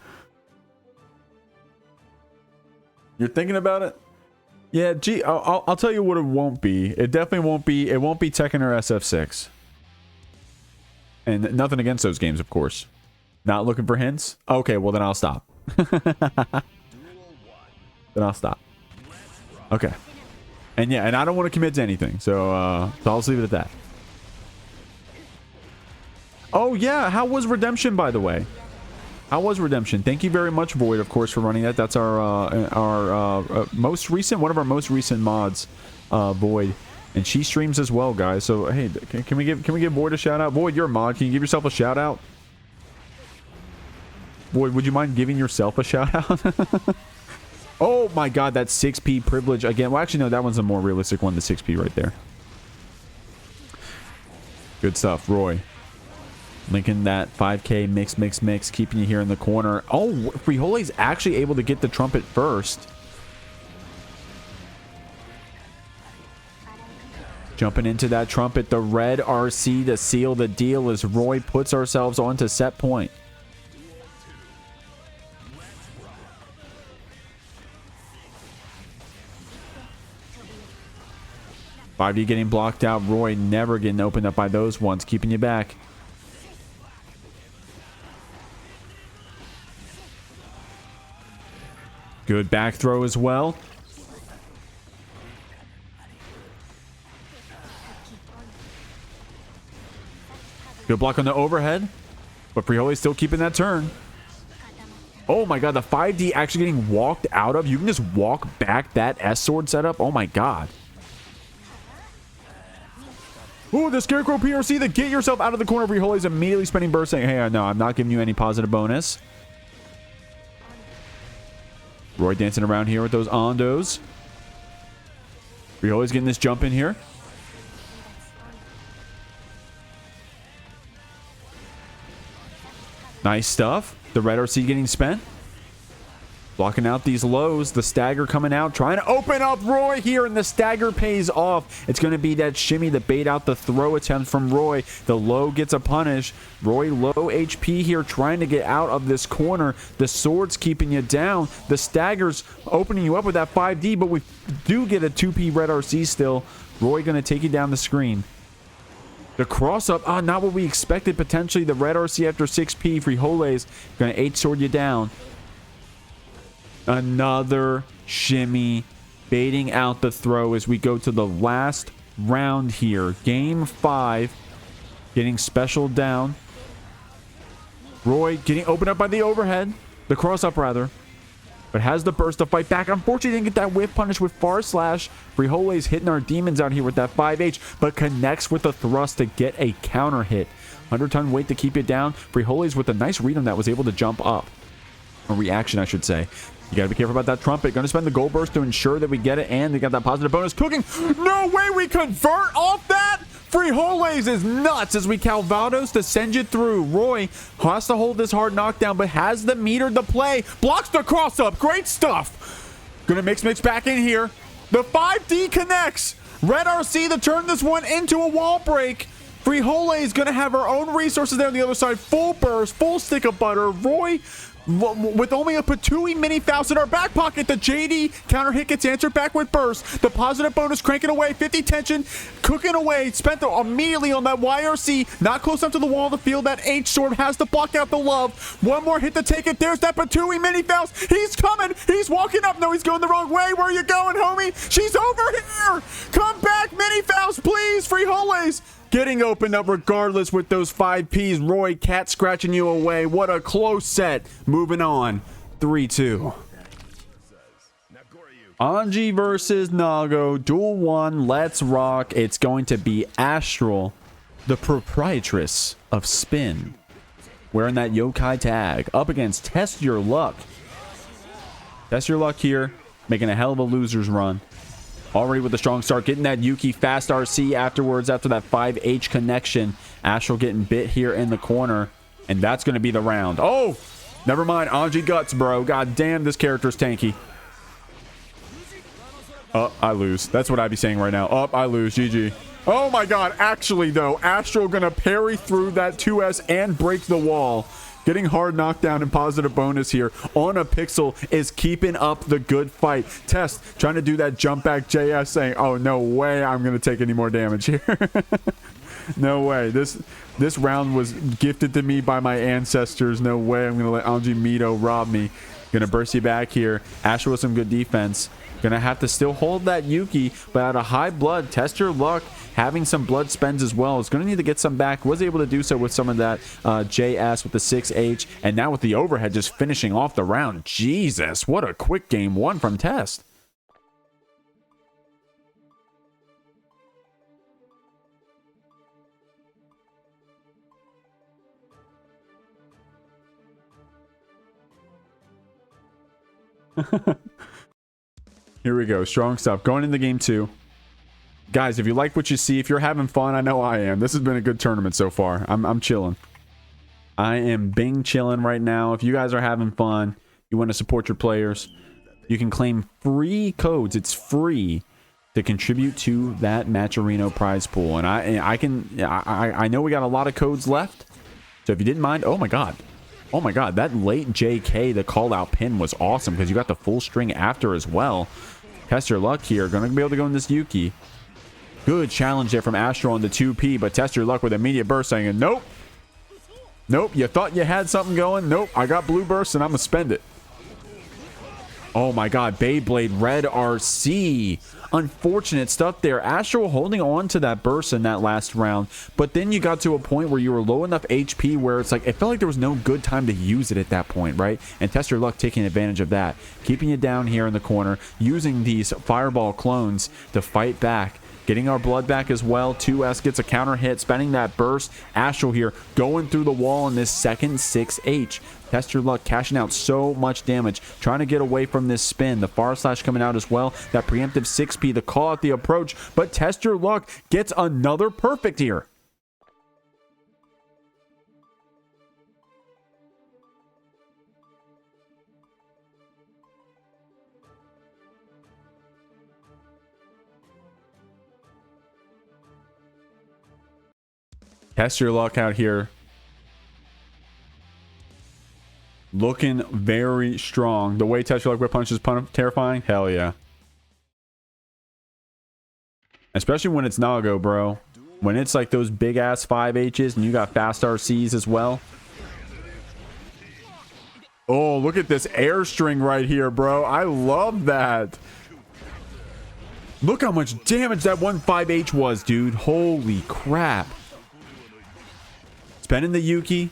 [SPEAKER 2] You're thinking about it? Yeah, gee, I'll tell you what it won't be. It definitely won't be. It won't be Tekken or SF6. And nothing against those games, of course. Not looking for hints? Okay, well then I'll stop. Then I'll stop. Okay. And yeah, and I don't want to commit to anything, so I'll just leave it at that. Oh yeah, how was Redemption, by the way? How was Redemption? Thank you very much, Void, of course, for running that. That's our most recent, one of our most recent mods, Void. And she streams as well, guys. So, hey, can we give Void a shout out? Void, you're a mod. Can you give yourself a shout out? Void, would you mind giving yourself a shout out? Oh my god, that 6P privilege again. Well, actually, no, that one's a more realistic one, the 6P right there. Good stuff, Roy. Linking that 5K mix, keeping you here in the corner. Oh, Frijoles actually able to get the trumpet first. Jumping into that trumpet, the red RC to seal the deal as Roy puts ourselves onto set point. $5D getting blocked out. Roy never getting opened up by those ones, keeping you back. Good back throw as well. Good block on the overhead. But Frijoles still keeping that turn. Oh my god, the 5D actually getting walked out of. You can just walk back that S-sword setup. Oh my god. Ooh, the Scarecrow PRC to get yourself out of the corner. Frijoles immediately spending burst saying, hey, no, I'm not giving you any positive bonus. Roy dancing around here with those Ondos. Frijoles getting this jump in here. Nice stuff. The red RC getting spent. Blocking out these lows. The stagger coming out. Trying to open up Roy here. And the stagger pays off. It's going to be that shimmy to bait out the throw attempt from Roy. The low gets a punish. Roy low HP here. Trying to get out of this corner. The sword's keeping you down. The stagger's opening you up with that 5D. But we do get a 2P red RC still. Roy going to take you down the screen. The cross up. Not what we expected potentially. The red RC after 6P. Frijoles going to H-sword you down. Another shimmy, baiting out the throw as we go to the last round here. Game 5, getting special down. Roy getting opened up by the overhead, the cross up rather, but has the burst to fight back. Unfortunately, didn't get that whip punish with far slash. Frijoles hitting our demons out here with that 5H, but connects with the thrust to get a counter hit. 100-ton weight to keep it down. Frijoles with a nice read on that was able to jump up. A reaction, I should say. You gotta be careful about that trumpet. Gonna spend the gold burst to ensure that we get it, and they got that positive bonus cooking. No way we convert off that! Frijoles is nuts as we Calvados to send you through. Roy has to hold this hard knockdown, but has the meter to play. Blocks the cross up. Great stuff. Gonna mix back in here. The 5D connects. Red RC to turn this one into a wall break. Frijoles gonna have our own resources there on the other side. Full burst, full stick of butter. Roy with only a Patui mini Faust in our back pocket. The JD counter hit gets answered back with burst. The positive bonus cranking away. 50 tension, cooking away. Spent immediately on that YRC. Not close enough to the wall to feel that H-sword. Has to block out the love. One more hit to take it. There's that Patui mini Faust. He's coming. He's walking up. No, he's going the wrong way. Where are you going, homie? She's over here. Come back, mini Faust, please. Frijoles getting opened up regardless with those 5Ps. Roy cat scratching you away. What a close set. Moving on. 3-2. Anji versus Nago. Duel 1. Let's rock. It's going to be Astral, the proprietress of Spin, wearing that yokai tag, up against Test Your Luck. Test Your Luck here, making a hell of a loser's run. Already with a strong start, getting that Yuki fast RC afterwards after that 5H connection. Astral getting bit here in the corner, and that's going to be the round. Oh, never mind. Anji guts, bro. God damn, this character's tanky. I lose. That's what I'd be saying right now. I lose. GG. Oh my god. Actually, though, Astral going to parry through that 2S and break the wall. Getting hard knockdown and positive bonus here on a pixel is keeping up the good fight. Test trying to do that jump back JS saying, oh, no way I'm going to take any more damage here. No way. This round was gifted to me by my ancestors. No way I'm going to let Anji Mito rob me. Going to burst you back here. Astral with some good defense. Gonna have to still hold that Yuki, but at a high blood, test your luck. Having some blood spends as well. Is going to need to get some back. Was able to do so with some of that JS with the 6H. And now with the overhead just finishing off the round. Jesus, what a quick game one from Test. Here we go. Strong stuff. Going into game 2. Guys, if you like what you see, if you're having fun, I know I am. This has been a good tournament so far. I'm chilling. I am Bing chilling right now. If you guys are having fun, you want to support your players, you can claim free codes. It's free to contribute to that Matcherino prize pool. And I know we got a lot of codes left. So if you didn't mind, oh my god, that late JK, the call out pin was awesome because you got the full string after as well. Test your luck here. Gonna be able to go in this Yuki. Good challenge there from Astral on the 2P, but test your luck with immediate burst saying, nope. Nope, you thought you had something going. Nope, I got blue burst and I'm going to spend it. Oh my god, Beyblade Red RC. Unfortunate stuff there. Astral holding on to that burst in that last round, but then you got to a point where you were low enough HP where it's like, it felt like there was no good time to use it at that point, right? And test your luck taking advantage of that. Keeping you down here in the corner, using these fireball clones to fight back. Getting our blood back as well. 2S gets a counter hit, spending that burst. Astral here going through the wall in this second 6H. Test your luck, cashing out so much damage. Trying to get away from this spin. The far slash coming out as well. That preemptive 6P, the call out the approach. But test your luck gets another perfect here. Test your luck out here. Looking very strong. The way Test Your Luck whip punch is terrifying. Hell yeah. Especially when it's Nago, bro. When it's like those big ass 5Hs and you got fast RCs as well. Oh, look at this air string right here, bro. I love that. Look how much damage that one 5H was, dude. Holy crap. Spending the Yuki.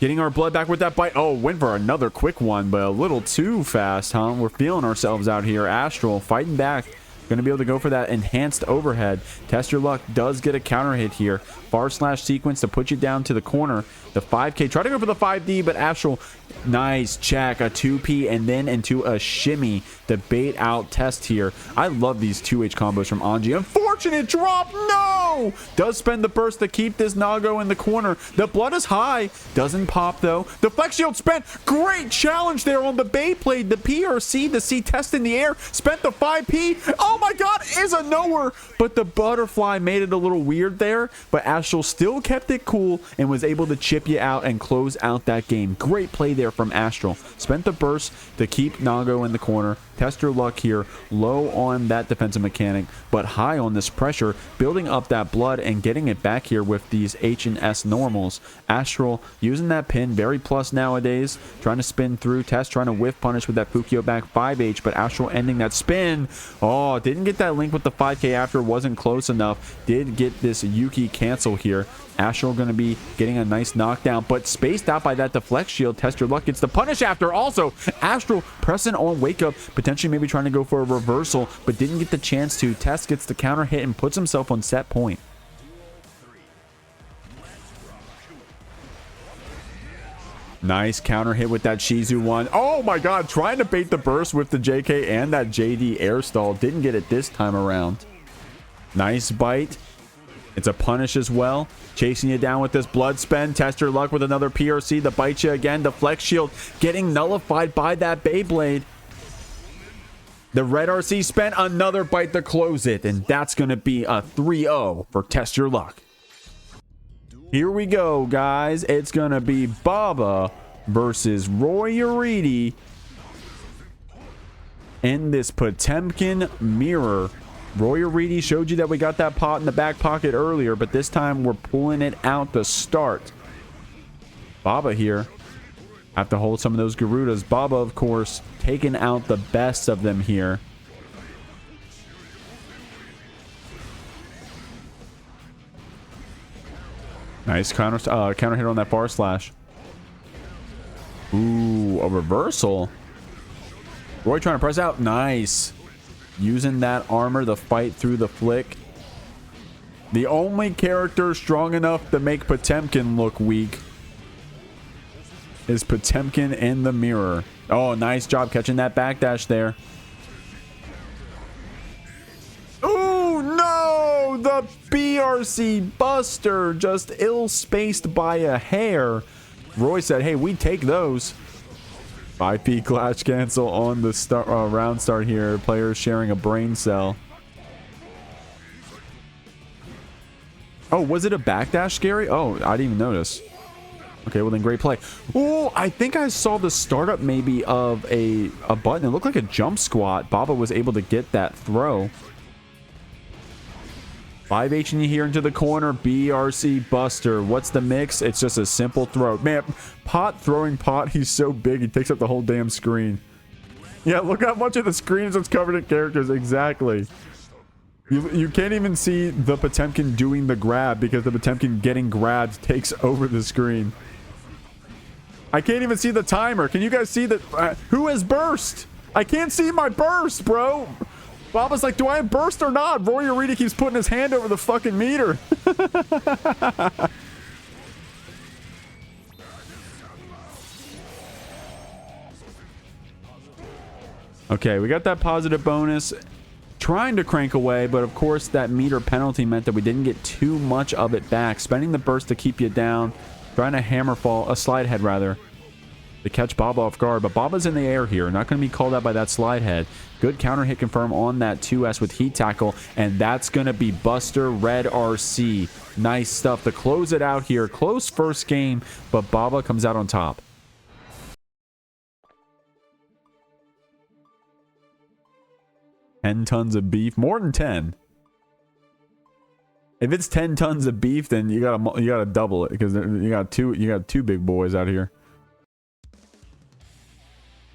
[SPEAKER 2] Getting our blood back with that bite. Oh, went for another quick one, but a little too fast, huh? We're feeling ourselves out here. Astral fighting back. Going to be able to go for that enhanced overhead. Test your luck. Does get a counter hit here. Far slash sequence to put you down to the corner. The 5K. Try to go for the 5D, but Astral, nice check. A 2P and then into a shimmy to bait out Test here. I love these 2H combos from Anji. Unfortunate drop. No! Does spend the burst to keep this Nago in the corner. The blood is high. Doesn't pop, though. The flex shield spent. Great challenge there on the Beyblade. The PRC, the C Test in the air. Spent the 5P. Oh my god, is a knower. But the butterfly made it a little weird there. But Astral still kept it cool and was able to chip you out and close out that game. Great play there from Astral. Spent the burst to keep Nago in the corner. Test your luck here. Low on that defensive mechanic, but high on this pressure, building up that blood and getting it back here with these H and S normals. Astral using that pin, very plus nowadays. Trying to spin through. Test trying to whiff punish with that Fukio back 5H, but Astral ending that spin. Oh, didn't get that link with the 5K after. Wasn't close enough. Did get this Yuki cancel here. Astral going to be getting a nice knockdown, but spaced out by that deflect shield. Test your luck gets the punish after. Also, Astral pressing on wake up, potentially maybe trying to go for a reversal, but didn't get the chance to. Test gets the counter hit and puts himself on set point. Nice counter hit with that Shizu one. Oh my god, trying to bait the burst with the JK and that JD air stall. Didn't get it this time around. Nice bite. It's a punish as well. Chasing you down with this blood spend. Test your luck with another PRC. The bite you again. The flex shield getting nullified by that Beyblade. The red RC spent another bite to close it. And that's going to be a 3-0 for Test Your Luck. Here we go, guys. It's going to be Baba versus Roiyariti in this Potemkin mirror. Roiyariti showed you that we got that pot in the back pocket earlier, but this time we're pulling it out to start. Baba here.
[SPEAKER 1] Have to hold some of those Garudas. Baba, of course, taking out the best of them here. Nice counter hit on that bar slash. Ooh, a reversal. Roy trying to press out. Nice. Using that armor to fight through the flick. The only character strong enough to make Potemkin look weak is Potemkin in the mirror. Oh, nice job catching that backdash there. Oh, no! The BRC Buster just ill-spaced by a hair. Roy said, hey, we take those. 5P clash cancel on the round start here. Players sharing a brain cell. Oh, was it a backdash, Scary? Oh, I didn't even notice. Okay, well then great play. Oh, I think I saw the startup maybe of a button. It looked like a jump squat. Baba was able to get that throw. 5H in here into the corner. BRC Buster. What's the mix? It's just a simple throw. Man, Pot throwing Pot. He's so big. He takes up the whole damn screen. Yeah, look how much of the screen is covered in characters. Exactly. You can't even see the Potemkin doing the grab because the Potemkin getting grabbed takes over the screen. I can't even see the timer. Can you guys see that? Who has burst? I can't see my burst, bro. Baba's like, do I have burst or not? Roiyariti keeps putting his hand over the fucking meter. Okay, we got that positive bonus. Trying to crank away, but of course that meter penalty meant that we didn't get too much of it back. Spending the burst to keep you down. Trying to hammer fall, a slide head rather, to catch Baba off guard. But Baba's in the air here. Not going to be called out by that slide head. Good counter hit confirm on that 2S with heat tackle. And that's going to be Buster Red RC. Nice stuff to close it out here. Close first game, but Baba comes out on top. 10 tons of beef. More than 10. If it's 10 tons of beef, then you gotta double it because you got two big boys out here.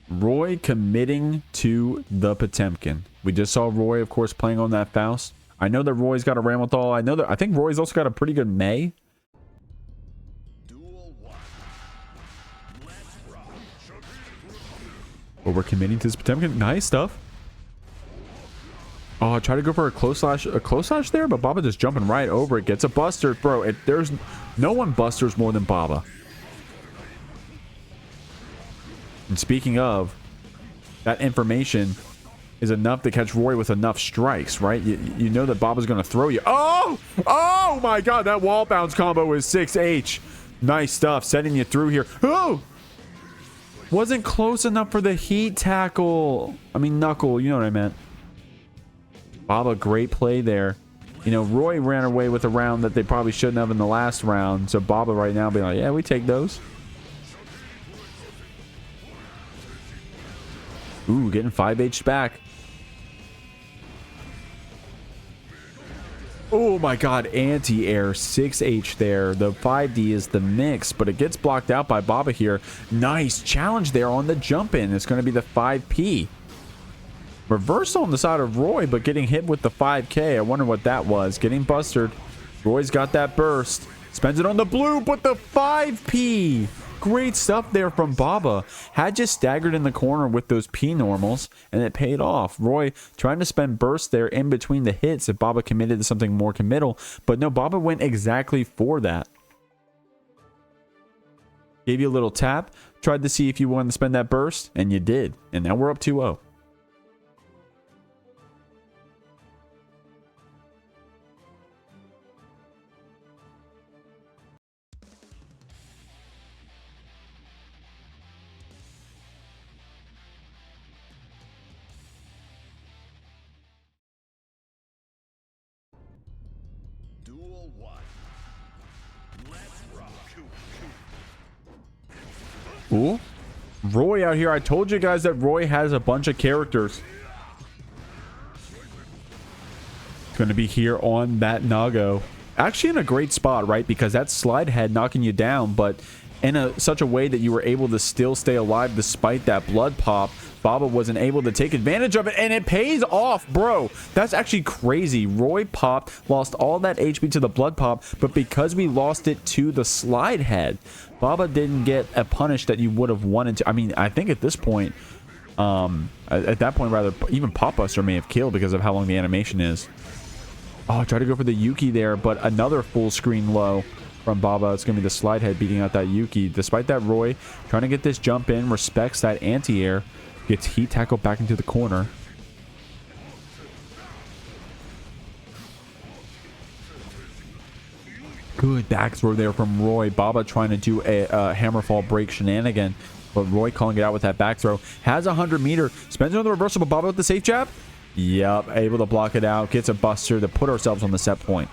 [SPEAKER 1] Roy committing to the Potemkin. We just saw Roy, of course, playing on that Faust. I know that Roy's got a Ramlethal. I think Roy's also got a pretty good May. But we're committing to this Potemkin. Nice stuff. Oh, I tried to go for a close slash there, but Baba just jumping right over it. Gets a buster. Bro, there's no one busters more than Baba. And speaking of, that information is enough to catch Roy with enough strikes, right? You know that Baba's going to throw you. Oh! Oh my god, that wall bounce combo is 6H. Nice stuff, sending you through here. Oh! Wasn't close enough for the heat tackle. I mean, knuckle, you know what I meant. Baba, great play there. You know, Roy ran away with a round that they probably shouldn't have in the last round. So Baba right now being like, yeah, we take those. Ooh, getting 5H back. Oh my god, anti-air 6H there. The 5D is the mix, but it gets blocked out by Baba here. Nice challenge there on the jump in. It's going to be the 5P. Reversal on the side of Roy, but getting hit with the 5K. I wonder what that was. Getting busted. Roy's got that burst. Spends it on the blue, but the 5P. Great stuff there from Baba. Had just staggered in the corner with those P normals, and it paid off. Roy trying to spend burst there in between the hits if Baba committed to something more committal. But no, Baba went exactly for that. Gave you a little tap. Tried to see if you wanted to spend that burst, and you did. And now we're up 2-0. Ooh. Roy out here. I told you guys that Roy has a bunch of characters. It's going to be here on that Nago. Actually in a great spot, right? Because that slide head knocking you down, but
[SPEAKER 2] in such a way that you were able to still stay alive despite that blood pop. Baba wasn't able to take advantage of it, and it pays off, bro. That's actually crazy. Roy popped, lost all that HP to the blood pop, but because we lost it to the slide head, Baba didn't get a punish that you would have wanted to. I mean, I think at this point, at that point, rather, even Pop Buster may have killed because of how long the animation is. Oh, try to go for the Yuki there, but another full screen low from Baba. It's going to be the slide head beating out that Yuki. Despite that, Roy trying to get this jump in, respects that anti-air, gets heat tackled back into the corner. Good back throw there from Roy. Baba trying to do a hammerfall break shenanigan, but Roy calling it out with that back throw. Has 100 meter. Spends it on the reversal, but Baba with the safe jab. Yep, able to block it out. Gets a buster to put ourselves on the set point.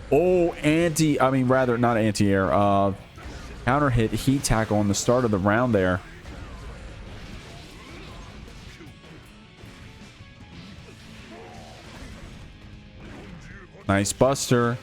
[SPEAKER 2] Oh, not anti-air. Counter hit heat tackle on the start of the round there. Nice buster.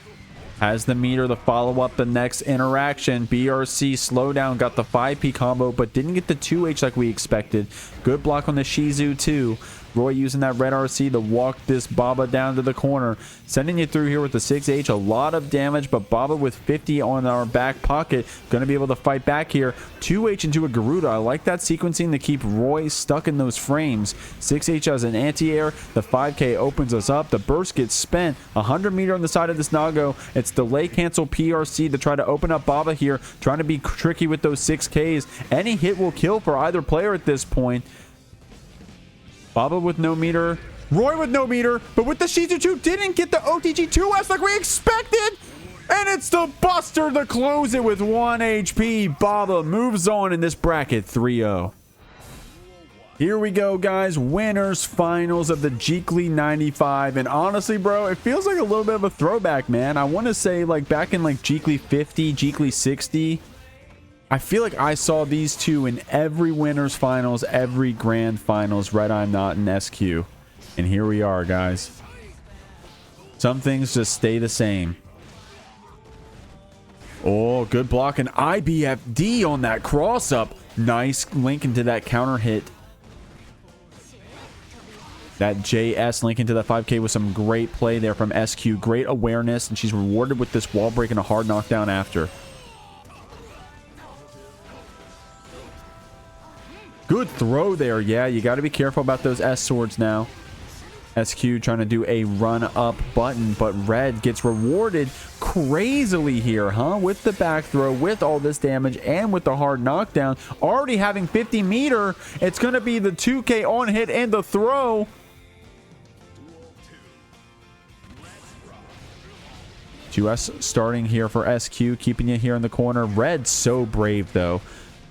[SPEAKER 2] Has the meter to follow up the next interaction. BRC slowdown, got the 5P combo, but didn't get the 2H like we expected. Good block on the Shizu too. Roy using that red RC to walk this Baba down to the corner. Sending you through here with the 6H. A lot of damage, but Baba with 50 on our back pocket. Going to be able to fight back here. 2H into a Garuda. I like that sequencing to keep Roy stuck in those frames. 6H as an anti-air. The 5K opens us up. The burst gets spent. 100 meter on the side of this Nago. It's delay cancel PRC to try to open up Baba here. Trying to be tricky with those 6Ks. Any hit will kill for either player at this point. Baba with no meter. Roy with no meter. But with the Shizu 2, didn't get the OTG 2S like we expected. And it's the Buster to close it with 1 HP. Baba moves on in this bracket 3-0. Here we go, guys. Winners finals of the Jeekly 95. And honestly, bro, it feels like a little bit of a throwback, man. I want to say like back in like Jeekly 50, Jeekly 60. I feel like I saw these two in every winners finals, every grand finals, RedIAmNot and SQ. And here we are, guys. Some things just stay the same. Oh, good block and IBFD on that cross up. Nice link into that counter hit. That JS link into that 5K with some great play there from SQ. Great awareness, and she's rewarded with this wall break and a hard knockdown after. Good throw there. Yeah, you got to be careful about those S swords now. SQ trying to do a run up button, but Red gets rewarded crazily here, huh? With the back throw, with all this damage, and with the hard knockdown. Already having 50 meter. It's going to be the 2K on hit and the throw. US starting here for SQ, keeping you here in the corner. Red so brave though.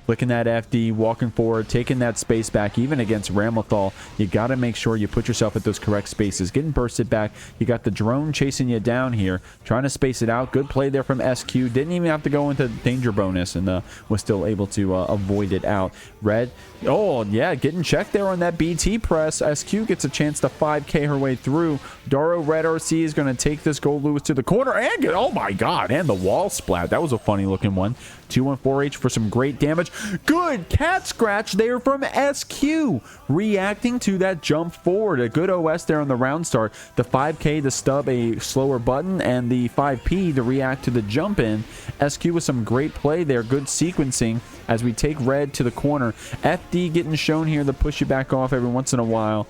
[SPEAKER 2] Flicking that FD, walking forward, taking that space back, even against Ramlethal. You got to make sure you put yourself at those correct spaces. Getting bursted back. You got the drone chasing you down here, trying to space it out. Good play there from SQ. Didn't even have to go into danger bonus and was still able to avoid it out. Red, oh yeah, getting checked there on that BT press. SQ gets a chance to 5K her way through. Daro Red RC is going to take this Goldlewis to the corner and get, oh my god, and the wall splat. That was a funny looking one. 214H for some great damage. Good cat scratch there from SQ. Reacting to that jump forward. A good OS there on the round start. The 5K to stub a slower button and the 5P to react to the jump in. SQ with some great play there. Good sequencing as we take Red to the corner. FD getting shown here to push you back off every once in a while.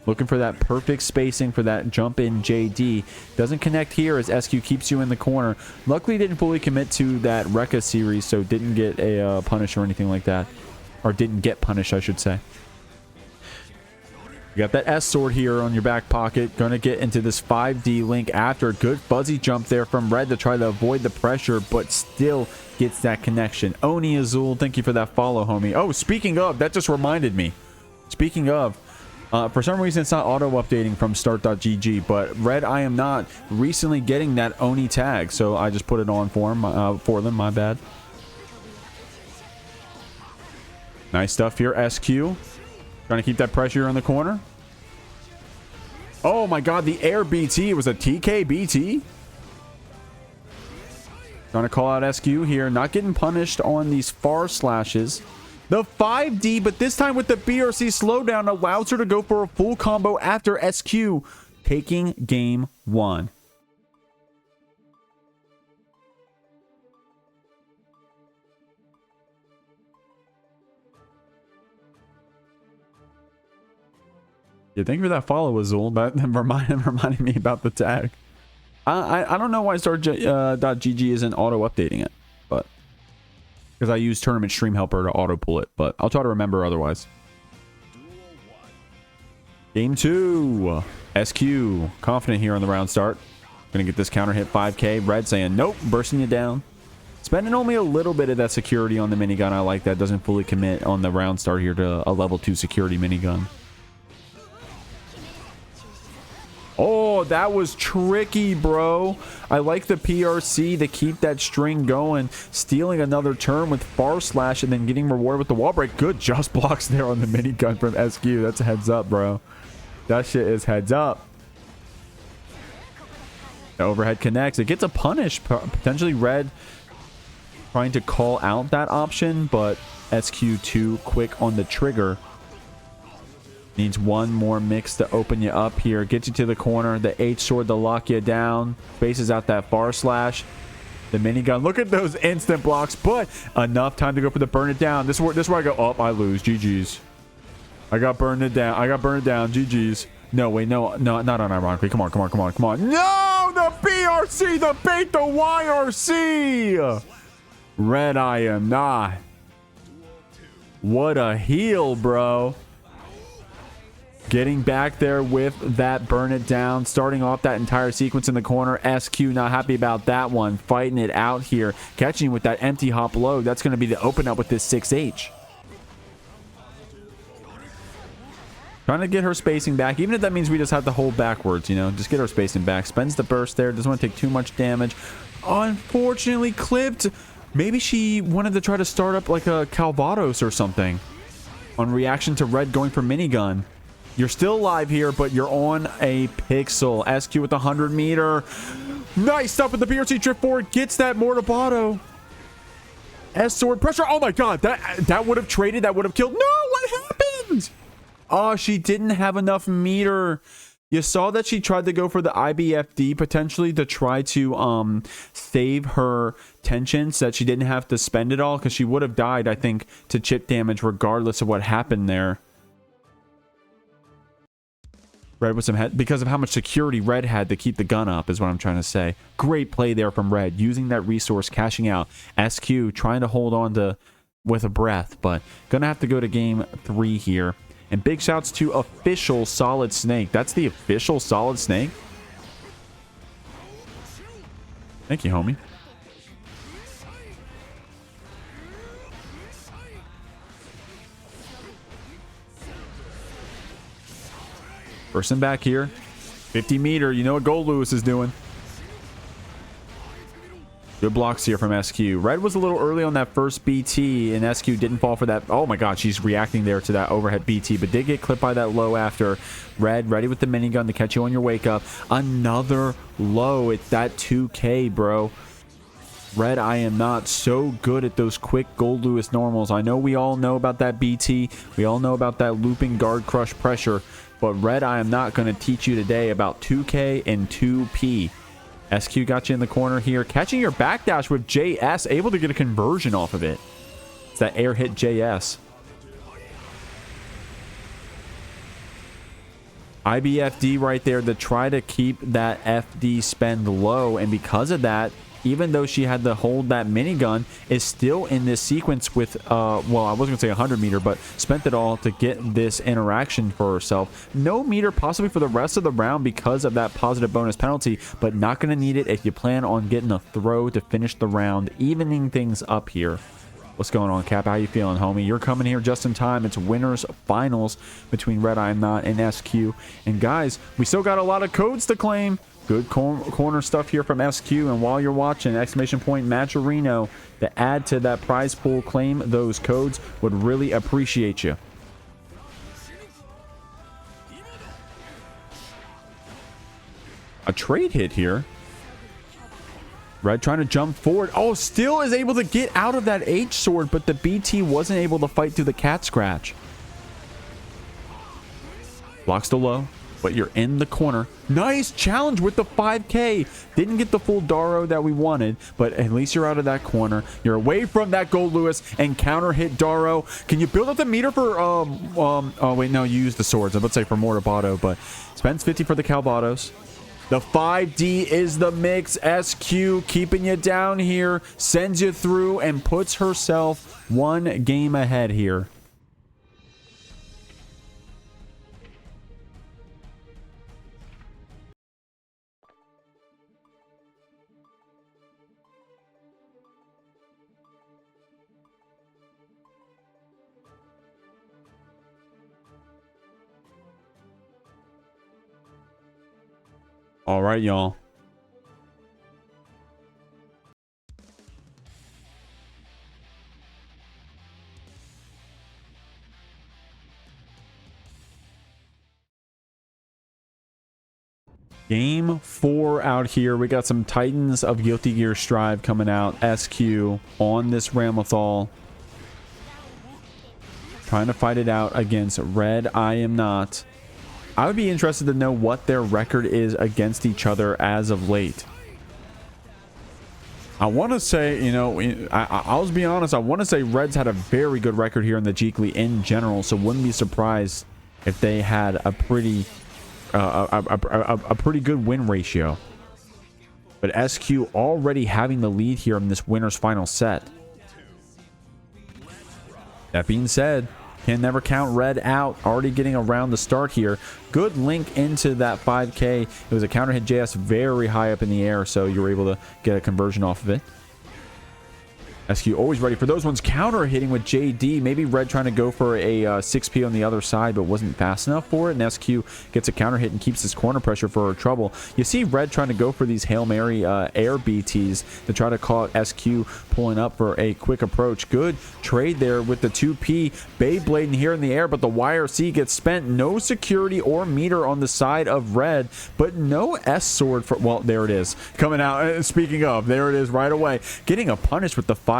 [SPEAKER 2] Looking for that perfect spacing for that jump in JD. Doesn't connect here as SQ keeps you in the corner. Luckily didn't fully commit to that Rekka series, so didn't get a punish or anything like that. Or didn't get punished, I should say. You got that S sword here on your back pocket. Gonna get into this 5D link after. Good fuzzy jump there from Red to try to avoid the pressure, but still gets that connection. Oni Azul, thank you for that follow, homie. Oh, speaking of, that just reminded me. Speaking of, for some reason, it's not auto-updating from start.gg, but RedIAmNot recently getting that Oni tag, so I just put it on for them, my bad. Nice stuff here, SQ. Trying to keep that pressure in the corner. Oh my god, the air BT. It was a TK BT. Trying to call out SQ here. Not getting punished on these far slashes. The 5D, but this time with the BRC slowdown, allows her to go for a full combo after SQ taking game 1. Yeah, thank you for that follow, Azul, but reminding me about the tag. I don't know why Star.gg isn't auto-updating it, but because I use Tournament Stream Helper to auto-pull it, but I'll try to remember otherwise. Game 2. SQ, confident here on the round start. Gonna get this counter hit 5k. Red saying, nope, bursting you down. Spending only a little bit of that security on the minigun. I like that. Doesn't fully commit on the round start here to a level 2 security minigun. Oh, that was tricky, bro. I like the PRC to keep that string going. Stealing another turn with far slash and then getting rewarded with the wall break. Good just blocks there on the minigun from SQ. That's a heads up, bro. That shit is heads up. The overhead connects. It gets a punish. Potentially Red trying to call out that option, but SQ too quick on the trigger. Needs one more mix to open you up here. Get you to the corner. The H sword to lock you down. Spaces out that far slash. The minigun. Look at those instant blocks, but enough time to go for the burn it down. This is where I go. Oh, I lose. GG's. I got burned it down. GG's. No, wait, no, not unironically. Come on. No, the BRC, the bait, the YRC. RedIAmNot. What a heal, bro. Getting back there with that burn it down. Starting off that entire sequence in the corner. SQ not happy about that one. Fighting it out here. Catching with that empty hop load. That's going to be the open up with this 6H. Trying to get her spacing back. Even if that means we just have to hold backwards, you know. Just get her spacing back. Spends the burst there. Doesn't want to take too much damage. Unfortunately clipped. Maybe she wanted to try to start up like a Calvados or something. On reaction to Red going for minigun. You're still alive here, but you're on a pixel. SQ with the 100 meter. Nice stuff with the PRC trip forward. Gets that Mortabato. S sword pressure. Oh my god. That would have traded. That would have killed. No, what happened? Oh, she didn't have enough meter. You saw that she tried to go for the IBFD potentially to try to save her tension so that she didn't have to spend it all, because she would have died, I think, to chip damage regardless of what happened there. Red with some head because of how much security Red had to keep the gun up is what I'm trying to say. Great play there from Red, using that resource, cashing out. SQ trying to hold on to with a breath, but gonna have to go to game 3 here. And big shouts to official Solid Snake. That's the official Solid Snake. Thank you, homie. Person back here. 50 meter. You know what Goldlewis is doing. Good blocks here from SQ. Red was a little early on that first BT, and SQ didn't fall for that. Oh my god, she's reacting there to that overhead BT, but did get clipped by that low after. Red ready with the minigun to catch you on your wake up. Another low. It's that 2K, bro. RedIAmNot so good at those quick Goldlewis normals. I know we all know about that BT. We all know about that looping guard crush pressure, but RedIAmNot going to teach you today about 2K and 2P. SQ got you in the corner here. Catching your backdash with JS. Able to get a conversion off of it. It's that air hit JS. IBFD right there to try to keep that FD spend low. And because of that, even though she had to hold that minigun, is still in this sequence with, well, I wasn't going to say 100 meter, but spent it all to get this interaction for herself. No meter possibly for the rest of the round because of that positive bonus penalty, but not going to need it if you plan on getting a throw to finish the round, evening things up here. What's going on, Cap? How you feeling, homie? You're coming here just in time. It's winners finals between RedIAmNot and SQ. And guys, we still got a lot of codes to claim. Good corner stuff here from SQ, and while you're watching, exclamation point Matcherino to add to that prize pool, claim those codes. Would really appreciate you.
[SPEAKER 1] a trade hit here. Red trying to jump forward. Oh, still is able to get out of that H sword, but the BT wasn't able to fight through the cat scratch. Blocks the low, but you're in the corner. Nice challenge with the 5K. Didn't get the full Daro that we wanted, but at least you're out of that corner. You're away from that Goldlewis and counter hit Daro. Can you build up the meter for, oh wait, no, you used the swords. I was about to say for Mortabato, but spends 50 for the Calvados. The 5D is the mix. SQ keeping you down here, sends you through and puts herself one game ahead here. All right, y'all. Game 4 out here. We got some Titans of Guilty Gear Strive coming out. SQ on this Ramlethal. Trying to fight it out against RedIAmNot. I would be interested to know what their record is against each other as of late. I want to say, you know, I'll just be honest, I want to say Reds had a very good record here in the Jeekly in general, so wouldn't be surprised if they had a pretty pretty good win ratio. But SQ already having the lead here in this winner's final set. That being said, can never count Red out. Already getting around the start here. Good link into that 5K. It was a counter hit JS very high up in the air, so you were able to get a conversion off of it. SQ always ready for those ones. Counter hitting with JD. Maybe Red trying to go for a 6P on the other side, but wasn't fast enough for it. And SQ gets a counter hit and keeps his corner pressure for her trouble. You see Red trying to go for these Hail Mary air BTs to try to call out SQ pulling up for a quick approach. Good trade there with the 2P. Beyblade here in the air, but the YRC gets spent. No security or meter on the side of Red, but no S sword for, well, there it is. Coming out. Speaking of, there it is right away. Getting a punish with the 5K.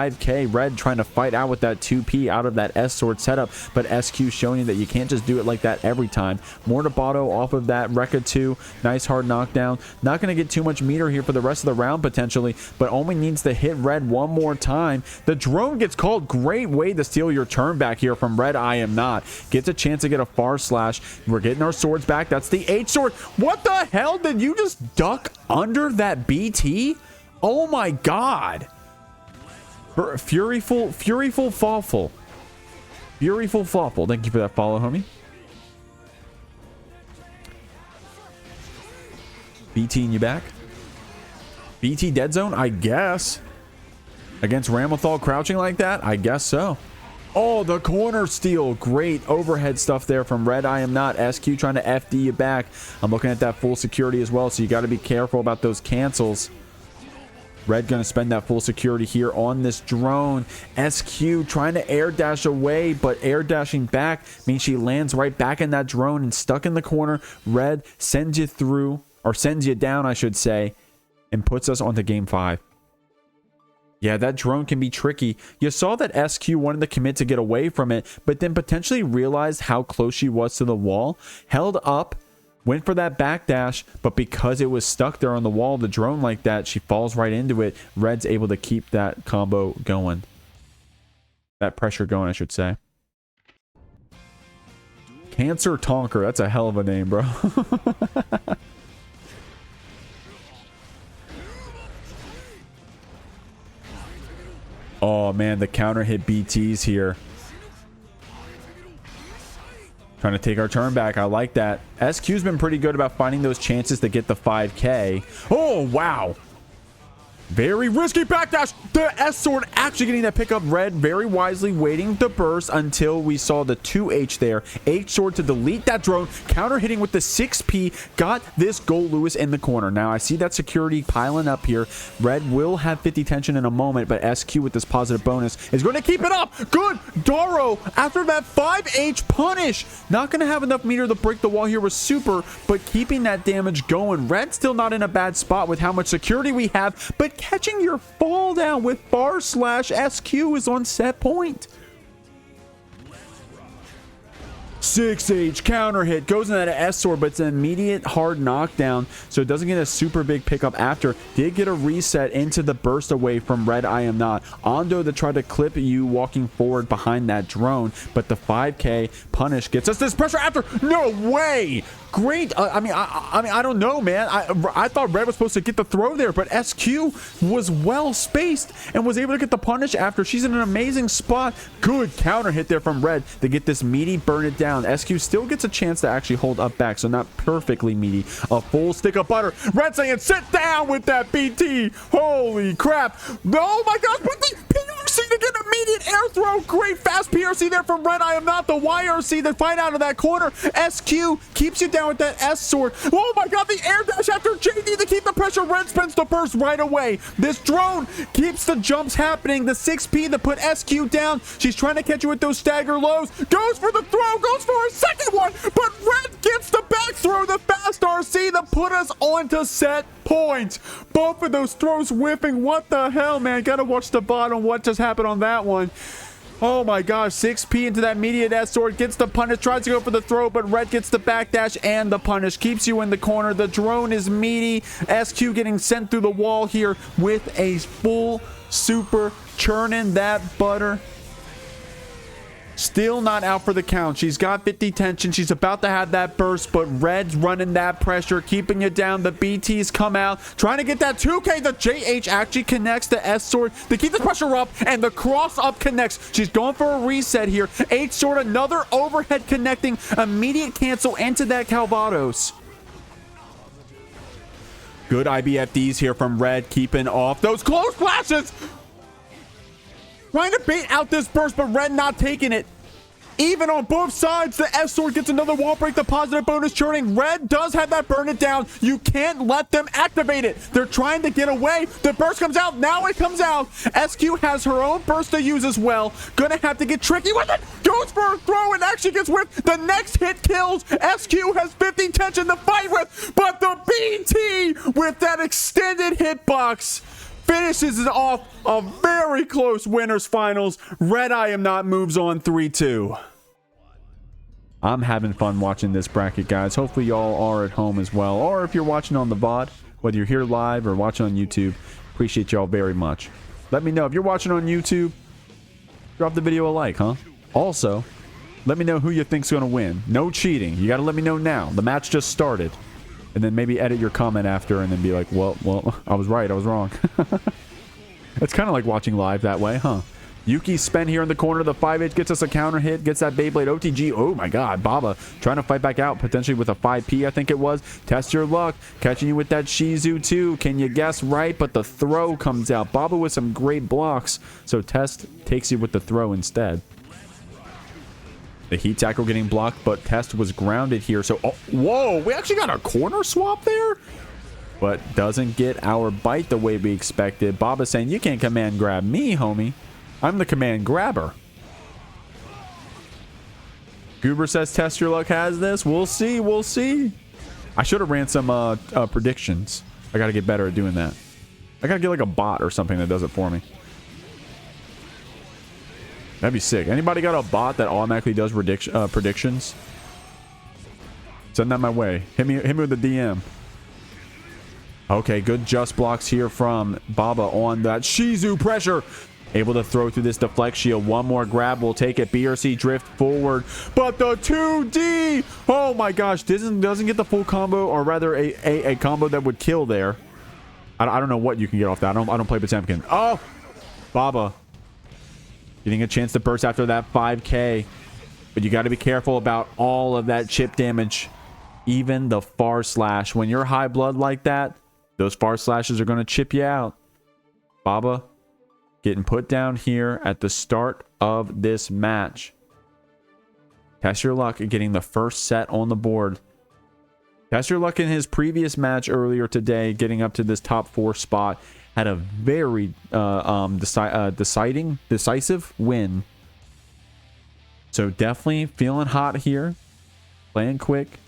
[SPEAKER 1] Red trying to fight out with that 2P out of that S sword setup, but SQ showing you that you can't just do it like that every time. Mortabato off of that Rekka 2. Nice hard knockdown. Not going to get too much meter here for the rest of the round potentially, but only needs to hit Red one more time. The drone gets called. Great way to steal your turn back here from RedIAmNot. Gets a chance to get a far slash. We're getting our swords back. That's the H sword. What the hell? Did you just duck under that BT? Oh my god. Furyful Fawful. Furyful Fawful. Thank you for that follow, homie. BT in you back. BT dead zone, I guess. Against Ramlethal crouching like that? I guess so. Oh, the corner steal. Great overhead stuff there from RedIAmNot. SQ trying to FD you back. I'm looking at that full security as well, so you got to be careful about those cancels. Red going to spend that full security here on this drone. SQ trying to air dash away, but air dashing back means she lands right back in that drone and stuck in the corner. Red sends you through, or sends you down, I should say, and puts us onto game 5. Yeah, that drone can be tricky. You saw that SQ wanted to commit to get away from it, but then potentially realized how close she was to the wall, held up, went for that backdash, but because it was stuck there on the wall, the drone like that, she falls right into it. Red's able to keep that combo going. That pressure going, I should say. Cancer Tonker. That's a hell of a name, bro. Oh, man, the counter hit BTs here. Trying to take our turn back. I like that. SQ's been pretty good about finding those chances to get the 5K. Oh, wow.
[SPEAKER 2] Very risky backdash. The S sword actually getting that pickup. Red very wisely waiting the burst until we saw the 2H there. H sword to delete that drone. Counter hitting with the 6P. Got this Goldlewis in the corner. Now I see that security piling up here. Red will have 50 tension in a moment, but SQ with this positive bonus is going to keep it up. Good. Daro after that 5H punish. Not going to have enough meter to break the wall here with super, but keeping that damage going. Red still not in a bad spot with how much security we have, but catching your fall down with /SQ is on set point. 6H counter hit goes in that S sword, but it's an immediate hard knockdown, so it doesn't get a super big pickup after. Did get a reset into the burst away from RedIAmNot. Ando to try to clip you walking forward behind that drone, but the 5K punish gets us this pressure after. No way. Great. I mean, I don't know, man. I thought Red was supposed to get the throw there, but SQ was well spaced and was able to get the punish after. She's in an amazing spot. Good counter hit there from Red to get this meaty burn it down. SQ still gets a chance to actually hold up back, so not perfectly meaty. A full stick of butter. Red saying, sit down with that BT. Holy crap. Oh my gosh, but the PRC to get immediate air throw. Great fast PRC there from RedIAmNot. The YRC to fight out of that corner. SQ keeps you down with that S sword. Oh my god, the air dash after JD to keep the pressure. Red spins the burst right away. This drone keeps the jumps happening. The 6P to put SQ down. She's trying to catch you with those stagger lows. Goes for the throw, goes for a second one, but Red gets the back throw, the fast RC to put us onto set point. Both of those throws whiffing. What the hell, man? Gotta watch the bottom. What just happened on that one? Oh my gosh, 6P into that immediate S sword, gets the punish, tries to go for the throw, but Red gets the backdash and the punish, keeps you in the corner. The drone is meaty. SQ getting sent through the wall here with a full super, churning that butter. Still not out for the count. She's got 50 tension. She's about to have that burst, but Red's running that pressure, keeping you down. The BTs come out, trying to get that 2K. The JH actually connects the S sword to keep the pressure up, and the cross up connects. She's going for a reset here. H sword, another overhead connecting. Immediate cancel into that Calvados. Good IBFDs here from Red, keeping off those close flashes. Trying to bait out this burst, but Red not taking it. Even on both sides, the S sword gets another wall break, the positive bonus churning. Red does have that burn it down. You can't let them activate it. They're trying to get away. The burst comes out. Now it comes out. SQ has her own burst to use as well. Gonna have to get tricky with it. Goes for a throw and actually gets whipped. The next hit kills. SQ has 50 tension to fight with, but the BT with that extended hitbox finishes it off a very close winners finals. RedIAmNot moves on 3-2. I'm having fun watching this bracket, guys. Hopefully y'all are at home as well, or if you're watching on the VOD, whether you're here live or watching on YouTube, appreciate y'all very much. Let me know if you're watching on YouTube. Drop the video a like, huh? Also, let me know who you think's gonna win. No cheating. You gotta let me know now. The match just started. And then maybe edit your comment after and then be like, well, I was right, I was wrong. It's kind of like watching live that way, huh? Yuki spin here in the corner. The 5H gets us a counter hit, gets that Beyblade OTG. Oh my god, Baba trying to fight back out, potentially with a 5P, I think it was. Test your luck, catching you with that Shizu too. Can you guess right? But the throw comes out. Baba with some great blocks, so Test takes you with the throw instead. The heat tackle getting blocked, but Test was grounded here. So, oh, whoa, we actually got a corner swap there? But doesn't get our bite the way we expected. Baba saying, you can't command grab me, homie. I'm the command grabber. Goober says Test Your Luck has this. We'll see, we'll see. I should have ran some predictions. I got to get better at doing that. I got to get like a bot or something that does it for me. That'd be sick. Anybody got a bot that automatically does predictions? Send that my way. Hit me with the DM. Okay, good just blocks here from Baba on that Shizu pressure. Able to throw through this deflect shield. One more grab will take it. BRC drift forward. But the 2D! Oh my gosh. Doesn't get the full combo, or rather a combo that would kill there. I don't know what you can get off that. I don't play Potemkin. Oh! Baba getting a chance to burst after that 5K. But you got to be careful about all of that chip damage. Even the far slash. When you're high blood like that, those far slashes are going to chip you out. Baba getting put down here at the start of this match. Test Your Luck getting the first set on the board. Test Your Luck in his previous match earlier today, getting up to this top 4 spot, had a very decisive win. So definitely feeling hot here. Playing quick.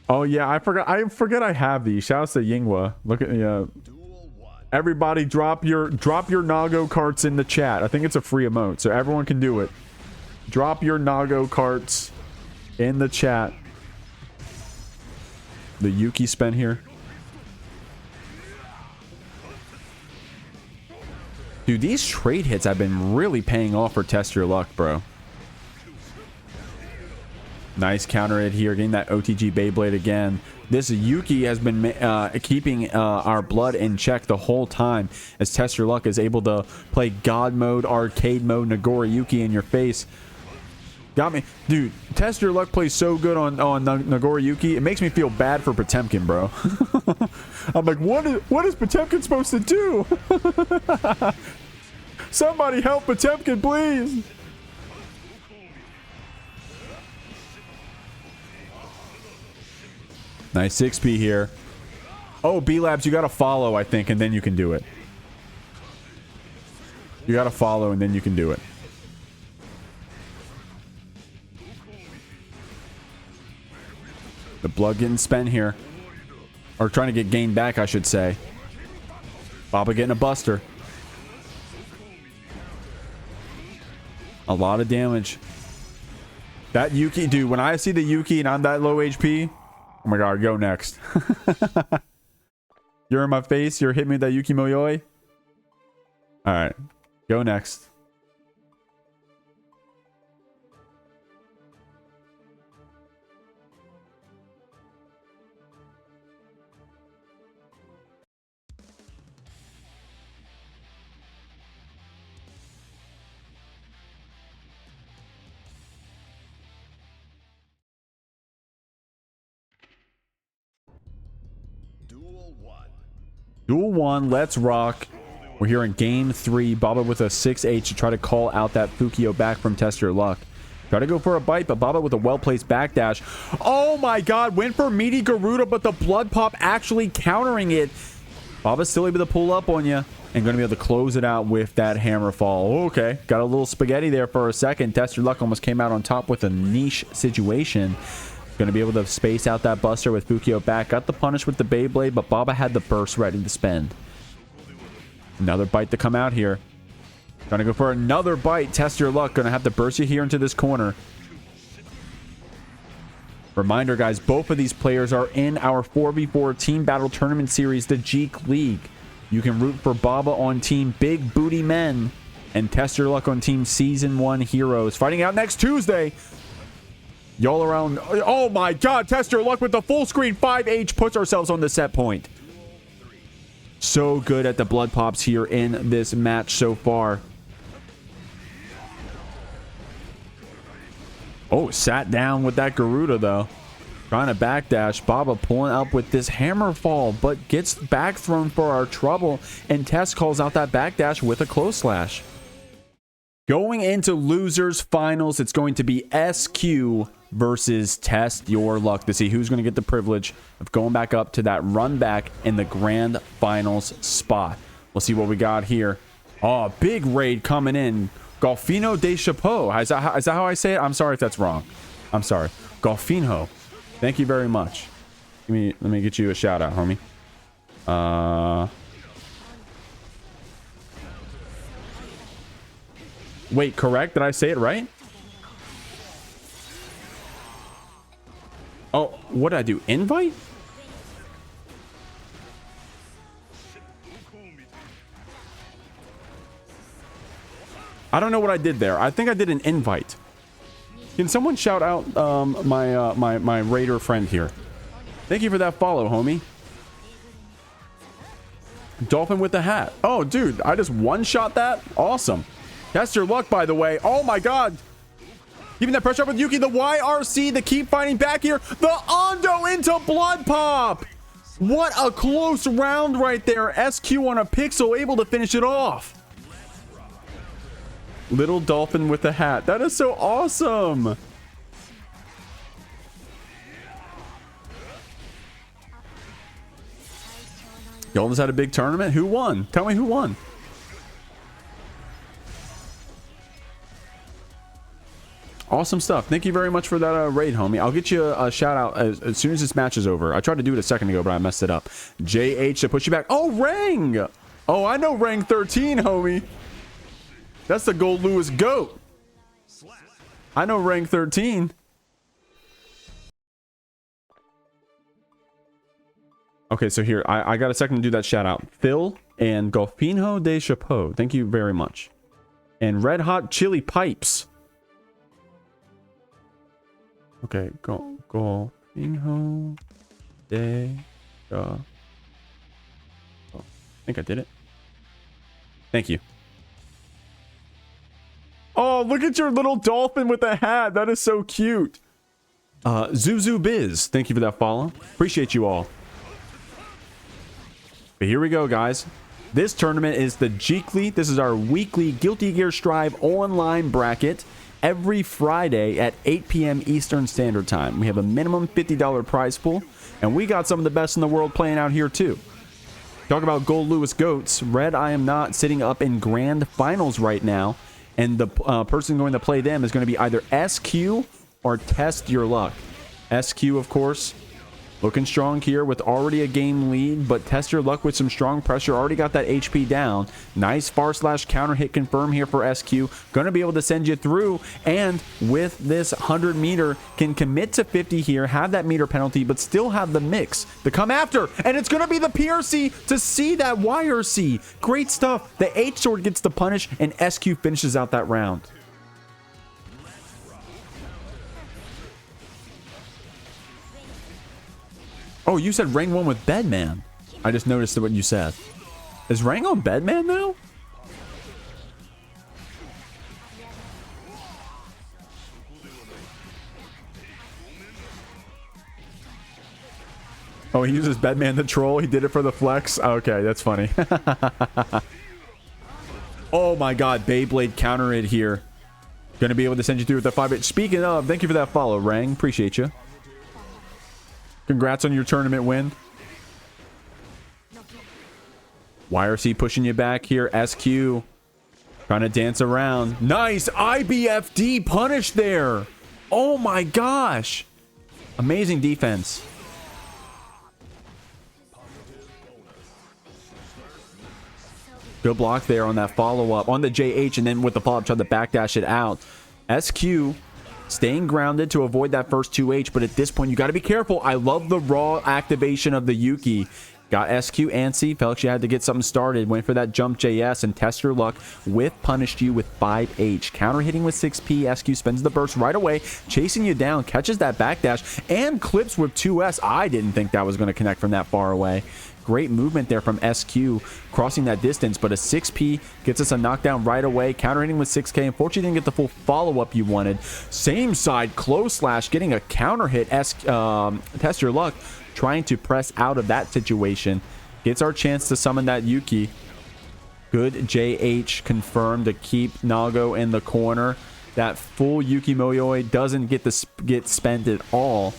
[SPEAKER 2] Oh yeah, I forgot I have these. Shouts to Yingwa. Look at everybody drop your Nago carts in the chat. I think it's a free emote, so everyone can do it. Drop your Nago carts in the chat. The Yuki spin here. Dude, these trade hits have been really paying off for Test Your Luck, bro. Nice counter hit here, getting that OTG Beyblade again. This Yuki has been keeping our blood in check the whole time, as Test Your Luck is able to play God mode, arcade mode, Nagoriyuki in your face. Got me. Dude, Test Your Luck plays so good on Nagoriyuki. It makes me feel bad for Potemkin, bro. I'm like, what is Potemkin supposed to do? Somebody help Potemkin, please. Nice 6P here. Oh, B-Labs, you got to follow, I think, and then you can do it. You got to follow, and then you can do it. The blood getting spent here. Or trying to get gained back, I should say. Baba getting a buster. A lot of damage. That Yuki, dude, when I see the Yuki and I'm that low HP, oh my god, go next. You're in my face, you're hitting me with that Yuki Moyoi. Alright, go next. Duel 1, let's rock. We're here in game 3. Baba with a 6H to try to call out that Fukio back from Test Your Luck. Try to go for a bite, but Baba with a well-placed backdash. Oh my god, went for meaty Garuda, but the blood pop actually countering it. Baba's still able to pull up on you and going to be able to close it out with that hammer fall. Okay, got a little spaghetti there for a second. Test Your Luck almost came out on top with a niche situation. Going to be able to space out that buster with Fukio back. Got the punish with the Beyblade, but Baba had the burst ready to spend. Another bite to come out here. Going to go for another bite. Test Your Luck. Going to have to burst you here into this corner. Reminder, guys, both of these players are in our 4v4 Team Battle Tournament Series, the Jeek League. You can root for Baba on Team Big Booty Men and Test Your Luck on Team Season 1 Heroes. Fighting out next Tuesday. Y'all around. Oh my god, Test Your Luck with the full screen 5H puts ourselves on the set point. So good at the blood pops here in this match so far. Oh, sat down with that Garuda though. Trying to backdash. Baba pulling up with this hammer fall, but gets back thrown for our trouble. And Tess calls out that backdash with a close slash. Going into losers finals, it's going to be SQ versus Test Your Luck to see who's going to get the privilege of going back up to that run back in the grand finals spot. We'll see what we got here. Oh, big raid coming in. Golfino de Chapeau. Is that how I say it? I'm sorry if that's wrong. I'm sorry. Golfino. Thank you very much. Let me get you a shout out, homie. Wait, correct? Did I say it right? Oh, what did I do? Invite? I don't know what I did there. I think I did an invite. Can someone shout out my raider friend here? Thank you for that follow, homie. Dolphin with the hat. Oh, dude, I just one-shot that? Awesome. Test Your Luck, by the way. Oh, my God. Keeping that pressure up with Yuki. The YRC, the keep fighting back here. The Ondo into blood pop.
[SPEAKER 1] What a close round right there. SQ on a pixel, able to finish it off. Little dolphin with a hat. That is so awesome. Y'all just had a big tournament? Who won? Tell me who won. Awesome stuff. Thank you very much for that raid, homie. I'll get you a shout out as soon as this match is over. I tried to do it a second ago, but I messed it up. JH to push you back. Oh, Rang. Oh, I know Rang 13, homie. That's the Goldlewis GOAT. I know Rang 13. Okay, so here, I got a second to do that shout out. Phil and Golfinho de Chapeau. Thank you very much. And Red Hot Chili Pipes. Okay, Golfinho de Chapeau. I think I did it. Thank you. Oh, look at your little dolphin with a hat. That is so cute. Zuzu Biz. Thank you for that follow. Appreciate you all. But here we go, guys. This tournament is the Jeekly. This is our weekly Guilty Gear Strive online bracket every Friday at 8 p.m. Eastern Standard Time. We have a minimum $50 prize pool, and we got some of the best in the world playing out here too. Talk about Goldlewis GOATs. RedIAmNot sitting up in grand finals right now, and the person going to play them is going to be either SQ or TestYourLuck. SQ, of course, looking strong here with already a game lead, but TestYourLuck with some strong pressure. Already got that HP down. Nice far slash counter hit confirm here for SQ. Going to be able to send you through, and with this 100 meter, can commit to 50 here, have that meter penalty, but still have the mix to come after. And it's going to be the PRC to see that YRC. Great stuff. The H sword gets the punish, and SQ finishes out that round. Oh, you said Rang 1 with Bedman. I just noticed what you said. Is Rang on Bedman now? Oh, he uses Bedman to troll. He did it for the flex. Okay, that's funny. Oh my god, Beyblade counter it here. Gonna be able to send you through with the 5-8. Speaking of, thank you for that follow, Rang. Appreciate you. Congrats on your tournament win. YRC pushing you back here. SQ trying to dance around. Nice IBFD punish there. Oh my gosh. Amazing defense. Good block there on that follow-up. On the JH, and then with the follow-up, tried to backdash it out. SQ staying grounded to avoid that first 2H, but at this point, you got to be careful. I love the raw activation of the Yuki. Got SQ antsy, felt she had to get something started, went for that jump JS, and TestYourLuck with punished you with 5H. Counter hitting with 6P, SQ spends the burst right away, chasing you down, catches that backdash, and clips with 2S. I didn't think that was going to connect from that far away. Great movement there from SQ, crossing that distance, but a 6P gets us a knockdown right away. Counter hitting with 6K. Unfortunately, didn't get the full follow-up you wanted. Same side, close slash, getting a counter hit. TestYourLuck trying to press out of that situation. Gets our chance to summon that Yuki. Good JH confirmed to keep Nago in the corner. That full Yuki Moyoi doesn't get spent at all.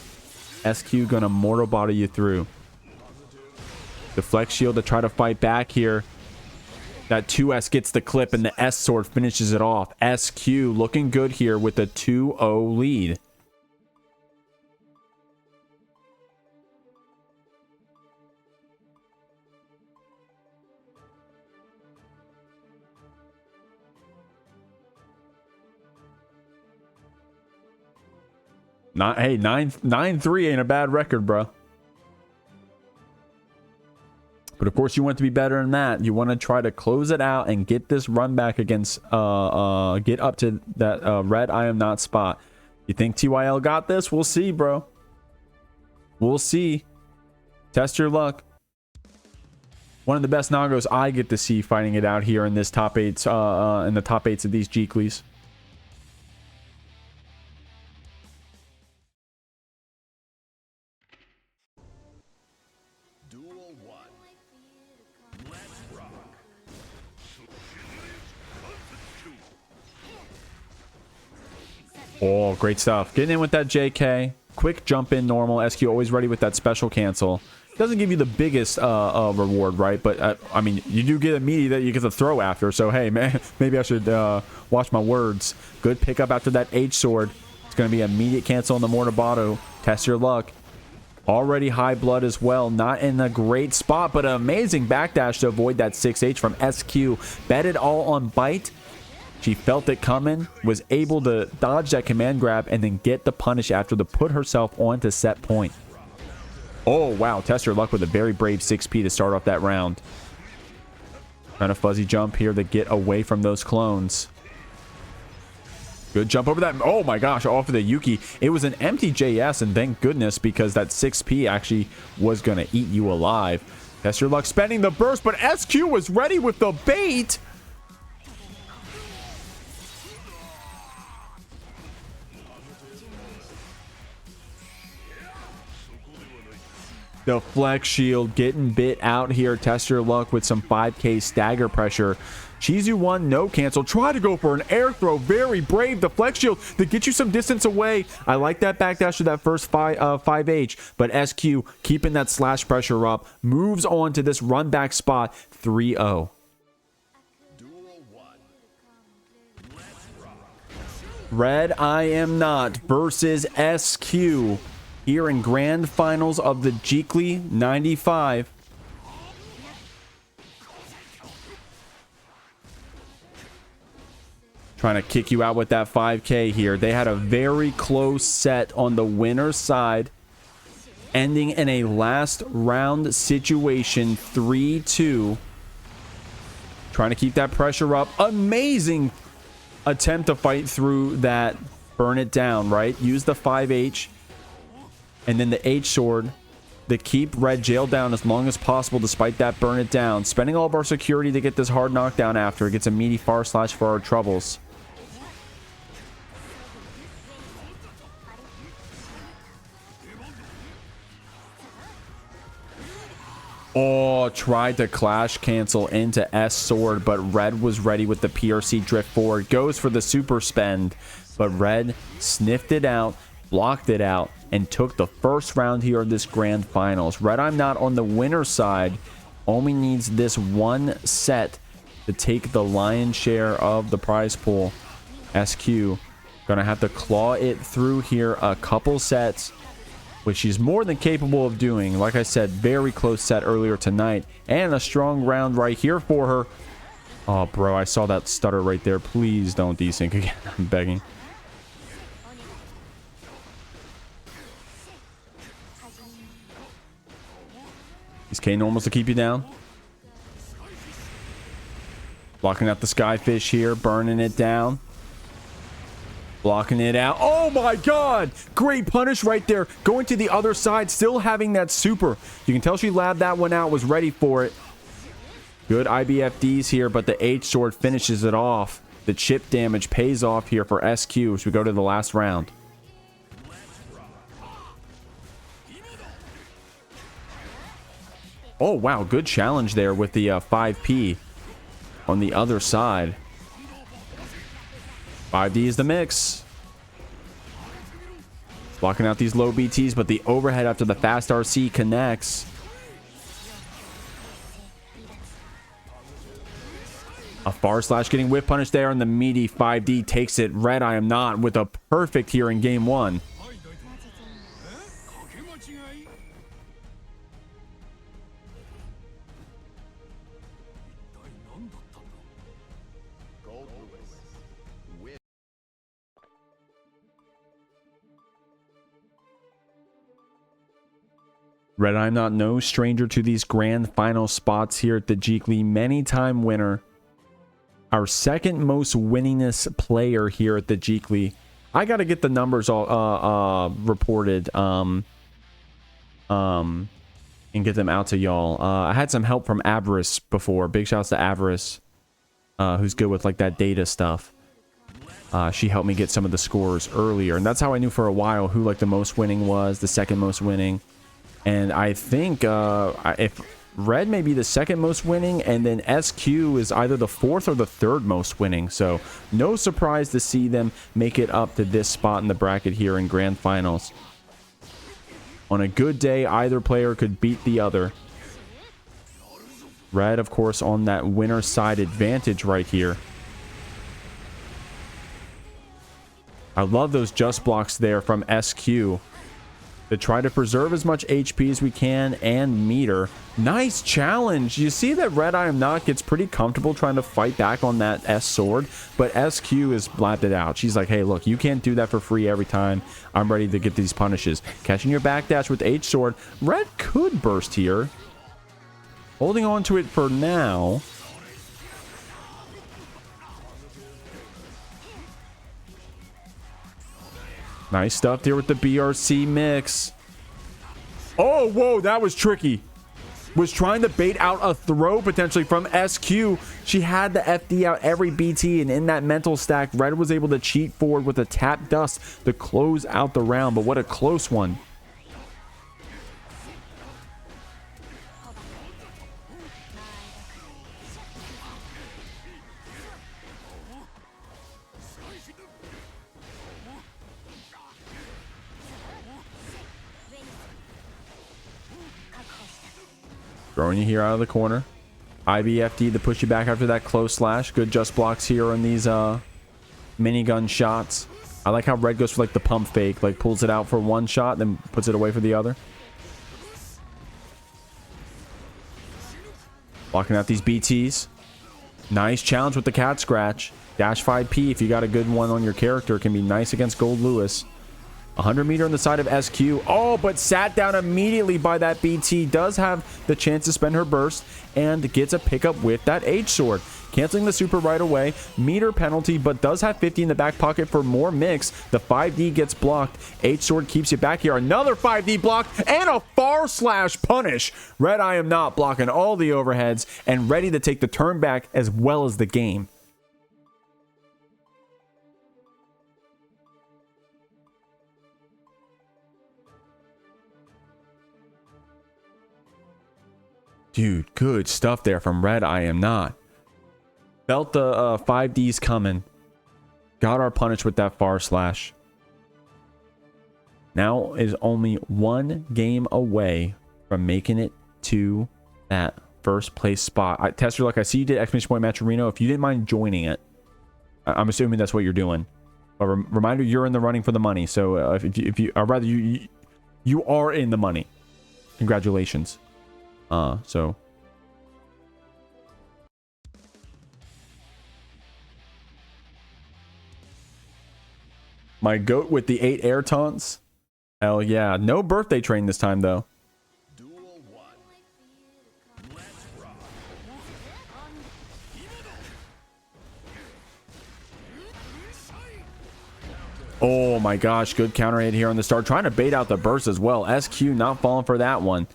[SPEAKER 1] SQ gonna mortal body you through. The flex shield to try to fight back here. That 2S gets the clip, and the S sword finishes it off. SQ looking good here with a 2-0 lead. Hey, 9-3 ain't a bad record, bro. But of course, you want it to be better than that. You want to try to close it out and get this run back against, get up to that RedIAmNot spot. You think TYL got this? We'll see, bro. We'll see. TestYourLuck. One of the best Nagos I get to see fighting it out here in this top 8s, in the top 8s of these Jeeklys.
[SPEAKER 2] Oh, great stuff. Getting in with that JK. Quick jump in normal. SQ always ready with that special cancel. Doesn't give you the biggest reward, right? But, I mean, you do get a meaty that you get to throw after. So, hey, man, maybe I should watch my words. Good pickup after that H sword. It's going to be immediate cancel on the Mortabato. Test your luck. Already high blood as well. Not in a great spot, but an amazing backdash to avoid that 6H from SQ. Bet it all on Bite. She felt it coming, was able to dodge that command grab, and then get the punish after to put herself onto set point. Oh, wow. Test your luck with a very brave 6P to start off that round. Trying to fuzzy jump here to get away from those clones. Good jump over that. Oh, my gosh. Off of the Yuki. It was an empty JS, and thank goodness, because that 6P actually was going to eat you alive. Test your luck spending the burst, but SQ was ready with the bait. The flex shield getting bit out here. Test your luck with some 5k stagger pressure. Chizu 1, no cancel. Try to go for an air throw. Very brave. The flex shield to get you some distance away. I like that backdash to that first 5H. But SQ keeping that slash pressure up. Moves on to this run back spot. 3-0. RedIAmNot versus SQ. Here in grand finals of the Jeekly 95. Trying to kick you out with that 5k here. They had a very close set on the winner's side, ending in a last round situation 3-2. Trying to keep that pressure up. Amazing attempt to fight through that. Burn it down, right? Use the 5H. And then the H sword to keep Red jailed down as long as possible despite that burn it down. Spending all of our security to get this hard knockdown after. It gets a meaty far slash for our troubles. Oh, tried to clash cancel into S sword, but Red was ready with the PRC drift forward. Goes for the super spend, but Red sniffed it out, blocked it out, and took the first round here of this grand finals. RedIAmNot on the winner's side only needs this one set to take the lion's share of the prize pool. SQ gonna have to claw it through here a couple sets, which she's more than capable of doing. Like I said, very close set earlier tonight, and a strong round right here for her. Oh, bro, I saw that stutter right there. Please don't desync again. I'm begging. These K-normals to keep you down. Blocking out the Skyfish here. Burning it down. Blocking it out. Oh my god! Great punish right there. Going to the other side. Still having that super. You can tell she labbed that one out. Was ready for it. Good IBFDs here, but the H sword finishes it off. The chip damage pays off here for SQ as we go to the last round. Oh, wow. Good challenge there with the 5P on the other side. 5D is the mix. Blocking out these low BTs, but the overhead after the fast RC connects. A far slash getting whip punish there, and the meaty 5D takes it. RedIAmNot with a perfect here in game one. RedIAmNot no stranger to these grand final spots here at the Jeekly. Many-time winner. Our second most winningest player here at the Jeekly. I got to get the numbers all reported and get them out to y'all. I had some help from Avarice before. Big shouts to Avarice, who's good with like that data stuff. She helped me get some of the scores earlier, and that's how I knew for a while who like the most winning was, the second most winning. And I think if Red may be the second most winning, and then SQ is either the fourth or the third most winning. So no surprise to see them make it up to this spot in the bracket here in Grand Finals. On a good day, either player could beat the other. Red, of course, on that winner side advantage right here. I love those just blocks there from SQ to try to preserve as much HP as we can and meter. Nice challenge. You see that RedIAmNot gets pretty comfortable trying to fight back on that S sword, but SQ is blabbed it out. She's like, hey, look, you can't do that for free every time. I'm ready to get these punishes. Catching your backdash with H sword. Red could burst here. Holding on to it for now. Nice stuff there with the BRC mix. Oh, whoa, that was tricky. Was trying to bait out a throw potentially from SQ. She had the FD out every BT, and in that mental stack, Red was able to cheat forward with a tap dust to close out the round, but what a close one. Throwing you here out of the corner. IBFD to push you back after that close slash. Good just blocks here on these minigun shots. I like how Red goes for like the pump fake. Like pulls it out for one shot, then puts it away for the other. Blocking out these BTs. Nice challenge with the cat scratch. Dash 5P if you got a good one on your character. Can be nice against Goldlewis. 100 meter on the side of SQ. Oh, but sat down immediately by that BT. Does have the chance to spend her burst and gets a pickup with that H sword. Canceling the super right away. Meter penalty, but does have 50 in the back pocket for more mix. The 5D gets blocked. H sword keeps you back here. Another 5D block and a far slash punish. RedIAmNot blocking all the overheads and ready to take the turn back as well as the game. Dude, good stuff there from RedIAmNot. Felt the 5Ds coming. Got our punish with that far slash. Now is only one game away from making it to that first place spot. TestYourLuck, I see you did exclamation point match Reno. If you didn't mind joining it, I'm assuming that's what you're doing. But reminder, you're in the running for the money. So if you, or rather, you are in the money. Congratulations. So my goat with the 8 air taunts. Hell yeah. No birthday train this time though. Oh my gosh, good counter hit here on the start. Trying to bait out the burst as well. SQ not falling for that one.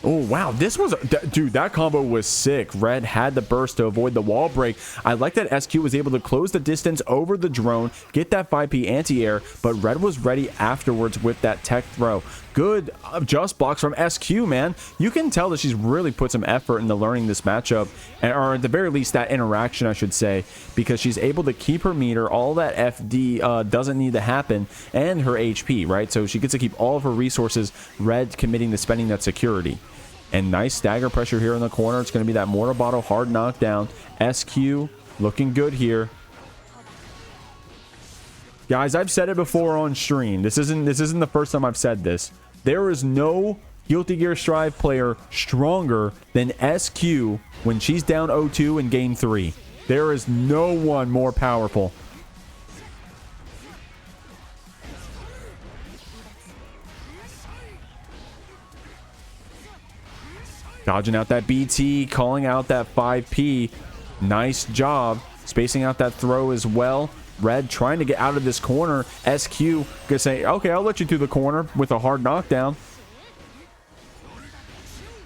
[SPEAKER 2] Oh, wow. This was... Dude, that combo was sick. Red had the burst to avoid the wall break. I like that SQ was able to close the distance over the drone, get that 5P anti-air, but Red was ready afterwards with that tech throw. Good just blocks from SQ, man. You can tell that she's really put some effort into learning this matchup, or at the very least that interaction, I should say, because she's able to keep her meter. All that FD doesn't need to happen, and her HP, right? So she gets to keep all of her resources. Red committing to spending that security. And nice stagger pressure here in the corner. It's going to be that mortar bottle hard knockdown. SQ looking good here. Guys, I've said it before on stream. This isn't the first time I've said this. There is no Guilty Gear Strive player stronger than SQ when she's down 0-2 in game 3. There is no one more powerful. Dodging out that BT, calling out that 5P. Nice job. Spacing out that throw as well. Red trying to get out of this corner. SQ gonna say, okay, I'll let you through the corner with a hard knockdown.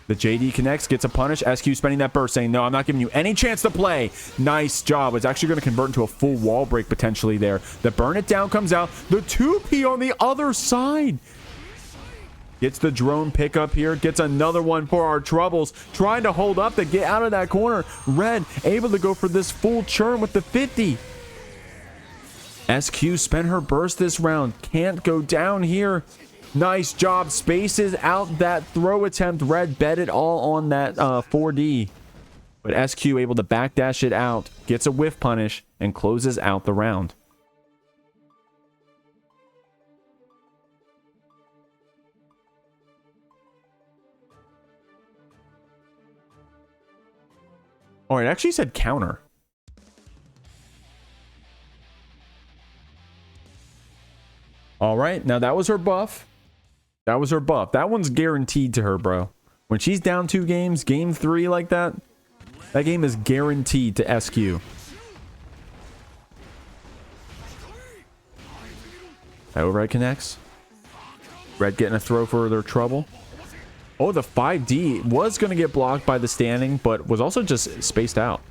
[SPEAKER 2] The JD connects, gets a punish. SQ spending that burst, saying, no, I'm not giving you any chance to play. Nice job. It's actually going to convert into a full wall break potentially there. The burn it down comes out. The 2P on the other side. Gets the drone pickup here. Gets another one for our troubles. Trying to hold up to get out of that corner. Red able to go for this full churn with the 50. SQ spent her burst this round. Can't go down here. Nice job. Spaces out that throw attempt. Red bet it all on that 4D. But SQ able to backdash it out. Gets a whiff punish and closes out the round. Oh, it actually said counter. All right, now that was her buff. That was her buff. That one's guaranteed to her, bro. When she's down 2 games, game 3 like that, that game is guaranteed to SQ. That overhead connects. Red getting a throw for their trouble. Oh, the 5D was going to get blocked by the standing, but was also just spaced out.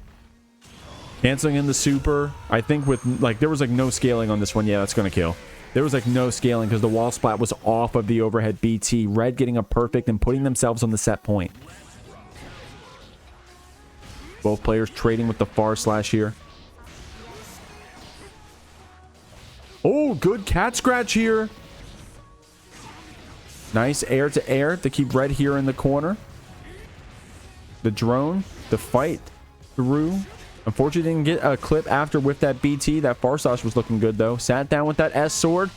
[SPEAKER 2] Canceling in the super. I think with, like, there was, like, no scaling on this one. Yeah, that's going to kill. There was, like, no scaling because the wall splat was off of the overhead BT. Red getting a perfect and putting themselves on the set point. Both players trading with the far slash here. Oh, good cat scratch here. Nice air to air to keep Red here in the corner. The drone, the fight through. Unfortunately, didn't get a clip after with that BT. That far slash was looking good, though. Sat down with that S sword.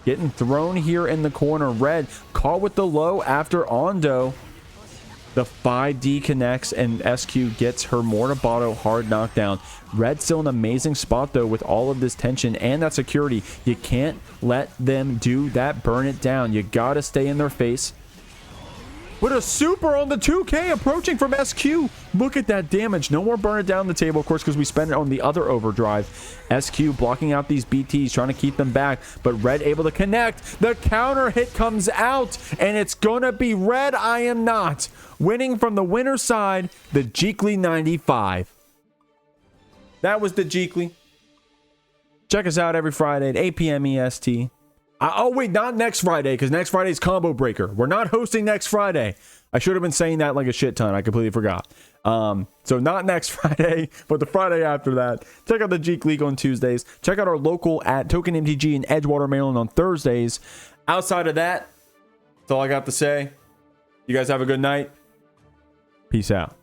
[SPEAKER 2] Getting thrown here in the corner. Red caught with the low after Ondo. The 5D connects and SQ gets her Mortabato hard knockdown. Red still in an amazing spot, though, with all of this tension and that security. You can't let them do that. Burn it down. You got to stay in their face. With a super on the 2K approaching from SQ. Look at that damage. No more burn it down the table, of course, because we spend it on the other overdrive. SQ blocking out these BTs, trying to keep them back, but Red able to connect. The counter hit comes out, and it's going to be RedIAmNot winning from the winner's side, the Jeekly 95. That was the Jeekly. Check us out every Friday at 8 p.m. EST. Oh, wait, not next Friday, because next Friday's Combo Breaker. We're not hosting next Friday. I should have been saying that like a shit ton. I completely forgot. So not next Friday, but the Friday after that. Check out the Jeek League on Tuesdays. Check out our local at Token MTG in Edgewater, Maryland on Thursdays. Outside of that, that's all I got to say. You guys have a good night. Peace out.